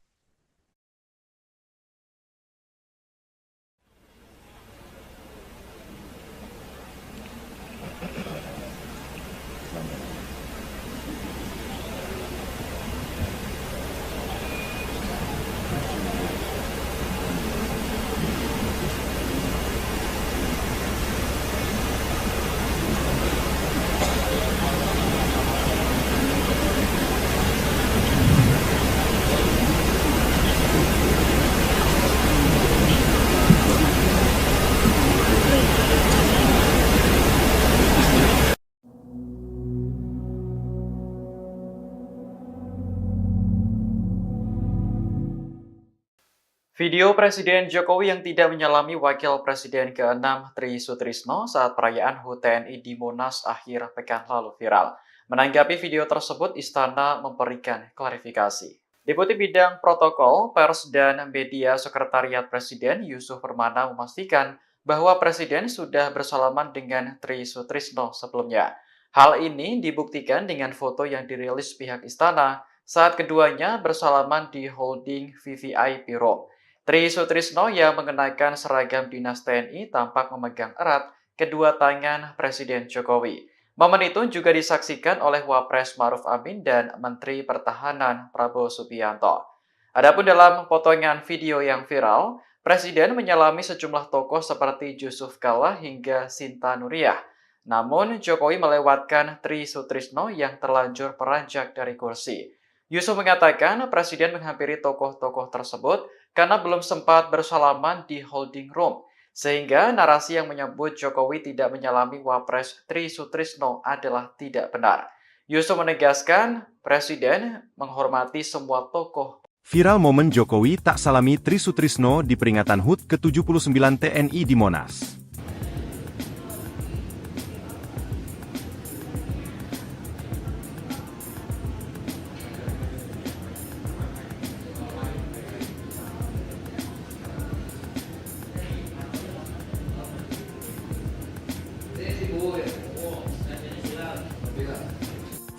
Video Presiden Jokowi yang tidak menyalami Wakil Presiden ke-6 Tri Sutrisno saat perayaan HUT TNI di Monas akhir pekan lalu viral. Menanggapi video tersebut, Istana memberikan klarifikasi. Deputi Bidang Protokol, Pers, dan Media Sekretariat Presiden Yusuf Permana memastikan bahwa Presiden sudah bersalaman dengan Tri Sutrisno sebelumnya. Hal ini dibuktikan dengan foto yang dirilis pihak Istana saat keduanya bersalaman di holding VVIP Room. Tri Sutrisno yang mengenakan seragam dinas TNI tampak memegang erat kedua tangan Presiden Jokowi. Momen itu juga disaksikan oleh Wapres Maruf Amin dan Menteri Pertahanan Prabowo Subianto. Adapun dalam potongan video yang viral, Presiden menyalami sejumlah tokoh seperti Yusuf Kalla hingga Sinta Nuriyah. Namun Jokowi melewatkan Tri Sutrisno yang terlanjur beranjak dari kursi. Yusuf mengatakan Presiden menghampiri tokoh-tokoh tersebut karena belum sempat bersalaman di holding room, sehingga narasi yang menyebut Jokowi tidak menyalami Wapres Tri Sutrisno adalah tidak benar. Yusuf menegaskan Presiden menghormati semua tokoh. Viral momen Jokowi tak salami Tri Sutrisno di peringatan HUT ke-79 TNI di Monas.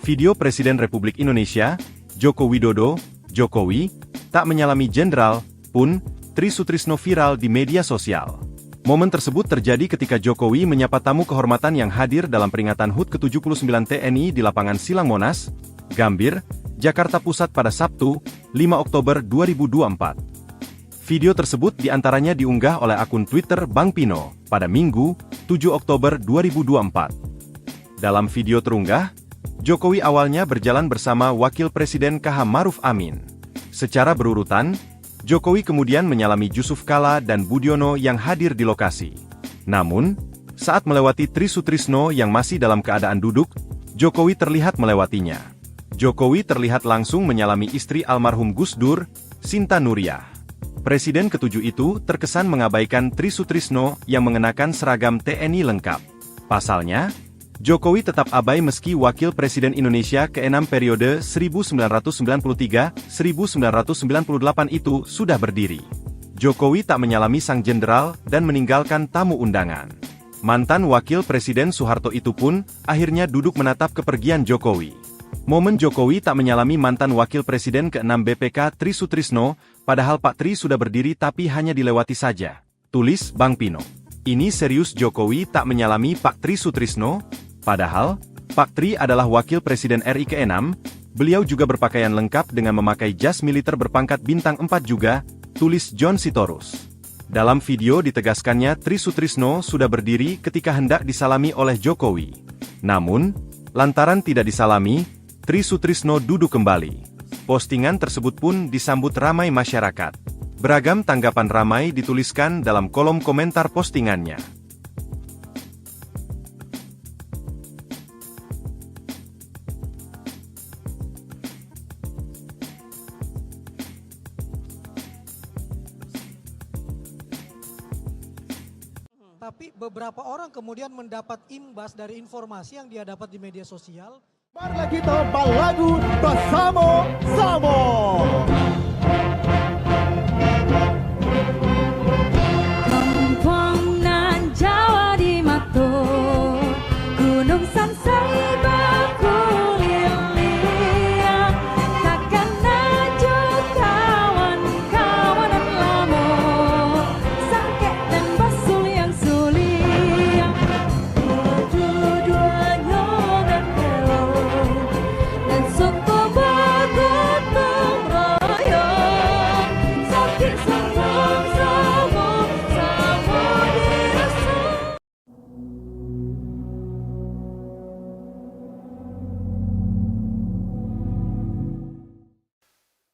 Video Presiden Republik Indonesia, Joko Widodo, Jokowi, tak menyalami jenderal, pun, Tri Sutrisno viral di media sosial. Momen tersebut terjadi ketika Jokowi menyapa tamu kehormatan yang hadir dalam peringatan HUT ke-79 TNI di lapangan Silang Monas, Gambir, Jakarta Pusat pada Sabtu, 5 Oktober 2024. Video tersebut diantaranya diunggah oleh akun Twitter Bang Pino pada Minggu, 7 Oktober 2024. Dalam video terunggah, Jokowi awalnya berjalan bersama Wakil Presiden KH Maruf Amin. Secara berurutan, Jokowi kemudian menyalami Yusuf Kalla dan Budiono yang hadir di lokasi. Namun, saat melewati Tri Sutrisno yang masih dalam keadaan duduk, Jokowi terlihat melewatinya. Jokowi terlihat langsung menyalami istri almarhum Gus Dur, Sinta Nuriyah. Presiden ke-7 itu terkesan mengabaikan Tri Sutrisno yang mengenakan seragam TNI lengkap. Pasalnya, Jokowi tetap abai meski Wakil Presiden Indonesia ke-6 periode 1993-1998 itu sudah berdiri. Jokowi tak menyalami sang jenderal dan meninggalkan tamu undangan. Mantan Wakil Presiden Soeharto itu pun akhirnya duduk menatap kepergian Jokowi. Momen Jokowi tak menyalami mantan Wakil Presiden ke-6 BPK Tri Sutrisno, padahal Pak Tri sudah berdiri tapi hanya dilewati saja. Tulis Bang Pino. Ini serius Jokowi tak menyalami Pak Tri Sutrisno? Padahal, Pak Tri adalah Wakil Presiden RI ke-6, beliau juga berpakaian lengkap dengan memakai jas militer berpangkat bintang 4 juga, tulis John Sitorus. Dalam video ditegaskannya Tri Sutrisno sudah berdiri ketika hendak disalami oleh Jokowi. Namun, lantaran tidak disalami, Tri Sutrisno duduk kembali. Postingan tersebut pun disambut ramai masyarakat. Beragam tanggapan ramai dituliskan dalam kolom komentar postingannya. Tapi beberapa orang kemudian mendapat imbas dari informasi yang dia dapat di media sosial. Marilah kita berlagu bersama-sama. Kampung nan Jawa di Mato, Gunung Sansai bakuliling, takkan naju kawan-kawanan lamo, sangkek dan basul yang suling, dua-duanya berkelong, dan suku bergotong royong, sakit sama-sama dirasa.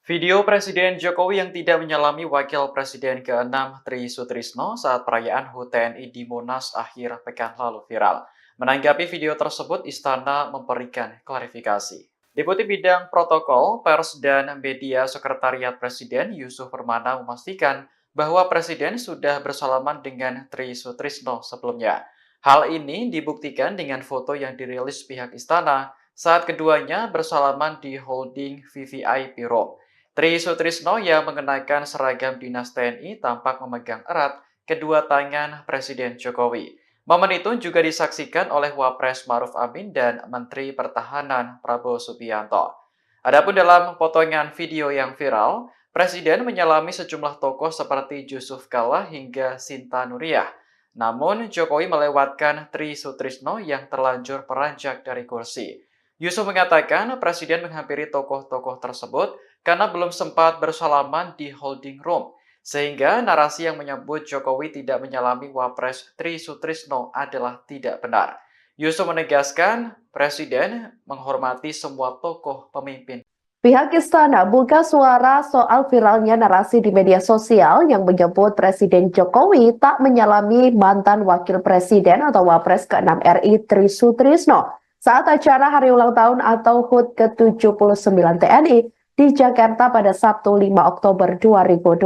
Video Presiden Jokowi yang tidak menyalami Wakil Presiden ke-6 Tri Sutrisno saat perayaan HUT TNI di Monas akhir pekan lalu viral. Menanggapi video tersebut, Istana memberikan klarifikasi. Deputi Bidang Protokol, Pers, dan Media Sekretariat Presiden Yusuf Permana memastikan bahwa Presiden sudah bersalaman dengan Tri Sutrisno sebelumnya. Hal ini dibuktikan dengan foto yang dirilis pihak Istana saat keduanya bersalaman di holding VVIP Room. Tri Sutrisno yang mengenakan seragam dinas TNI tampak memegang erat kedua tangan Presiden Jokowi. Momen itu juga disaksikan oleh Wapres Maruf Amin dan Menteri Pertahanan Prabowo Subianto. Adapun dalam potongan video yang viral, Presiden menyalami sejumlah tokoh seperti Yusuf Kalla hingga Sinta Nuriyah. Namun, Jokowi melewatkan Tri Sutrisno yang terlanjur beranjak dari kursi. Yusuf mengatakan Presiden menghampiri tokoh-tokoh tersebut karena belum sempat bersalaman di holding room, sehingga narasi yang menyebut Jokowi tidak menyalami Wapres Tri Sutrisno adalah tidak benar. Yusuf menegaskan Presiden menghormati semua tokoh pemimpin. Pihak Istana buka suara soal viralnya narasi di media sosial yang menyebut Presiden Jokowi tak menyalami mantan Wakil Presiden atau Wapres ke-6 RI Tri Sutrisno saat acara Hari Ulang Tahun atau HUT ke-79 TNI di Jakarta pada Sabtu 5 Oktober 2024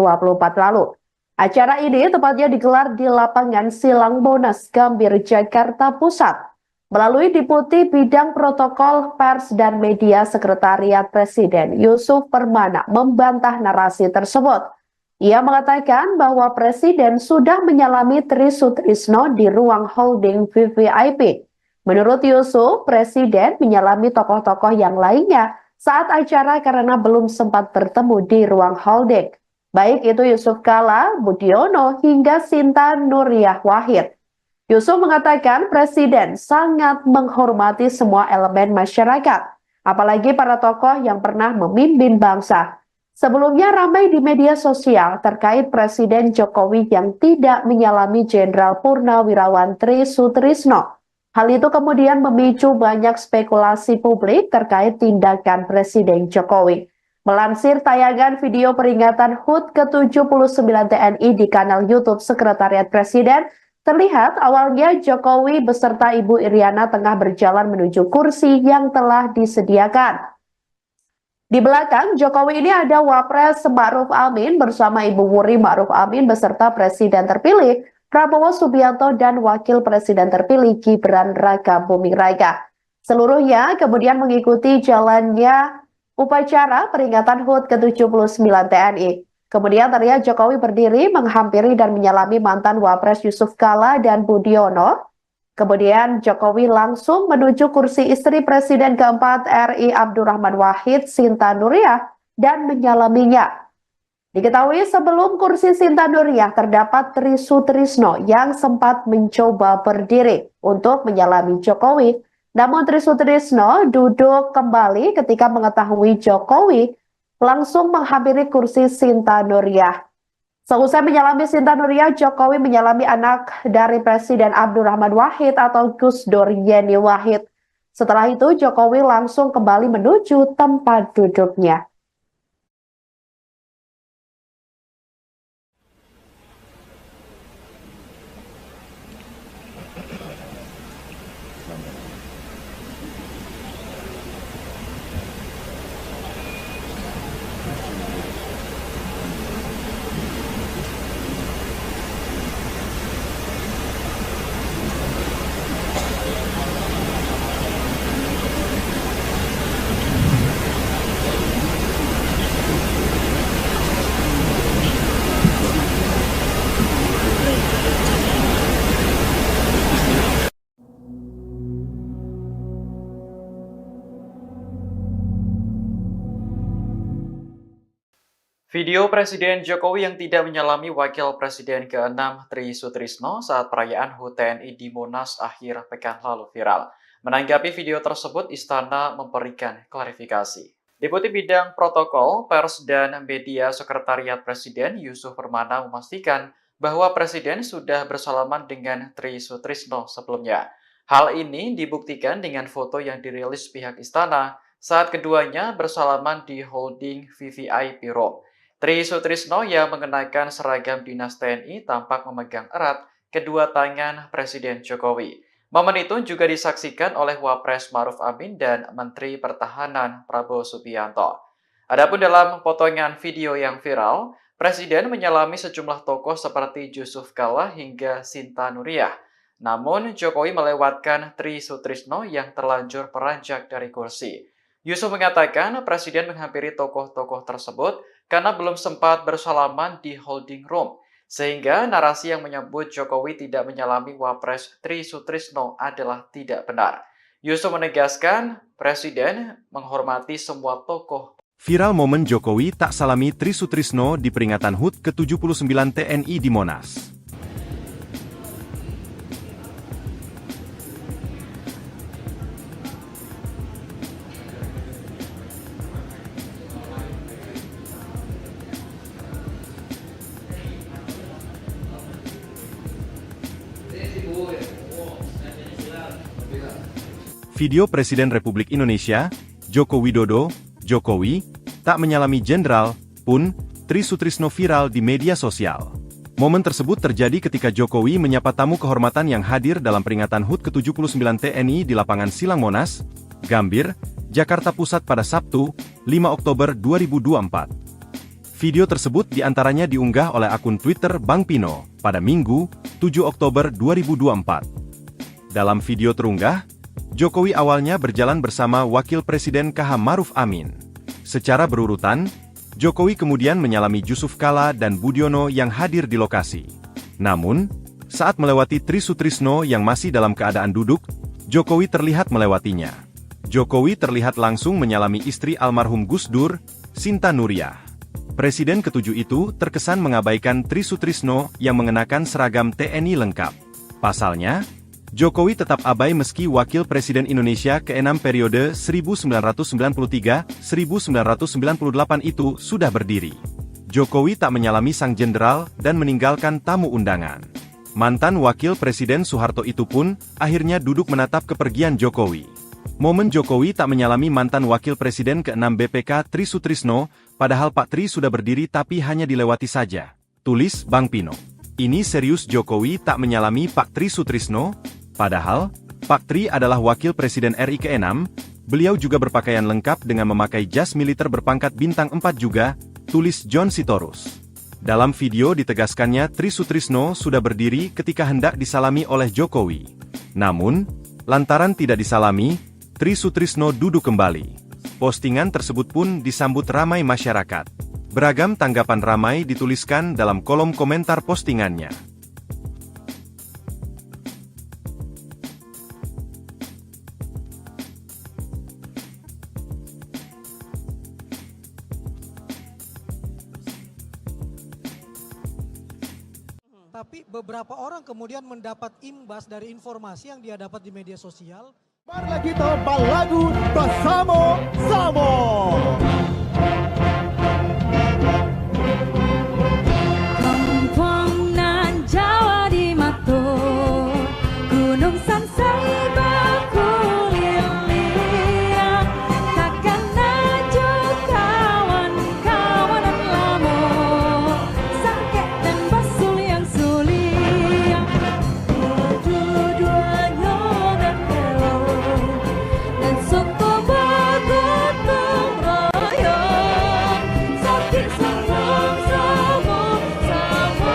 lalu. Acara ini tepatnya digelar di lapangan Silang Monas, Gambir, Jakarta Pusat. Melalui Deputi Bidang Protokol, Pers, dan Media Sekretariat Presiden Yusuf Permana membantah narasi tersebut. Ia mengatakan bahwa Presiden sudah menyalami Tri Sutrisno di ruang holding VVIP. Menurut Yusuf, Presiden menyalami tokoh-tokoh yang lainnya saat acara karena belum sempat bertemu di ruang holding. Baik itu Yusuf Kalla, Budiono, hingga Sinta Nuriyah Wahid. Yusuf mengatakan Presiden sangat menghormati semua elemen masyarakat, apalagi para tokoh yang pernah memimpin bangsa. Sebelumnya ramai di media sosial terkait Presiden Jokowi yang tidak menyalami Jenderal Purnawirawan Tri Sutrisno. Hal itu kemudian memicu banyak spekulasi publik terkait tindakan Presiden Jokowi. Melansir tayangan video peringatan HUT ke-79 TNI di kanal YouTube Sekretariat Presiden, terlihat awalnya Jokowi beserta Ibu Iriana tengah berjalan menuju kursi yang telah disediakan. Di belakang Jokowi ini ada Wapres Maruf Amin bersama Ibu Wuri Maruf Amin beserta Presiden terpilih Prabowo Subianto dan Wakil Presiden terpilih Gibran Rakabuming Raka. Seluruhnya kemudian mengikuti jalannya upacara peringatan HUT ke-79 TNI. Kemudian terlihat Jokowi berdiri menghampiri dan menyalami mantan Wapres Yusuf Kalla dan Budiono. Kemudian Jokowi langsung menuju kursi istri Presiden keempat RI Abdurrahman Wahid, Sinta Nuriyah, dan menyalaminya. Diketahui sebelum kursi Sinta Nuriyah terdapat Tri Sutrisno yang sempat mencoba berdiri untuk menyalami Jokowi. Namun Tri Sutrisno duduk kembali ketika mengetahui Jokowi langsung menghampiri kursi Sinta Nuriyah. Seusai menyalami Sinta Nuriyah, Jokowi menyalami anak dari Presiden Abdurrahman Wahid atau Gus Dur Yeni Wahid. Setelah itu Jokowi langsung kembali menuju tempat duduknya. Video Presiden Jokowi yang tidak menyalami Wakil Presiden ke-6 Tri Sutrisno saat perayaan HUT TNI di Monas akhir pekan lalu viral. Menanggapi video tersebut, Istana memberikan klarifikasi. Deputi Bidang Protokol, Pers, dan Media Sekretariat Presiden Yusuf Permana memastikan bahwa Presiden sudah bersalaman dengan Tri Sutrisno sebelumnya. Hal ini dibuktikan dengan foto yang dirilis pihak Istana saat keduanya bersalaman di holding VVIP Room. Tri Sutrisno yang mengenakan seragam dinas TNI tampak memegang erat kedua tangan Presiden Jokowi. Momen itu juga disaksikan oleh Wapres Maruf Amin dan Menteri Pertahanan Prabowo Subianto. Adapun dalam potongan video yang viral, Presiden menyalami sejumlah tokoh seperti Yusuf Kala hingga Sinta Nuriyah. Namun, Jokowi melewatkan Tri Sutrisno yang terlanjur beranjak dari kursi. Yusuf mengatakan Presiden menghampiri tokoh-tokoh tersebut karena belum sempat bersalaman di holding room, sehingga narasi yang menyebut Jokowi tidak menyalami Wapres Tri Sutrisno adalah tidak benar. Yusuf menegaskan Presiden menghormati semua tokoh. Viral momen Jokowi tak salami Tri Sutrisno di peringatan HUT ke-79 TNI di Monas. Video Presiden Republik Indonesia, Joko Widodo, Jokowi, tak menyalami Jenderal, pun, Tri Sutrisno viral di media sosial. Momen tersebut terjadi ketika Jokowi menyapa tamu kehormatan yang hadir dalam peringatan HUT ke-79 TNI di lapangan Silang Monas, Gambir, Jakarta Pusat pada Sabtu, 5 Oktober 2024. Video tersebut diantaranya diunggah oleh akun Twitter Bang Pino pada Minggu, 7 Oktober 2024. Dalam video terunggah, Jokowi awalnya berjalan bersama Wakil Presiden KH Maruf Amin. Secara berurutan, Jokowi kemudian menyalami Yusuf Kala dan Budiono yang hadir di lokasi. Namun, saat melewati Tri Sutrisno yang masih dalam keadaan duduk, Jokowi terlihat melewatinya. Jokowi terlihat langsung menyalami istri almarhum Gus Dur, Sinta Nuriyah. Presiden ke-7 itu terkesan mengabaikan Tri Sutrisno yang mengenakan seragam TNI lengkap. Pasalnya, Jokowi tetap abai meski Wakil Presiden Indonesia ke-6 periode 1993-1998 itu sudah berdiri. Jokowi tak menyalami sang jenderal dan meninggalkan tamu undangan. Mantan Wakil Presiden Soeharto itu pun akhirnya duduk menatap kepergian Jokowi. Momen Jokowi tak menyalami mantan Wakil Presiden ke-6 BPK Tri Sutrisno, padahal Pak Tri sudah berdiri tapi hanya dilewati saja. Tulis Bang Pino. Ini serius Jokowi tak menyalami Pak Tri Sutrisno? Padahal, Pak Tri adalah Wakil Presiden RI ke-6, beliau juga berpakaian lengkap dengan memakai jas militer berpangkat bintang 4 juga, tulis John Sitorus. Dalam video ditegaskannya Tri Sutrisno sudah berdiri ketika hendak disalami oleh Jokowi. Namun, lantaran tidak disalami, Tri Sutrisno duduk kembali. Postingan tersebut pun disambut ramai masyarakat. Beragam tanggapan ramai dituliskan dalam kolom komentar postingannya. Tapi beberapa orang kemudian mendapat imbas dari informasi yang dia dapat di media sosial. Marilah kita balagu bersama-sama. Kampung nan Jawa di Mato, Gunung Sansai bakulilia, takkan naju kawan-kawanan lamo, sangkek dan basul yang sulia, dua-duanya dan kelo, dan suku bagotong royong, sakit sarung sama dirasa.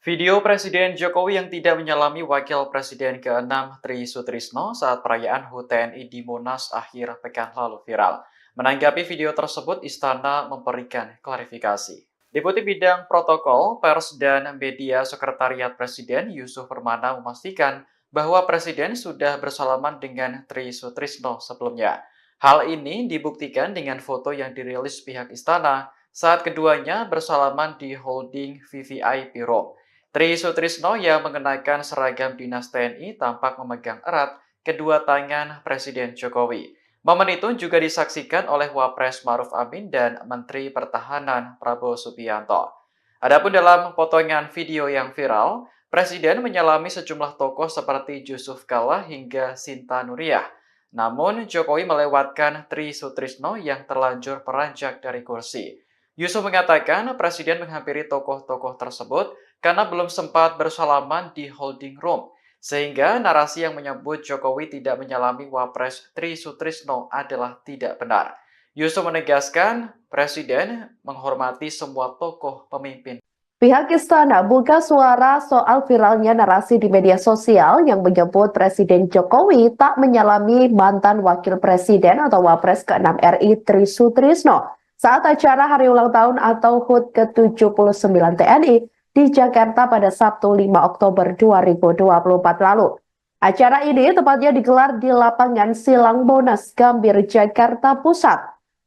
Video Presiden Jokowi yang tidak menyalami Wakil Presiden ke-6 Tri Sutrisno saat perayaan HUT TNI di Monas akhir pekan lalu viral. Menanggapi video tersebut, Istana memberikan klarifikasi. Deputi Bidang Protokol, Pers, dan Media Sekretariat Presiden Yusuf Permana memastikan bahwa Presiden sudah bersalaman dengan Tri Sutrisno sebelumnya. Hal ini dibuktikan dengan foto yang dirilis pihak istana saat keduanya bersalaman di holding VVIP Room. Tri Sutrisno yang mengenakan seragam dinas TNI tampak memegang erat kedua tangan Presiden Jokowi. Momen itu juga disaksikan oleh Wapres Maruf Amin dan Menteri Pertahanan Prabowo Subianto. Adapun dalam potongan video yang viral, Presiden menyalami sejumlah tokoh seperti Yusuf Kala hingga Sinta Nuriyah. Namun, Jokowi melewatkan Tri Sutrisno yang terlanjur beranjak dari kursi. Yusuf mengatakan Presiden menghampiri tokoh-tokoh tersebut karena belum sempat bersalaman di holding room. Sehingga narasi yang menyebut Jokowi tidak menyalami Wapres Tri Sutrisno adalah tidak benar. Yusuf menegaskan Presiden menghormati semua tokoh pemimpin. Pihak istana buka suara soal viralnya narasi di media sosial yang menyebut Presiden Jokowi tak menyalami mantan Wakil Presiden atau Wapres ke-6 RI Tri Sutrisno saat acara hari ulang tahun atau HUT ke-79 TNI di Jakarta pada Sabtu 5 Oktober 2024 lalu. Acara ini tepatnya digelar di lapangan Silang Monas, Gambir, Jakarta Pusat.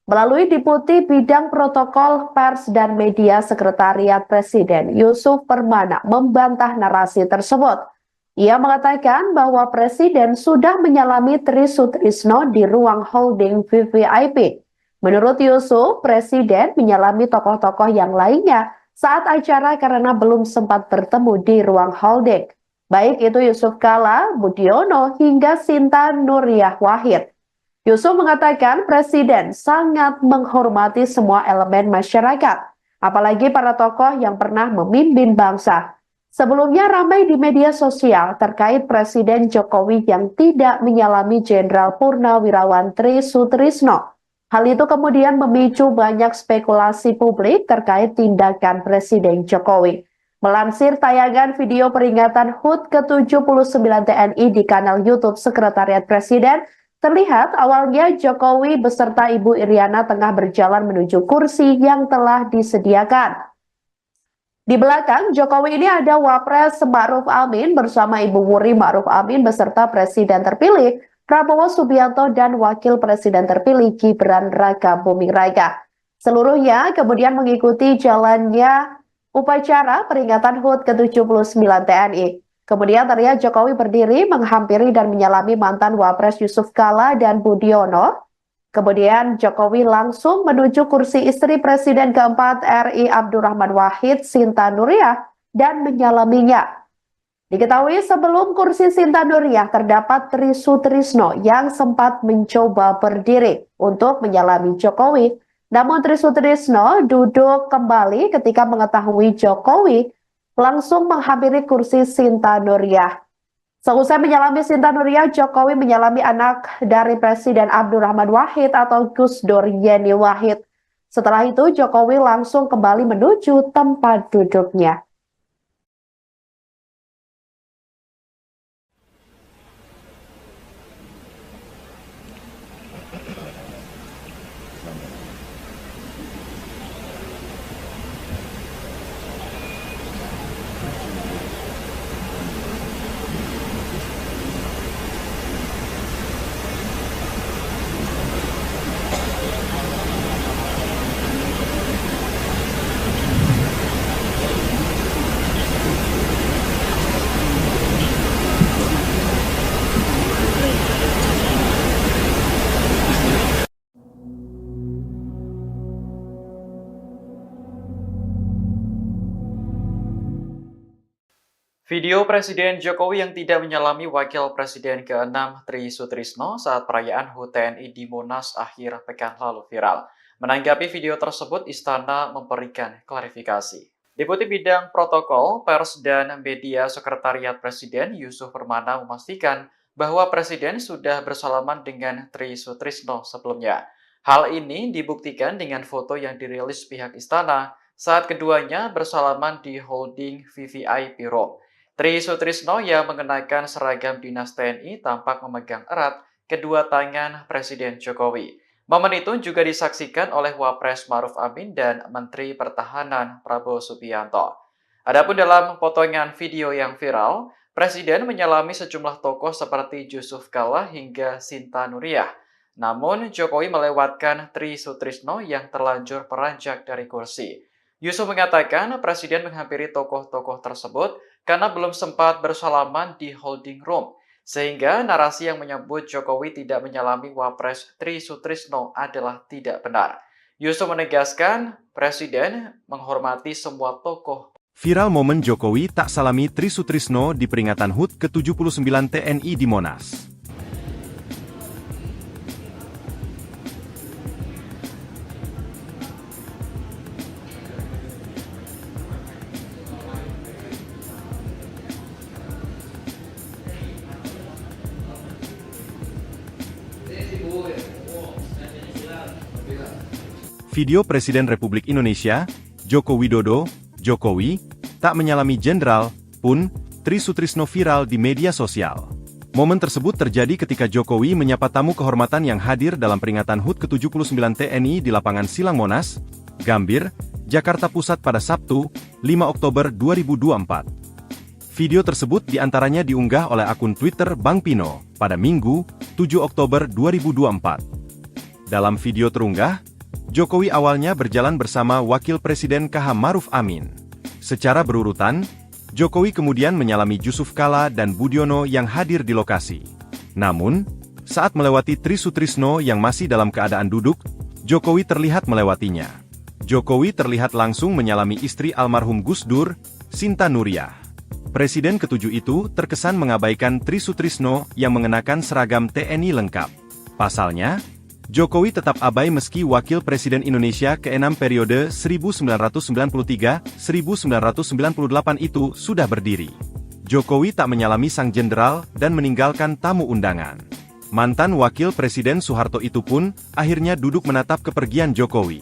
Melalui Deputi Bidang Protokol, Pers, dan Media Sekretariat Presiden, Yusuf Permana membantah narasi tersebut. Ia mengatakan bahwa Presiden sudah menyalami Tri Sutrisno di ruang holding VVIP. Menurut Yusuf, Presiden menyalami tokoh-tokoh yang lainnya saat acara karena belum sempat bertemu di ruang holding. Baik itu Yusuf Kala, Budiono, hingga Sinta Nuriyah Wahid. Yusuf mengatakan Presiden sangat menghormati semua elemen masyarakat, apalagi para tokoh yang pernah memimpin bangsa. Sebelumnya ramai di media sosial terkait Presiden Jokowi yang tidak menyalami Jenderal Purnawirawan Tri Sutrisno. Hal itu kemudian memicu banyak spekulasi publik terkait tindakan Presiden Jokowi. Melansir tayangan video peringatan HUT ke-79 TNI di kanal YouTube Sekretariat Presiden, terlihat awalnya Jokowi beserta Ibu Iriana tengah berjalan menuju kursi yang telah disediakan. Di belakang Jokowi ini ada Wapres Maruf Amin bersama Ibu Wuri Maruf Amin beserta Presiden terpilih Prabowo Subianto dan Wakil Presiden terpilih Gibran Raka Buming Raka. Seluruhnya kemudian mengikuti jalannya upacara peringatan HUT ke-79 TNI. Kemudian terlihat Jokowi berdiri menghampiri dan menyalami mantan Wapres Yusuf Kala dan Budiono. Kemudian Jokowi langsung menuju kursi istri Presiden keempat RI Abdurrahman Wahid, Sinta Nuriyah, dan menyalaminya. Diketahui sebelum kursi Sinta Nuriyah terdapat Tri Sutrisno yang sempat mencoba berdiri untuk menyalami Jokowi. Namun Tri Sutrisno duduk kembali ketika mengetahui Jokowi langsung menghampiri kursi Sinta Nuriyah. Seusai menyalami Sinta Nuriyah, Jokowi menyalami anak dari Presiden Abdurrahman Wahid atau Gus Dur Yeni Wahid. Setelah itu Jokowi langsung kembali menuju tempat duduknya. Video Presiden Jokowi yang tidak menyalami Wakil Presiden ke-6 Tri Sutrisno saat perayaan HUT TNI di Monas akhir pekan lalu viral. Menanggapi video tersebut, Istana memberikan klarifikasi. Deputi Bidang Protokol, Pers, dan Media Sekretariat Presiden Yusuf Permana memastikan bahwa Presiden sudah bersalaman dengan Tri Sutrisno sebelumnya. Hal ini dibuktikan dengan foto yang dirilis pihak Istana saat keduanya bersalaman di holding VVIP Room. Tri Sutrisno yang mengenakan seragam dinas TNI tampak memegang erat kedua tangan Presiden Jokowi. Momen itu juga disaksikan oleh Wapres Maruf Amin dan Menteri Pertahanan Prabowo Subianto. Adapun dalam potongan video yang viral, Presiden menyalami sejumlah tokoh seperti Yusuf Kalla hingga Sinta Nuriyah. Namun, Jokowi melewatkan Tri Sutrisno yang terlanjur beranjak dari kursi. Yusuf mengatakan Presiden menghampiri tokoh-tokoh tersebut karena belum sempat bersalaman di holding room, sehingga narasi yang menyebut Jokowi tidak menyalami Wapres Tri Sutrisno adalah tidak benar. Yusuf menegaskan Presiden menghormati semua tokoh. Viral momen Jokowi tak salami Tri Sutrisno di peringatan HUT ke-79 TNI di Monas. Video Presiden Republik Indonesia, Joko Widodo, Jokowi, tak menyalami jenderal, pun, Tri Sutrisno viral di media sosial. Momen tersebut terjadi ketika Jokowi menyapa tamu kehormatan yang hadir dalam peringatan HUT ke-79 TNI di lapangan Silang Monas, Gambir, Jakarta Pusat pada Sabtu, 5 Oktober 2024. Video tersebut diantaranya diunggah oleh akun Twitter Bang Pino, pada Minggu, 7 Oktober 2024. Dalam video terunggah, Jokowi awalnya berjalan bersama Wakil Presiden KH Maruf Amin. Secara berurutan, Jokowi kemudian menyalami Yusuf Kalla dan Budiono yang hadir di lokasi. Namun, saat melewati Tri Sutrisno yang masih dalam keadaan duduk, Jokowi terlihat melewatinya. Jokowi terlihat langsung menyalami istri almarhum Gus Dur, Sinta Nuriyah. Presiden ketujuh itu terkesan mengabaikan Tri Sutrisno yang mengenakan seragam TNI lengkap. Pasalnya, Jokowi tetap abai meski Wakil Presiden Indonesia ke-6 periode 1993-1998 itu sudah berdiri. Jokowi tak menyalami sang jenderal dan meninggalkan tamu undangan. Mantan Wakil Presiden Soeharto itu pun akhirnya duduk menatap kepergian Jokowi.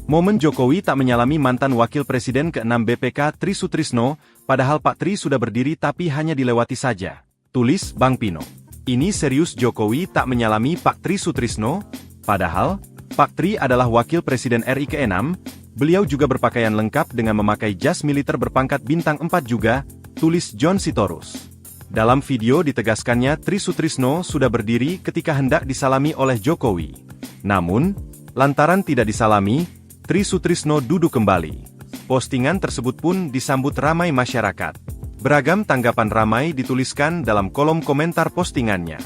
Momen Jokowi tak menyalami mantan Wakil Presiden ke-6 BPK Tri Sutrisno, padahal Pak Tri sudah berdiri tapi hanya dilewati saja. Tulis Bang Pino. Ini serius Jokowi tak menyalami Pak Tri Sutrisno? Padahal, Pak Tri adalah Wakil Presiden RI ke-6, beliau juga berpakaian lengkap dengan memakai jas militer berpangkat bintang 4 juga, tulis John Sitorus. Dalam video ditegaskannya Tri Sutrisno sudah berdiri ketika hendak disalami oleh Jokowi. Namun, lantaran tidak disalami, Tri Sutrisno duduk kembali. Postingan tersebut pun disambut ramai masyarakat. Beragam tanggapan ramai dituliskan dalam kolom komentar postingannya.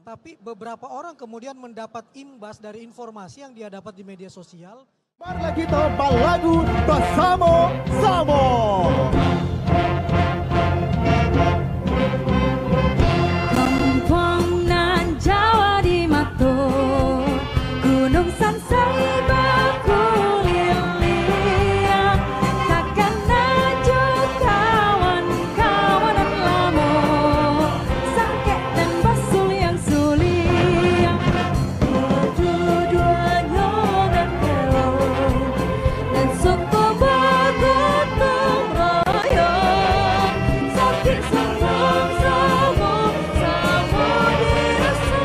Tapi beberapa orang kemudian mendapat imbas dari informasi yang dia dapat di media sosial. Marilah kita balagu bersama-sama. Kampung nan Jawa di Mato, Gunung Sansai berkuliah, takkan naju kawan-kawanan lamo, sangkek dan basul yang sulia, dua-duanya berkelok, dan soto bergotong royong, sakit sama-sama dirasa.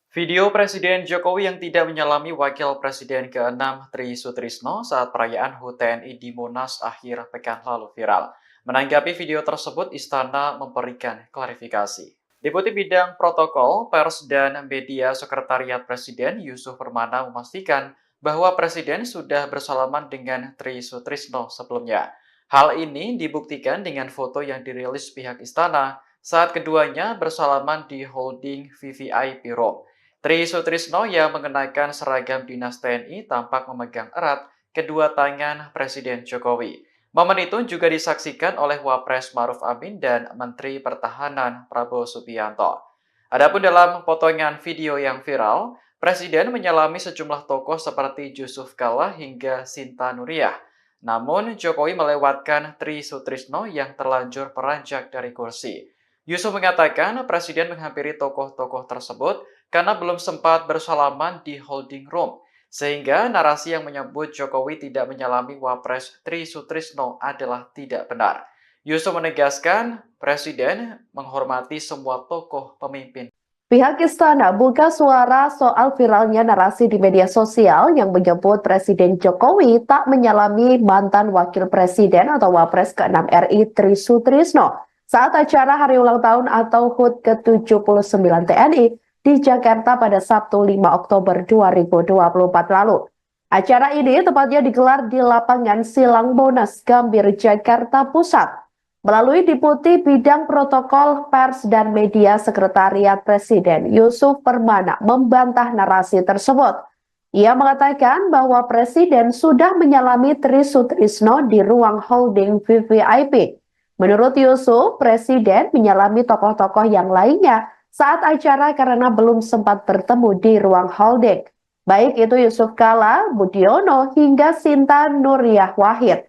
Video Presiden Jokowi yang tidak menyalami Wakil Presiden ke-6 Tri Sutrisno saat perayaan HUT TNI di Monas akhir pekan lalu viral. Menanggapi video tersebut, Istana memberikan klarifikasi. Deputi Bidang Protokol, Pers, dan Media Sekretariat Presiden Yusuf Permana memastikan bahwa Presiden sudah bersalaman dengan Tri Sutrisno sebelumnya. Hal ini dibuktikan dengan foto yang dirilis pihak Istana saat keduanya bersalaman di holding VVIP Room. Tri Sutrisno yang mengenakan seragam dinas TNI tampak memegang erat kedua tangan Presiden Jokowi. Momen itu juga disaksikan oleh Wapres Maruf Amin dan Menteri Pertahanan Prabowo Subianto. Adapun dalam potongan video yang viral, Presiden menyalami sejumlah tokoh seperti Yusuf Kalla hingga Sinta Nuriyah. Namun, Jokowi melewatkan Tri Sutrisno yang terlanjur beranjak dari kursi. Yusuf mengatakan Presiden menghampiri tokoh-tokoh tersebut karena belum sempat bersalaman di holding room, sehingga narasi yang menyebut Jokowi tidak menyalami Wapres Tri Sutrisno adalah tidak benar. Yusuf menegaskan Presiden menghormati semua tokoh pemimpin. Pihak istana buka suara soal viralnya narasi di media sosial yang menyebut Presiden Jokowi tak menyalami mantan Wakil Presiden atau Wapres ke-6 RI Tri Sutrisno saat acara Hari Ulang Tahun atau HUT ke-79 TNI di Jakarta pada Sabtu 5 Oktober 2024 lalu. Acara ini tepatnya digelar di lapangan Silang Monas, Gambir, Jakarta Pusat. Melalui Deputi Bidang Protokol Pers dan Media Sekretariat Presiden, Yusuf Permana membantah narasi tersebut. Ia mengatakan bahwa Presiden sudah menyalami Tri Sutrisno di ruang holding VVIP. Menurut Yusuf, Presiden menyalami tokoh-tokoh yang lainnya saat acara karena belum sempat bertemu di ruang holding. Baik itu Yusuf Kala, Budiono, hingga Sinta Nuriyah Wahid.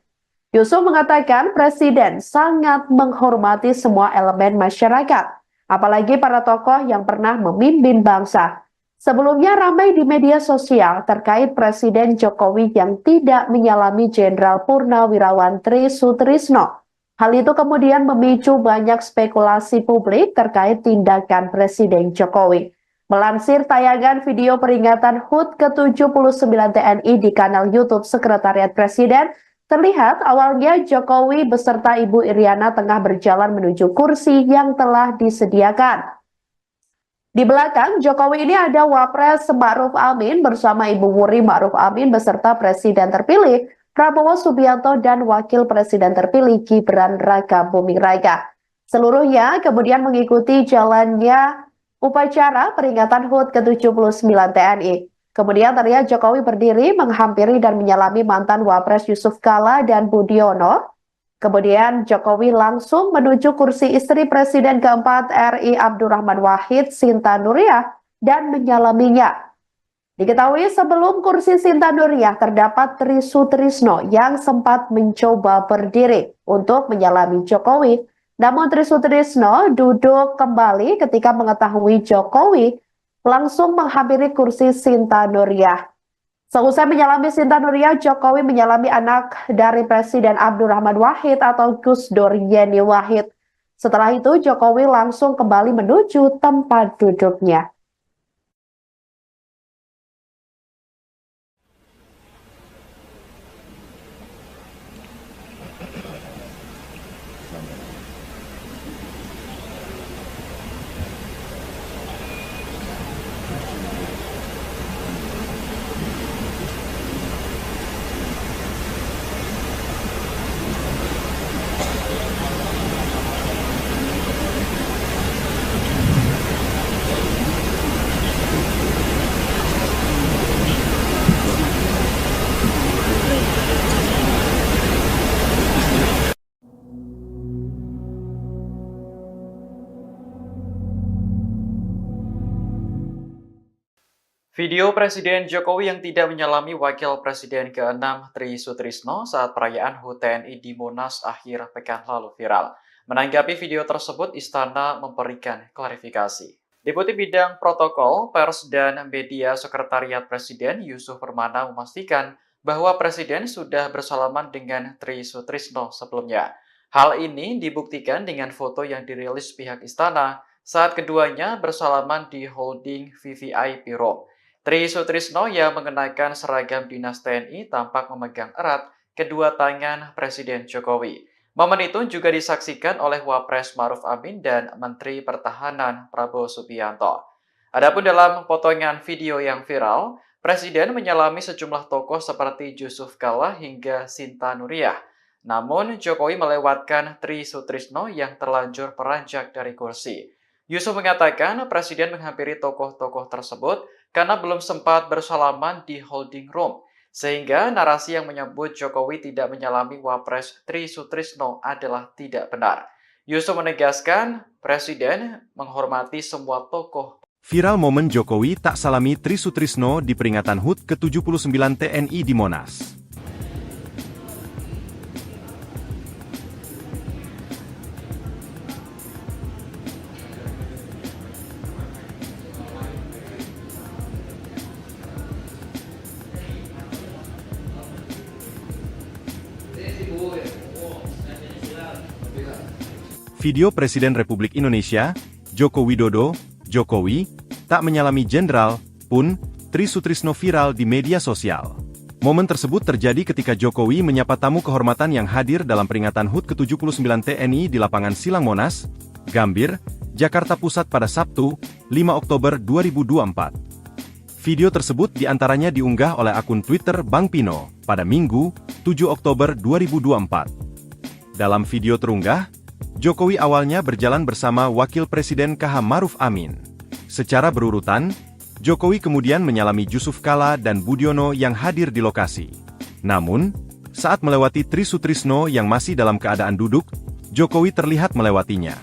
Yusuf mengatakan Presiden sangat menghormati semua elemen masyarakat, apalagi para tokoh yang pernah memimpin bangsa. Sebelumnya ramai di media sosial terkait Presiden Jokowi yang tidak menyalami Jenderal Purnawirawan Tri Sutrisno. Hal itu kemudian memicu banyak spekulasi publik terkait tindakan Presiden Jokowi. Melansir tayangan video peringatan HUT ke-79 TNI di kanal YouTube Sekretariat Presiden, terlihat awalnya Jokowi beserta Ibu Iriana tengah berjalan menuju kursi yang telah disediakan. Di belakang Jokowi ini ada Wapres Ma'ruf Amin bersama Ibu Wuri Ma'ruf Amin beserta Presiden terpilih Prabowo Subianto dan Wakil Presiden terpilih Gibran Raka Buming Raka. Seluruhnya kemudian mengikuti jalannya upacara peringatan HUT ke-79 TNI. Kemudian terlihat Jokowi berdiri menghampiri dan menyalami mantan Wapres Yusuf Kala dan Budiono. Kemudian Jokowi langsung menuju kursi istri Presiden keempat RI Abdurrahman Wahid, Sinta Nuriyah, dan menyalaminya. Diketahui sebelum kursi Sinta Nuriyah terdapat Tri Sutrisno yang sempat mencoba berdiri untuk menyalami Jokowi. Namun Tri Sutrisno duduk kembali ketika mengetahui Jokowi langsung menghampiri kursi Sinta Nuriyah. Seusai menyalami Sinta Nuriyah, Jokowi menyalami anak dari Presiden Abdurrahman Wahid atau Gus Dur Yeni Wahid. Setelah itu Jokowi langsung kembali menuju tempat duduknya. Video Presiden Jokowi yang tidak menyalami Wakil Presiden ke-6 Tri Sutrisno saat perayaan HUT TNI di Monas akhir pekan lalu viral. Menanggapi video tersebut, Istana memberikan klarifikasi. Deputi Bidang Protokol, Pers, dan Media Sekretariat Presiden Yusuf Permana memastikan bahwa Presiden sudah bersalaman dengan Tri Sutrisno sebelumnya. Hal ini dibuktikan dengan foto yang dirilis pihak Istana saat keduanya bersalaman di holding VVIP Room. Tri Sutrisno yang mengenakan seragam dinas TNI tampak memegang erat kedua tangan Presiden Jokowi. Momen itu juga disaksikan oleh Wapres Ma'ruf Amin dan Menteri Pertahanan Prabowo Subianto. Adapun dalam potongan video yang viral, Presiden menyalami sejumlah tokoh seperti Yusuf Kala hingga Sinta Nuriyah. Namun, Jokowi melewatkan Tri Sutrisno yang terlanjur beranjak dari kursi. Yusuf mengatakan Presiden menghampiri tokoh-tokoh tersebut karena belum sempat bersalaman di holding room, sehingga narasi yang menyebut Jokowi tidak menyalami Wapres Tri Sutrisno adalah tidak benar. Yusuf menegaskan Presiden menghormati semua tokoh. Viral momen Jokowi tak salami Tri Sutrisno di peringatan HUT ke-79 TNI di Monas. Video Presiden Republik Indonesia, Joko Widodo, Jokowi, tak menyalami jenderal, pun, Tri Sutrisno viral di media sosial. Momen tersebut terjadi ketika Jokowi menyapa tamu kehormatan yang hadir dalam peringatan HUT ke-79 TNI di lapangan Silang Monas, Gambir, Jakarta Pusat pada Sabtu, 5 Oktober 2024. Video tersebut diantaranya diunggah oleh akun Twitter Bang Pino, pada Minggu, 7 Oktober 2024. Dalam video terunggah, Jokowi awalnya berjalan bersama Wakil Presiden KH Maruf Amin. Secara berurutan, Jokowi kemudian menyalami Jusuf Kalla dan Budiono yang hadir di lokasi. Namun, saat melewati Tri Sutrisno yang masih dalam keadaan duduk, Jokowi terlihat melewatinya.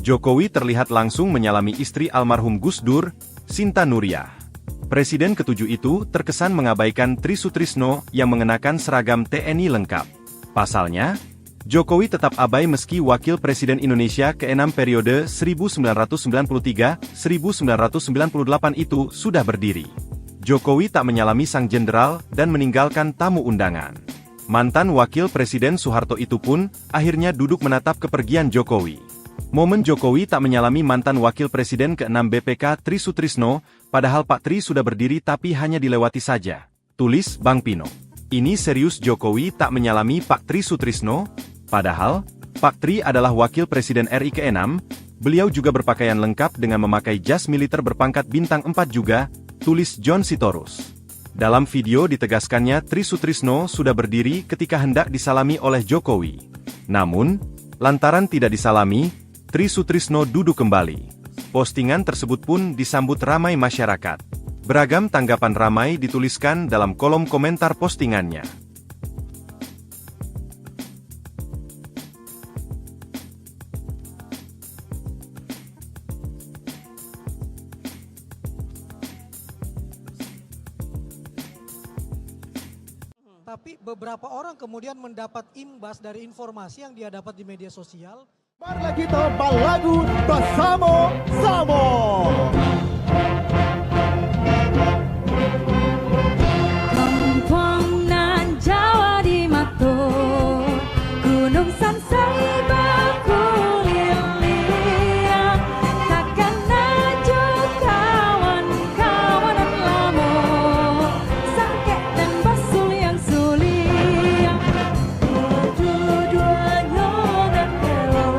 Jokowi terlihat langsung menyalami istri almarhum Gus Dur, Sinta Nuriyah. Presiden ketujuh itu terkesan mengabaikan Tri Sutrisno yang mengenakan seragam TNI lengkap. Pasalnya, Jokowi tetap abai meski Wakil Presiden Indonesia ke-6 periode 1993-1998 itu sudah berdiri. Jokowi tak menyalami sang jenderal dan meninggalkan tamu undangan. Mantan Wakil Presiden Soeharto itu pun akhirnya duduk menatap kepergian Jokowi. Momen Jokowi tak menyalami mantan Wakil Presiden ke-6 BPK Tri Sutrisno, padahal Pak Tri sudah berdiri tapi hanya dilewati saja. Tulis Bang Pino. Ini serius Jokowi tak menyalami Pak Tri Sutrisno? Padahal, Pak Tri adalah Wakil Presiden RI ke-6, beliau juga berpakaian lengkap dengan memakai jas militer berpangkat bintang 4 juga, tulis John Sitorus. Dalam video ditegaskannya Tri Sutrisno sudah berdiri ketika hendak disalami oleh Jokowi. Namun, lantaran tidak disalami, Tri Sutrisno duduk kembali. Postingan tersebut pun disambut ramai masyarakat. Beragam tanggapan ramai dituliskan dalam kolom komentar postingannya. Tapi beberapa orang kemudian mendapat imbas dari informasi yang dia dapat di media sosial. Marilah kita balagu bersama Samo. Kampung nan Jawa di Mato, Gunung Sansai berkuliling, takkan naju kawan-kawanan lamo, sangkek dan basul yang suling, dua-duanya dan elo,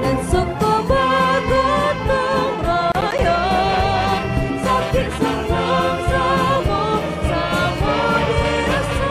dan suku bergotong royong, sakit sama-sama, sama dirasa.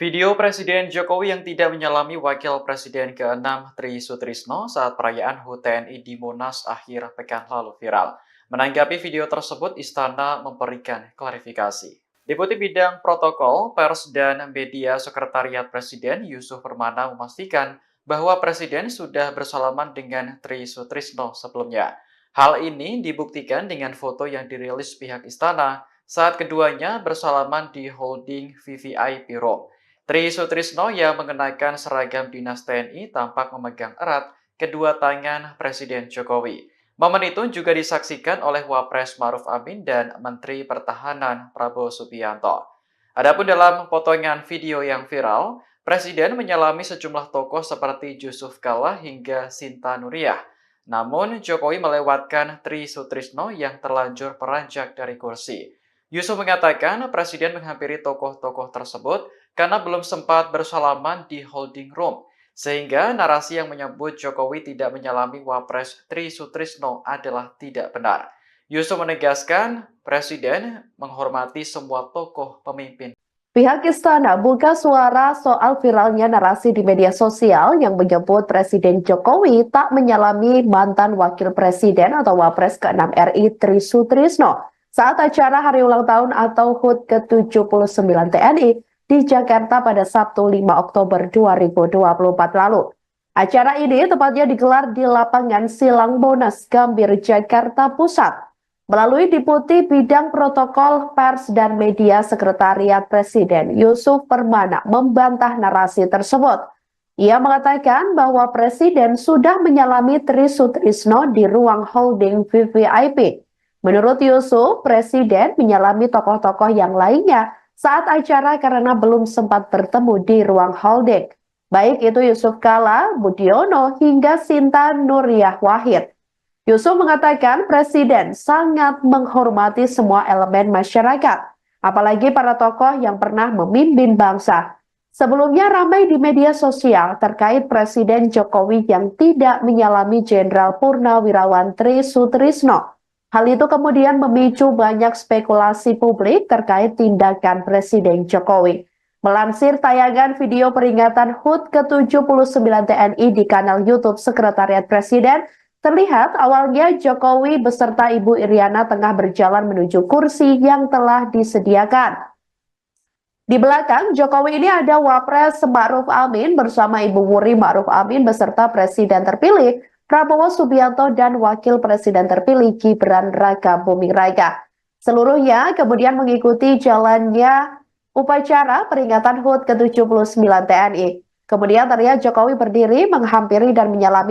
Video Presiden Jokowi yang tidak menyalami Wakil Presiden ke-6 Tri Sutrisno saat perayaan HUT TNI di Monas akhir pekan lalu viral. Menanggapi video tersebut, Istana memberikan klarifikasi. Deputi Bidang Protokol, Pers, dan Media Sekretariat Presiden Yusuf Permana memastikan bahwa Presiden sudah bersalaman dengan Tri Sutrisno sebelumnya. Hal ini dibuktikan dengan foto yang dirilis pihak Istana saat keduanya bersalaman di holding VVIP Room. Tri Sutrisno yang mengenakan seragam dinas TNI tampak memegang erat kedua tangan Presiden Jokowi. Momen itu juga disaksikan oleh Wapres Maruf Amin dan Menteri Pertahanan Prabowo Subianto. Adapun dalam potongan video yang viral, Presiden menyalami sejumlah tokoh seperti Jusuf Kalla hingga Sinta Nuriyah. Namun, Jokowi melewatkan Tri Sutrisno yang terlanjur beranjak dari kursi. Yusuf mengatakan Presiden menghampiri tokoh-tokoh tersebut karena belum sempat bersalaman di holding room, sehingga narasi yang menyebut Jokowi tidak menyalami Wapres Tri Sutrisno adalah tidak benar. Yusuf menegaskan Presiden menghormati semua tokoh pemimpin. Pihak Istana buka suara soal viralnya narasi di media sosial yang menyebut Presiden Jokowi tak menyalami mantan Wakil Presiden atau Wapres ke-6 RI Tri Sutrisno saat acara Hari Ulang Tahun atau HUT ke-79 TNI di Jakarta pada Sabtu 5 Oktober 2024 lalu. Acara ini tepatnya digelar di lapangan Silang Monas, Gambir, Jakarta Pusat. Melalui Deputi Bidang Protokol, Pers, dan Media Sekretariat Presiden Yusuf Permana membantah narasi tersebut. Ia mengatakan bahwa Presiden sudah menyalami Tri Sutrisno di ruang holding VVIP. Menurut Yusuf, Presiden menyalami tokoh-tokoh yang lainnya saat acara karena belum sempat bertemu di ruang holding. Baik itu Yusuf Kala, Budiono, hingga Sinta Nuriyah Wahid. Yusuf mengatakan Presiden sangat menghormati semua elemen masyarakat, apalagi para tokoh yang pernah memimpin bangsa. Sebelumnya ramai di media sosial terkait Presiden Jokowi yang tidak menyalami Jenderal Purnawirawan Tri Sutrisno. Hal itu kemudian memicu banyak spekulasi publik terkait tindakan Presiden Jokowi. Melansir tayangan video peringatan HUT ke-79 TNI di kanal YouTube Sekretariat Presiden, terlihat awalnya Jokowi beserta Ibu Iriana tengah berjalan menuju kursi yang telah disediakan. Di belakang Jokowi ini ada Wapres Ma'ruf Amin bersama Ibu Wuri Ma'ruf Amin beserta Presiden terpilih Prabowo Subianto dan Wakil Presiden terpilih Gibran Raka Buming Raka. Seluruhnya kemudian mengikuti jalannya upacara peringatan HUT ke-79 TNI. Kemudian terlihat Jokowi berdiri menghampiri dan menyalami